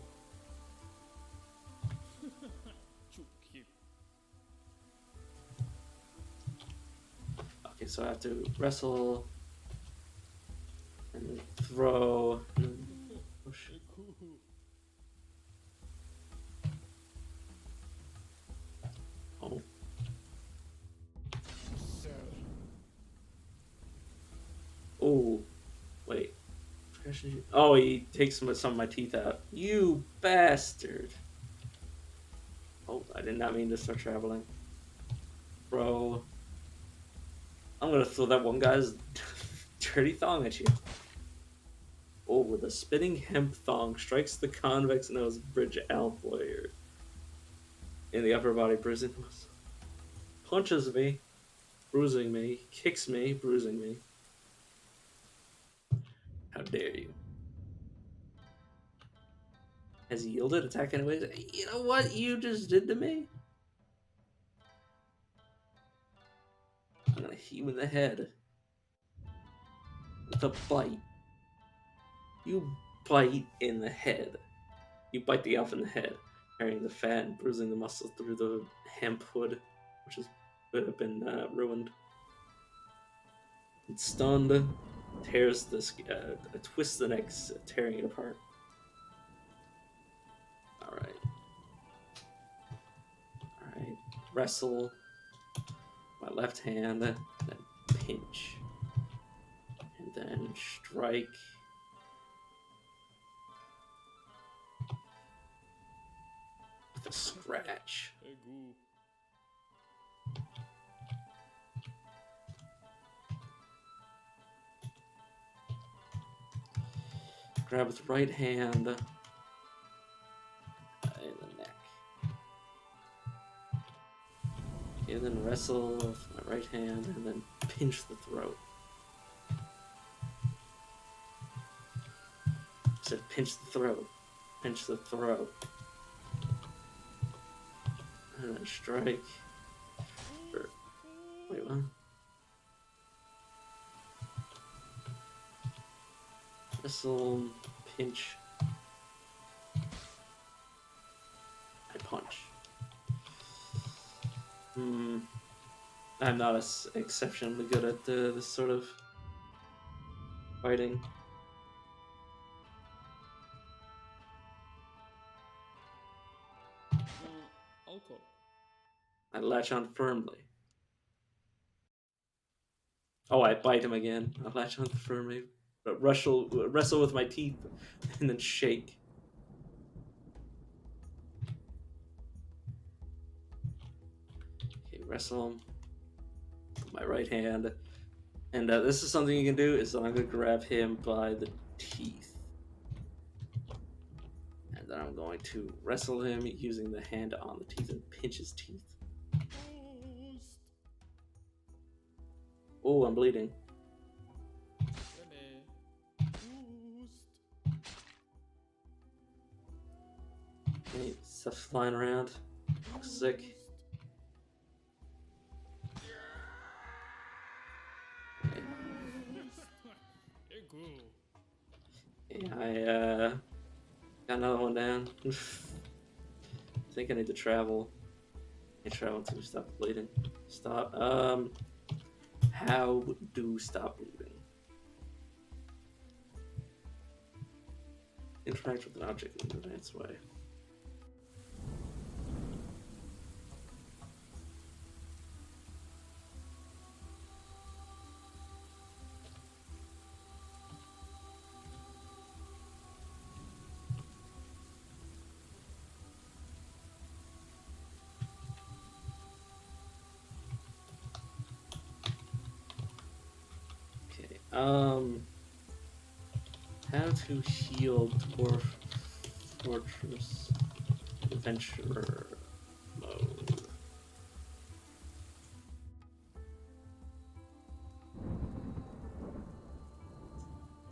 A: Okay, so I have to wrestle and then throw. And then push. Oh. Oh, wait. Oh, he takes some of my teeth out. You bastard. Oh, I did not mean to start traveling. Bro. I'm gonna throw that one guy's dirty thong at you. Oh, with a spinning hemp thong strikes the convex nose bridge alloy in the upper body, bruising the muscle. Punches me, bruising me, kicks me, bruising me. How dare you? Has he yielded? Attack anyways? You know what you just did to me? I'm gonna hit you in the head with a bite. You bite in the head. You bite the elf in the head, carrying the fat and bruising the muscle through the hemp hood, which would have been ruined. It's stunned, tears this, twists the neck, tearing it apart. Alright. Wrestle. My left hand, then pinch. And then strike. With a scratch. grab with the right hand in the neck. Okay, then wrestle with my right hand and then pinch the throat. I said pinch the throat. Pinch the throat. And then strike. Wait, what? Wrestle, pinch. I punch. I'm not exceptionally good at this sort of fighting.
C: Alcohol.
A: I latch on firmly. Oh, I bite him again. I latch on firmly, but wrestle with my teeth, and then shake. Okay, wrestle him with my right hand, and this is something you can do. Is that I'm gonna grab him by the teeth, and then I'm going to wrestle him using the hand on the teeth and pinch his teeth. Oh, I'm bleeding. Okay, stuff's flying around. Sick. Yeah, I got another one down. I think I need to travel. I travel to stop bleeding. Stop. How do stop bleeding? Interact with an object in an advanced way. Okay. How to heal Dwarf Fortress Adventurer mode.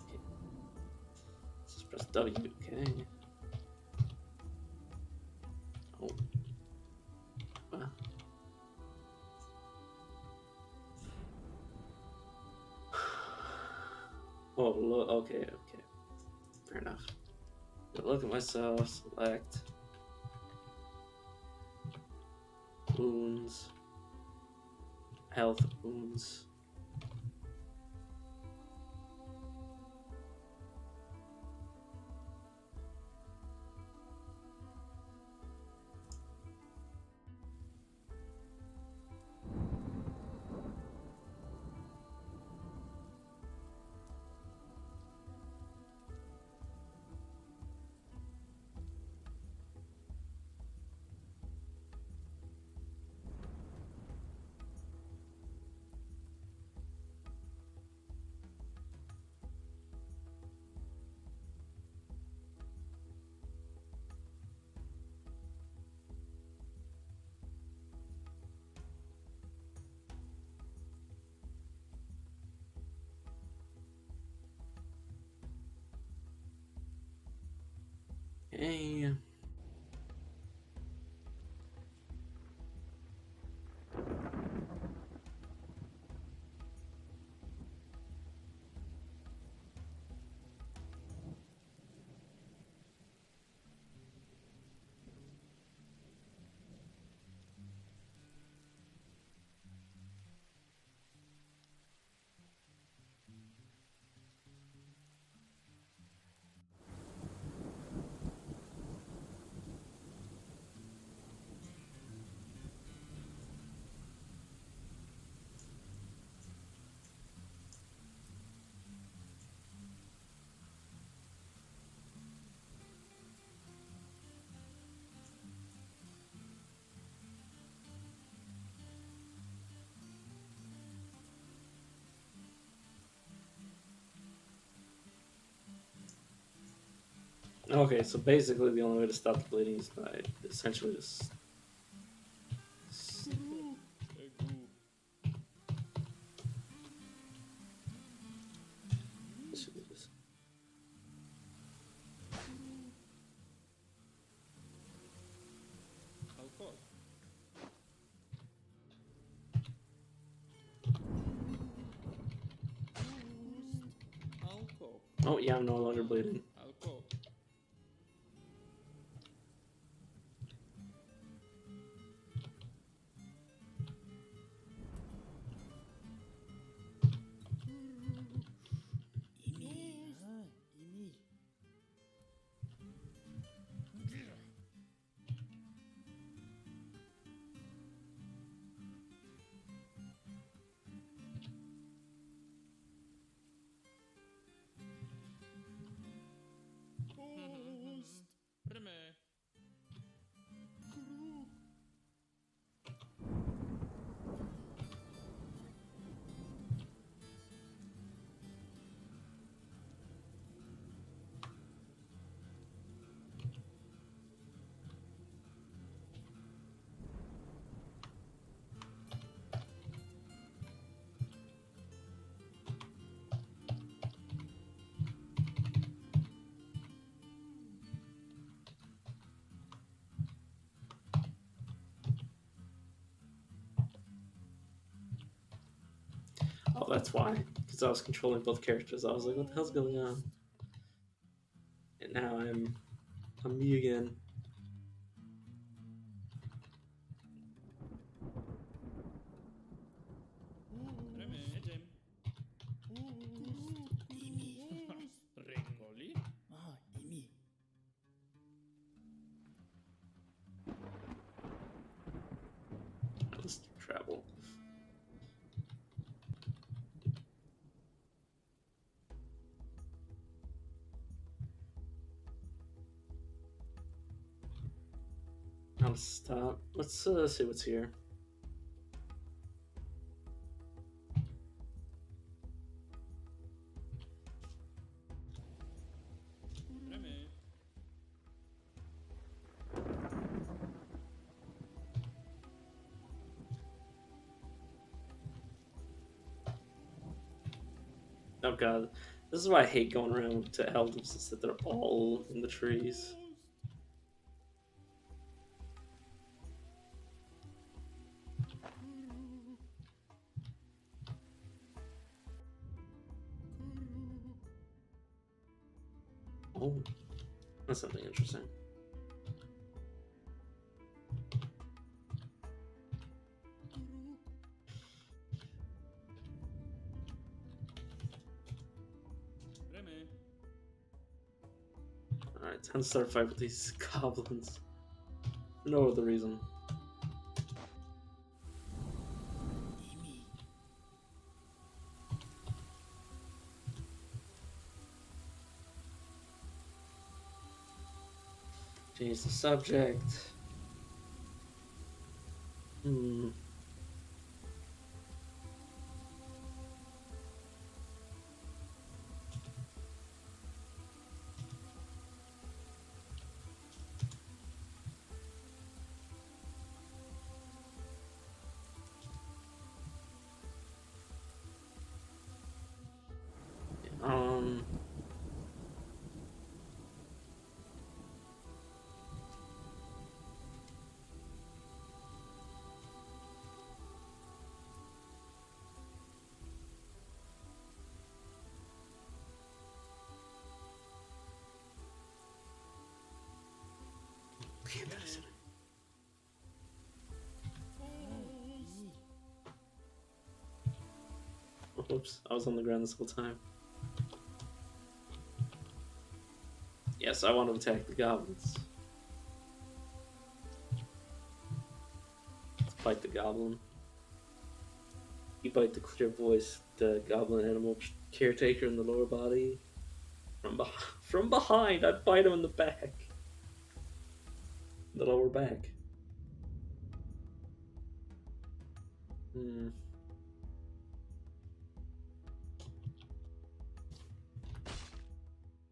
A: Okay. Let's just press W. Okay. Oh. Wow. Oh, okay. Fair enough. Look at myself, select wounds, health wounds. Okay. Okay, so basically the only way to stop the bleeding is by essentially just.
C: Alcohol. Alcohol.
A: Oh yeah, I'm no longer bleeding.
C: Alcohol. Imi. Reme.
A: Oh, that's why. Because I was controlling both characters. I was like, what the hell's going on? And now I'm me again.
C: Reme. Ecem. Imi. Rengoli. Ah, imi.
A: Let's travel. I'll stop. Let's see what's here.
C: Reme.
A: Oh god, this is why I hate going around to Elders, is that they're all in the trees. Oh, that's something interesting.
C: Reme.
A: Alright, time to start a fight with these goblins. For no other reason.
C: Imi.
A: Change the subject. Hmm. Um. Oops, I was on the ground this whole time. Yes, I want to attack the goblins. Let's bite the goblin. You bite the clear voice, the goblin animal caretaker in the lower body. From behind, I bite him in the back. The lower back. Hmm.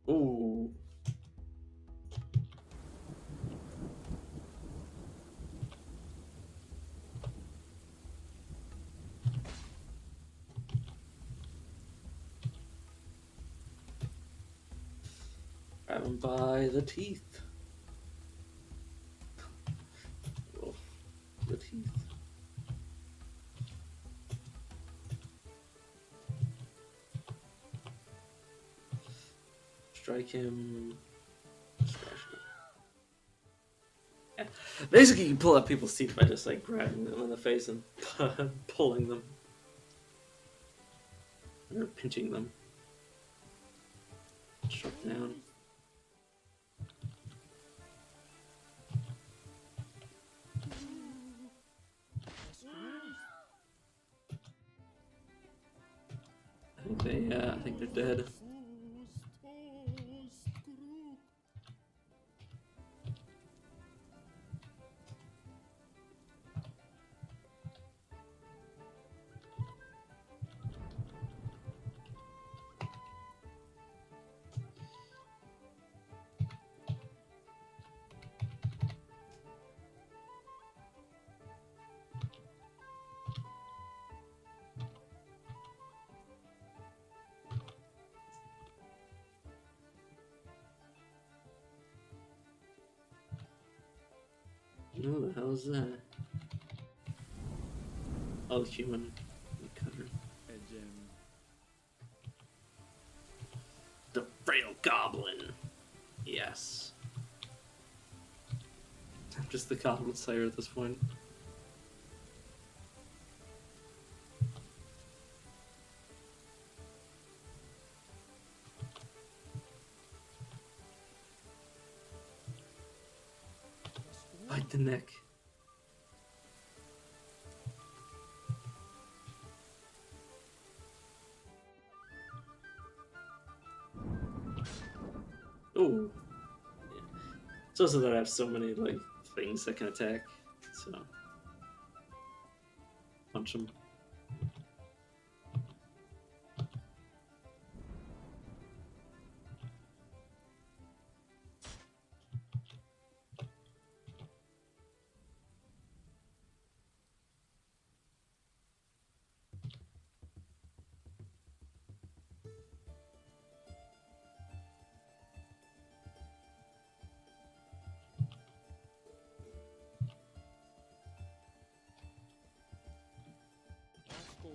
A: Ooh. Grab him by the teeth. Oh, the teeth. Strike him. Scratch him. Yeah. Basically, you can pull out people's teeth by just like grabbing them in the face and pulling them. Or pinching them. Struck down. I think they're dead. Who the hell is that? Oh, human cutter.
C: A gem.
A: The frail goblin. Yes. I'm just the goblin slayer at this point. Bite the neck. Oh. Yeah. It's also that I have so many like things that can attack. So punch them.
C: Let's go.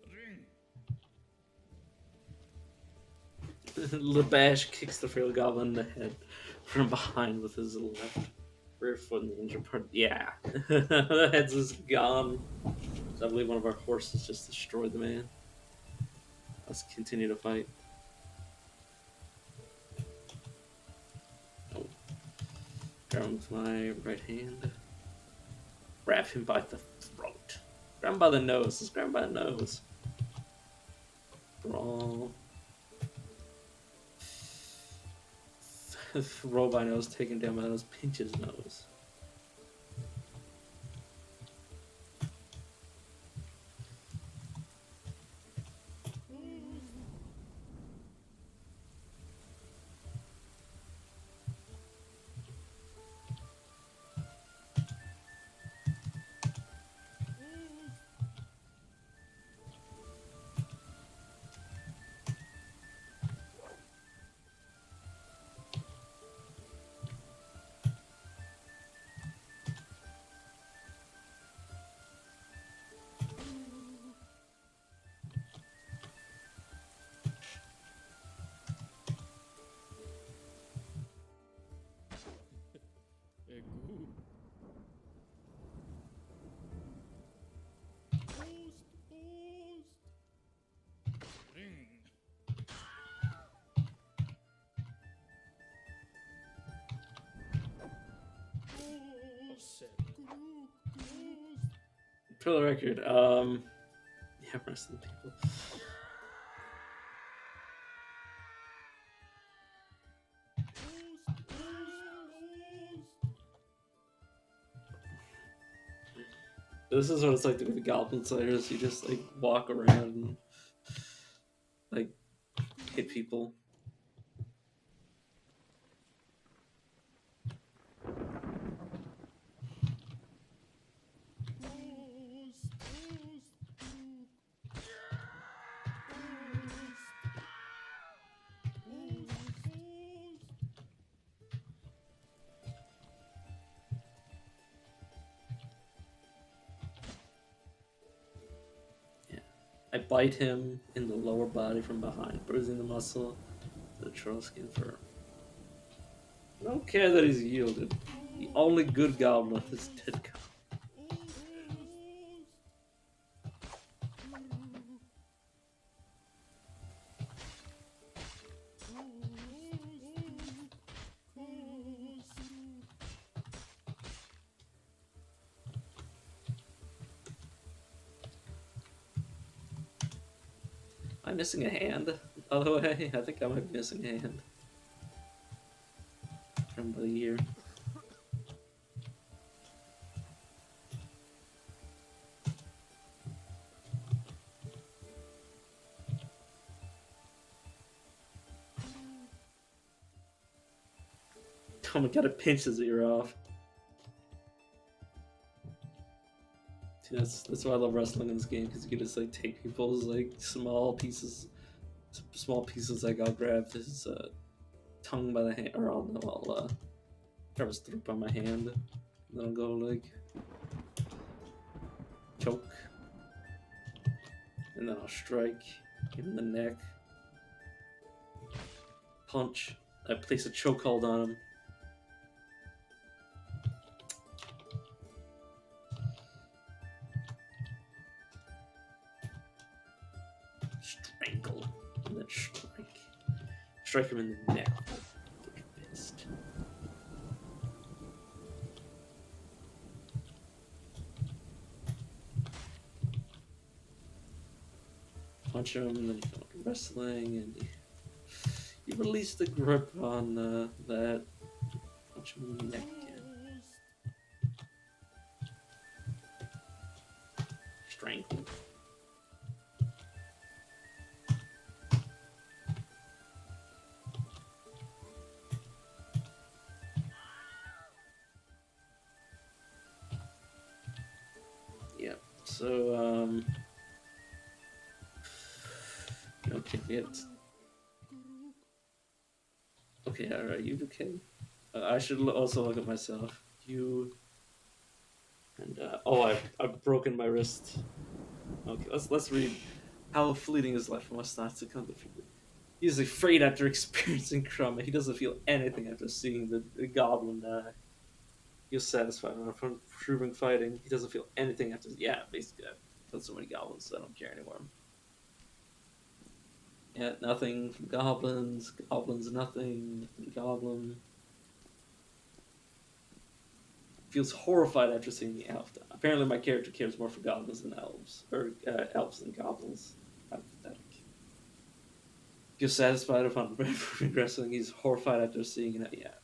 C: Ring.
A: Labash kicks the frail goblin in the head from behind with his left rear foot in the injured part. Yeah. The head's just gone. So I believe one of our horses just destroyed the man. Let's continue to fight. Oh. Grab him with my right hand. Grab him by the throat. Grab him by the nose. Let's grab him by the nose. Brawl. Roll by nose, taken down by nose, pinch his nose.
C: A goo. Post. Ring. Post.
A: For the record, yeah, rest of the people. This is what it's like to be the Goblin Slayers. You just like walk around and like hit people. I bite him in the lower body from behind, bruising the muscle. The troll skin fur. I don't care that he's yielded. The only good goblin is dead goblin. Am I missing a hand? By the way, I think I might be missing a hand. From the year. Oh my god, it pinches his ear off. See, that's why I love wrestling in this game, because you can just like take people's like small pieces like I'll grab his tongue by the hand, or I'll grab his throat by my hand, and then I'll go like choke, and then I'll strike him in the neck, punch, I place a chokehold on him. Strangle, and then strike him in the neck with your fist. Punch him, and then you go into wrestling, and you release the grip on that. Punch him in the neck again. Strangle. Yep. So okay, yet. Okay, alright, you okay? I should also look at myself. You and I've broken my wrist. Okay, let's read. How fleeting is life must not succumb to fear. He is afraid after experiencing trauma. He doesn't feel anything after seeing the goblin die. He was satisfied from proving fighting. He doesn't feel anything after. Yeah, basically, I've killed so many goblins, so I don't care anymore. Yeah, nothing from goblins. Goblins, nothing. Goblin. Feels horrified after seeing the elf. Apparently, my character cares more for goblins than elves, or elves than goblins. I'm pathetic. Feels satisfied upon progressing. He's horrified after seeing it. Yeah.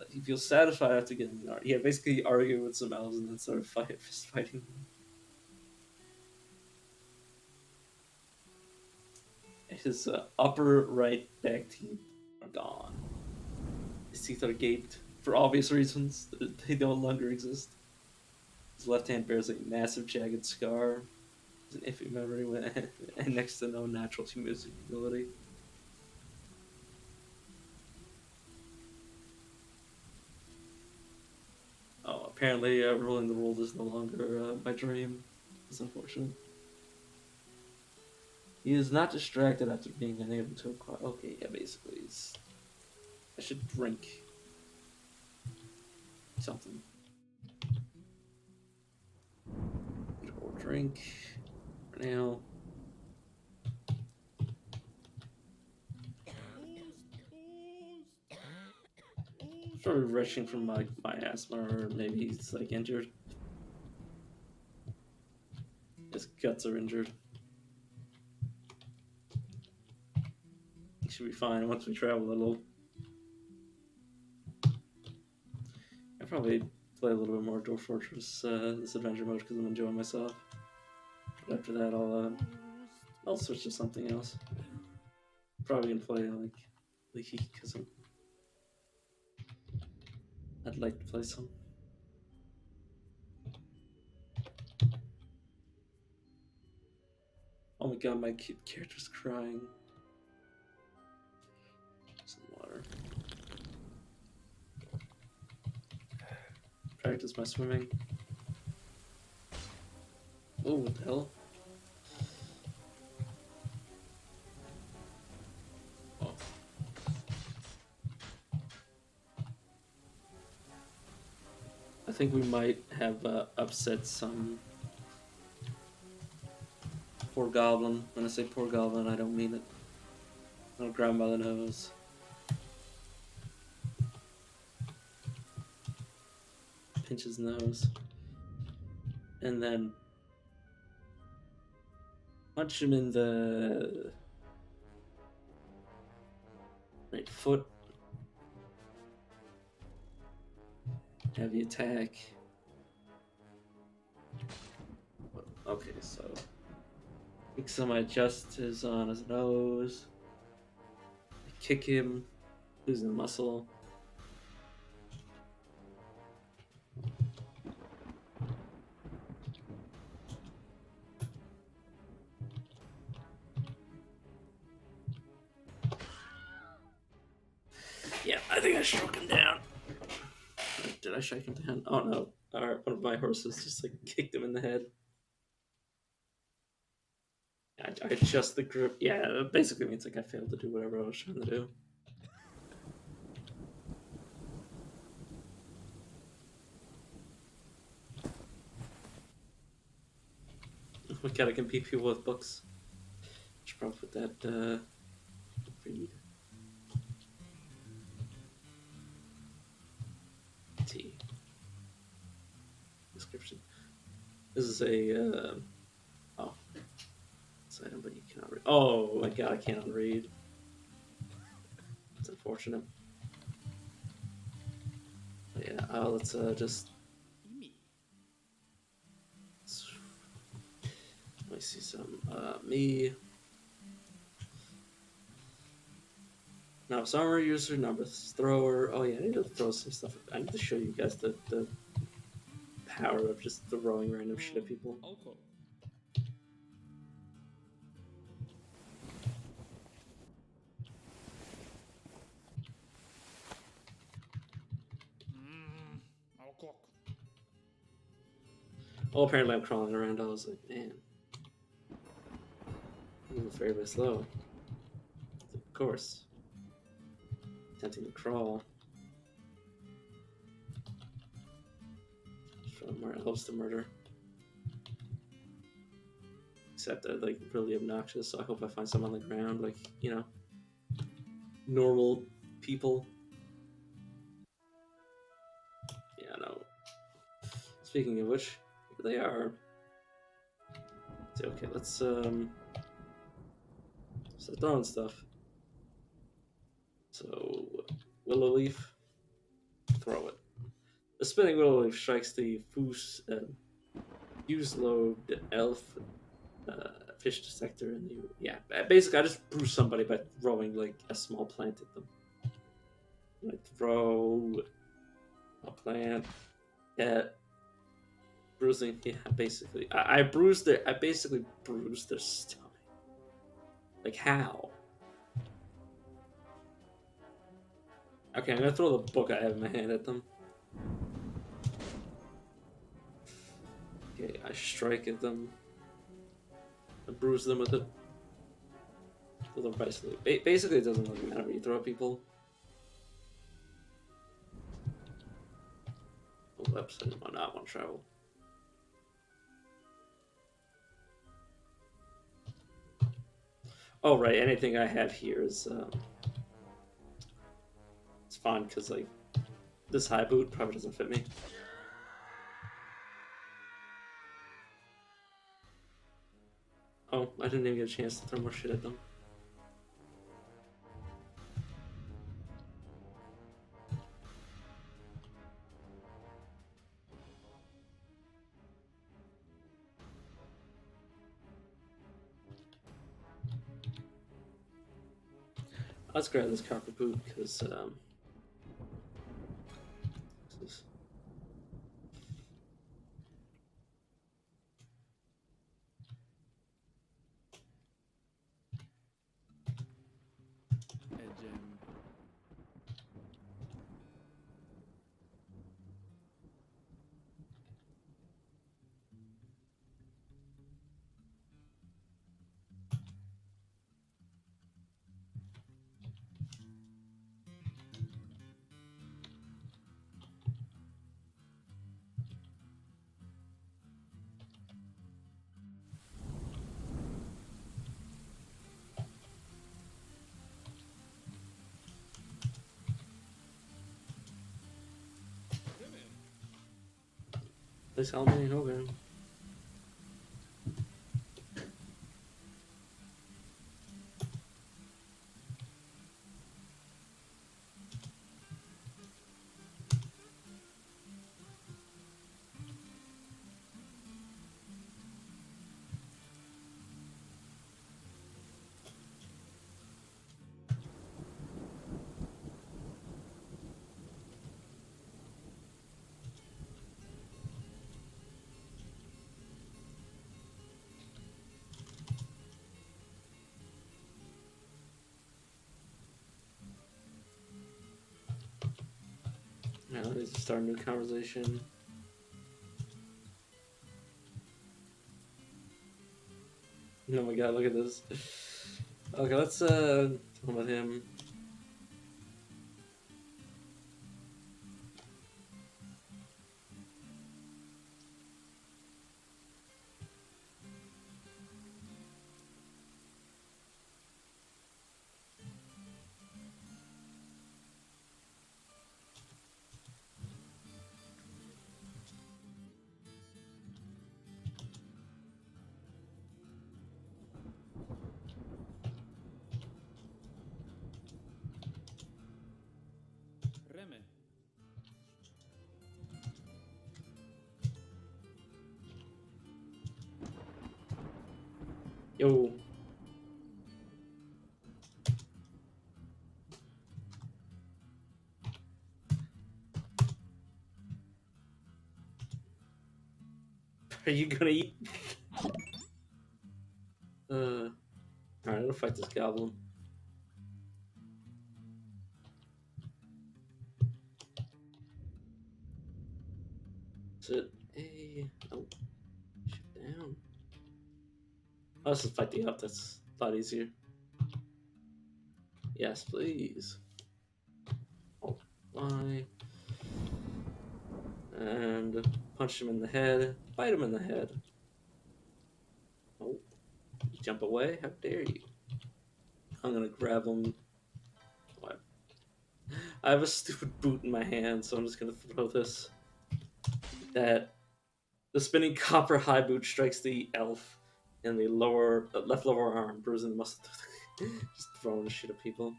A: He feels satisfied after getting an art. Yeah, basically arguing with some elves and then sort of fist fighting them. His upper right back teeth are gone. His teeth are gaped for obvious reasons. They no longer exist. His left hand bears a massive jagged scar. It's an iffy memory and next to no natural music ability. Oh, apparently ruling the world is no longer my dream. It's unfortunate. He is not distracted after being unable to acquire. Okay, yeah, basically, I should drink something. Or drink for now. Probably rushing from my asthma, or maybe he's like injured. His guts are injured. He should be fine once we travel a little. I probably play a little bit more Dwarf Fortress this adventure mode because I'm enjoying myself. But after that, I'll switch to something else. Probably gonna play like Leaky because I'd like to play some. Oh my god, my character's crying. Some water. Practice my swimming. Oh, what the hell? think we might have upset some poor goblin. When I say poor goblin, I don't mean it. I'll grab him by the nose. Pinch his nose. And then punch him in the right foot. Heavy attack. Okay, so kick some adjusters on his nose. Kick him, losing muscle. Yeah, I think I struck him down. Did I strike him down? Oh no. Alright, one of my horses just like kicked him in the head. I adjust the grip. Yeah, it basically means like I failed to do whatever I was trying to do. We gotta compete people with books. Should probably put that read. T. Description. This is a oh, it's item, but you cannot read. Oh my god, I cannot read. It's unfortunate. But yeah, let's just. Let me see some me. Now, armor user, number thrower. Oh yeah, I need to throw some stuff. I need to show you guys the power of just throwing random shit at people.
C: Alcohol. Alcohol.
A: Oh, apparently I'm crawling around. I was like, man, I'm moving very, very slow. Of course. Attempting to crawl. From where it helps to murder. Except they're like really obnoxious, so I hope I find some on the ground, like, you know, normal people. Yeah, no. Speaking of which, here they are. Okay, let's start throwing stuff. So, willow leaf, throw it. The spinning willow leaf strikes the fuse load elf fish detector, and basically I just bruise somebody by throwing like a small plant at them. I throw a plant at bruising. Yeah, basically I basically bruised their stomach. Like how? Okay, I'm gonna throw the book I have in my hand at them. Okay, I strike at them. I bruise them with it. So they're basically, it doesn't really matter what you throw at people. Oh, whoops, I did not want to travel. Oh, right, anything I have here is, it's fine, because, like, this high boot probably doesn't fit me. Oh, I didn't even get a chance to throw more shit at them. Let's grab this carpet boot, because,
C: A gem.
A: Please call me. Okay. Now let's start a new conversation. Oh my god, look at this. Okay, let's talk about him.
C: Reme.
A: Yo. Are you gonna eat? Alright, I'll fight this goblin. Sit. Hey. Oh. Shoot down. Oh, let's just fight the up. That's a lot easier. Yes, please. Oh, why? And punch him in the head. Bite him in the head. Oh, you jump away? How dare you? I'm gonna grab him. What? I have a stupid boot in my hand, so I'm just gonna throw this. That the spinning copper high boot strikes the elf in the lower left lower arm, bruising the muscle. Just throwing shit at people.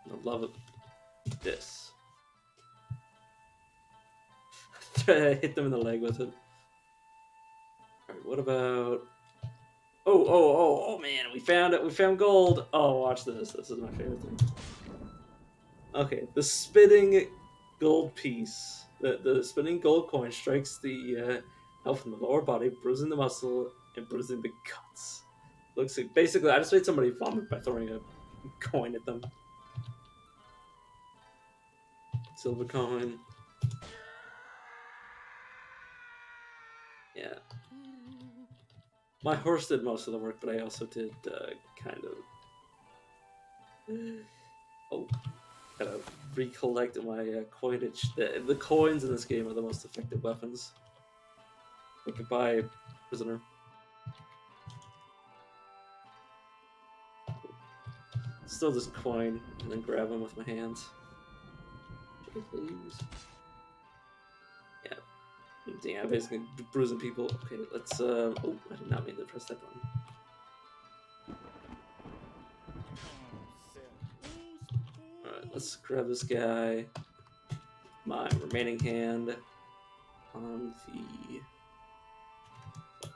A: I love it. This. I hit them in the leg with it. Alright, what about... Oh, man, we found it. We found gold. Oh, watch this. This is my favorite thing. Okay, the spinning gold piece. The spinning gold coin strikes the elf in the lower body, bruising the muscle and bruising the guts. Looks like... Basically, I just made somebody vomit by throwing a coin at them. Silver coin. Yeah. My horse did most of the work, but I also did kind of... Oh, gotta recollect my coinage. The coins in this game are the most effective weapons. I could buy a prisoner. Steal this coin and then grab him with my hands. Please. Yeah, basically bruising people. Okay, let's. Oh, I did not mean to press that button. Alright, let's grab this guy. My remaining hand on the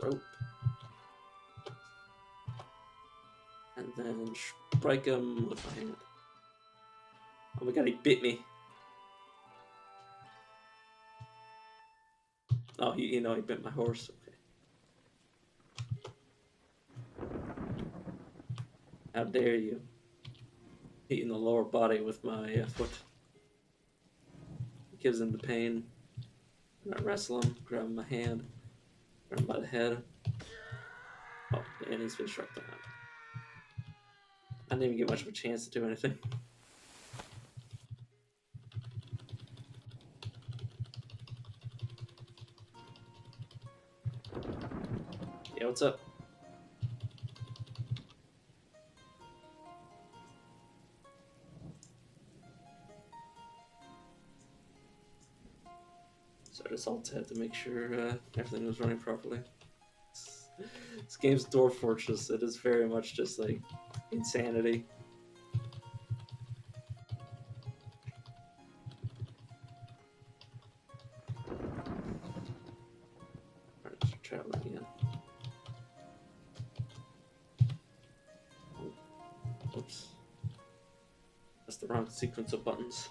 A: rope. And then strike him with my hand. Oh my god, he bit me. Oh, he bit my horse. Okay. How dare you? Hitting the lower body with my foot. It gives him the pain. I wrestle him, grab him by my hand, grab him by the head. Oh, and he's been struck down. I didn't even get much of a chance to do anything. Yeah, what's up? just alt-tab to make sure everything was running properly. This game's Dwarf Fortress. It is very much just like insanity. Alright, let's try that again. Oh, oops. That's the wrong sequence of buttons.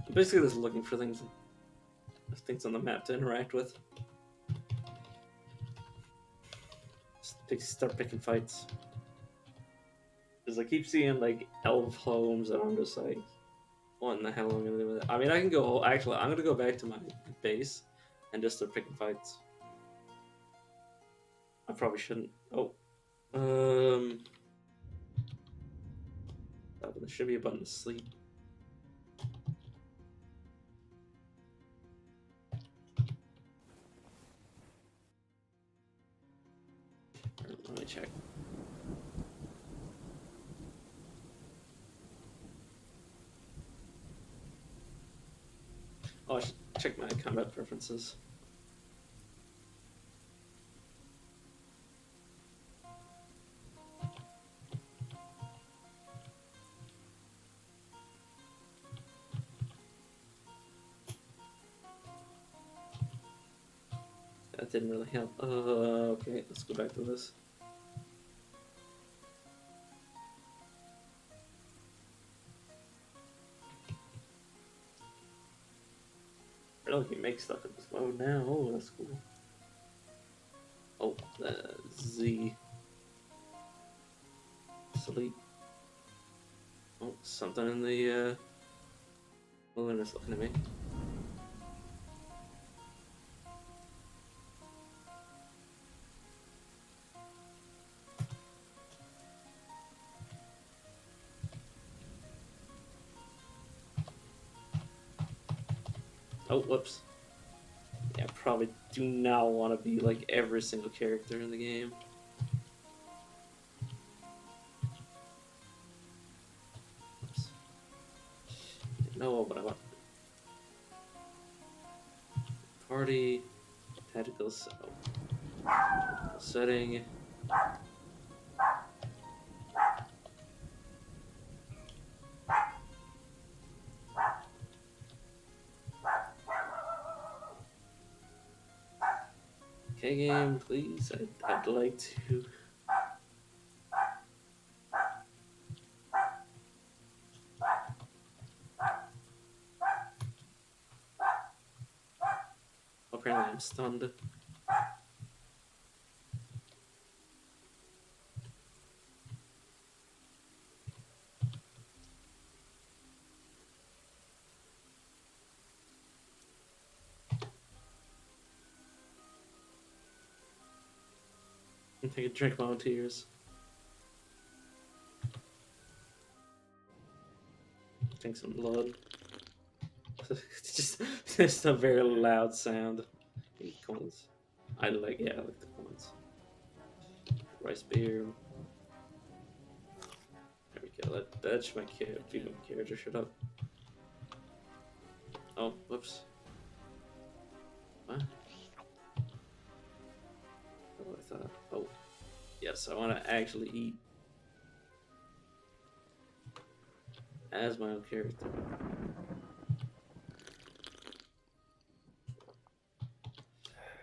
A: I'm basically just looking for things on the map to interact with. Just start picking fights. Because I keep seeing like elf homes, and I'm just like, what in the hell am I gonna do with it? I mean, I can go. Actually, I'm gonna go back to my base and just start picking fights. I probably shouldn't. Oh, there should be a button to sleep. Let me check. Oh, I should check my combat preferences. That didn't really help. Okay, let's go back to this. Really, you make stuff in this mode now. Oh, that's cool. Oh, Z. Sleep. Oh, something in the wilderness looking at me. Oh, whoops. Yeah, I probably do not want to be like every single character in the game. Oops. No, but I want party tactical setting. Okay, game, please. I'd like to. Apparently, I'm stunned. Take a drink of my own tears. Drink some blood. just a very loud sound. Coins. I like the coins. Rice beer. There we go. That should make character shut up. Oh, whoops. What? Oh, I thought. Oh, yes. I want to actually eat as my own character.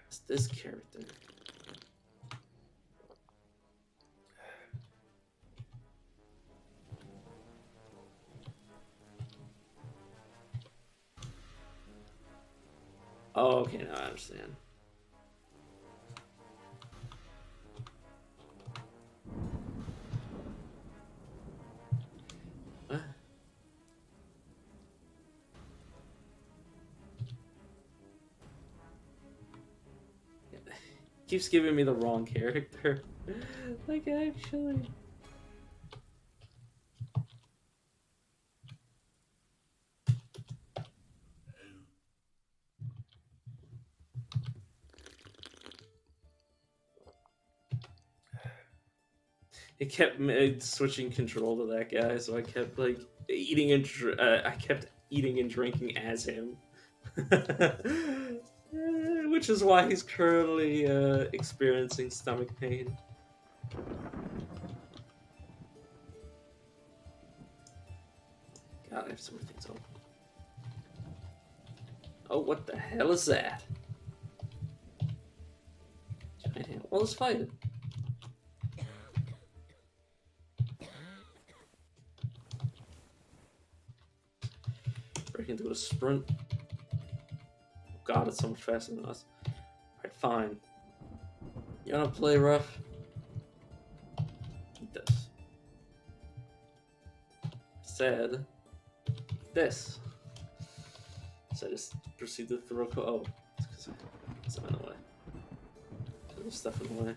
A: It's this character. Oh, okay, now I understand. What? keeps giving me the wrong character. Like, actually. It kept switching control to that guy, so I kept like eating and I kept eating and drinking as him, which is why he's currently experiencing stomach pain. God, I have so many things open. Oh, what the hell is that? Giant hand. Well, let's fight it. Break into a sprint. Oh, God, it's so much faster than us. Alright, fine. You wanna play rough? Eat this. Said this. So I just proceed to throw. Oh, it's because I'm in the way. There's stuff in the way.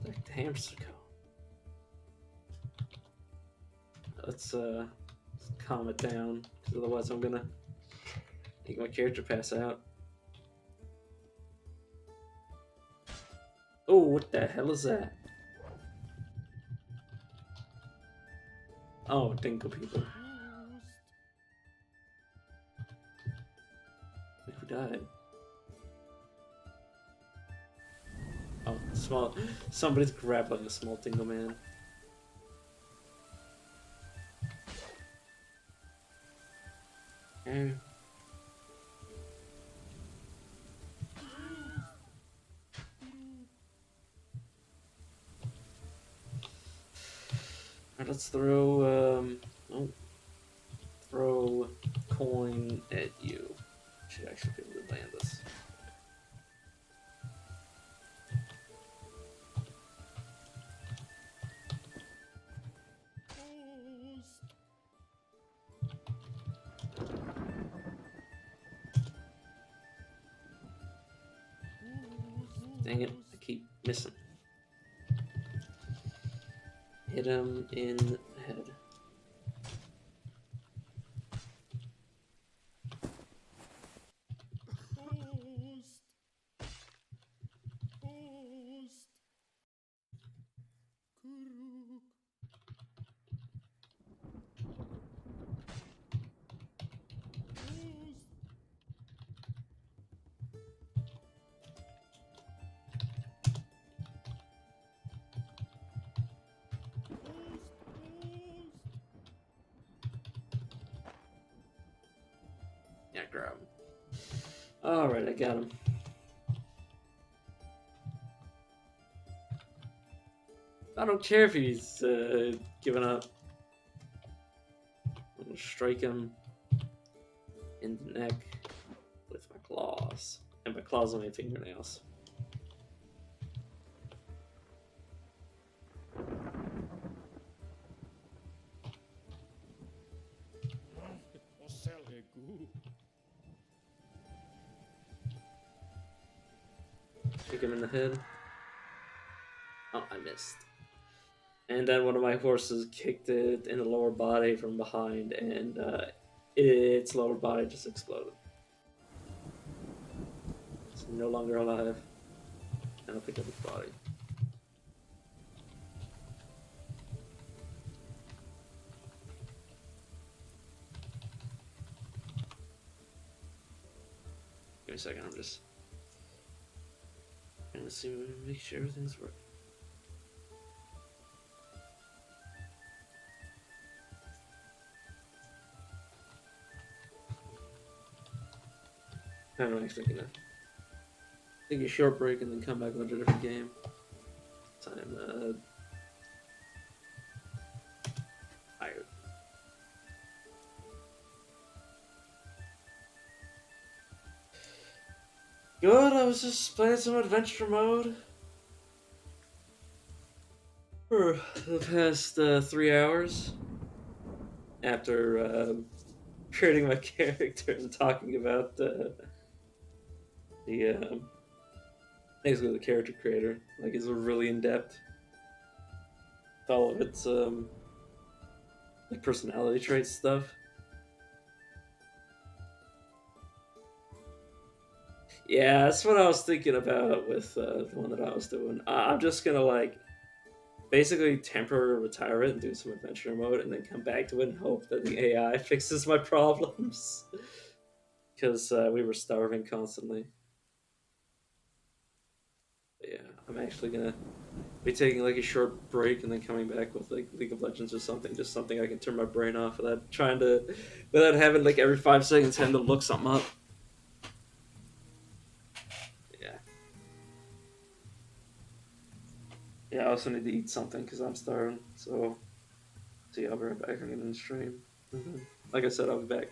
A: Like the hamster go. Let's calm it down, because otherwise I'm gonna make my character pass out. Oh, what the hell is that? Oh, dingo people. I think we died. Oh, small. Somebody's grappling a small dingo man. Okay. Alright, let's throw throw coin at you. Should actually be able to land this. Dang it, I keep missing. Hit him in the head. Yeah, grab him. Alright, I got him. I don't care if he's giving up. I'm gonna strike him in the neck with my claws. And my claws are my fingernails. Kick him in the head. Oh, I missed. And then one of my horses kicked it in the lower body from behind, and its lower body just exploded. It's no longer alive. I don't pick up its body. Give me a second, I'm just trying to see, make sure everything's working. I'm actually gonna take a short break and then come back with a different game. I'm tired. Good, I was just playing some adventure mode for the past 3 hours after creating my character and talking about the basically the character creator. Like, it's really in depth. All of its like personality traits stuff. Yeah, that's what I was thinking about with the one that I was doing. I'm just gonna like basically temporarily retire it and do some adventure mode, and then come back to it and hope that the AI fixes my problems. Because we were starving constantly. But yeah, I'm actually gonna be taking like a short break and then coming back with like League of Legends or something, just something I can turn my brain off without having like every 5 seconds having to look something up. Yeah. Yeah, I also need to eat something because I'm starving. So, see, I'll be right back. I'm gonna stream. Like I said, I'll be back.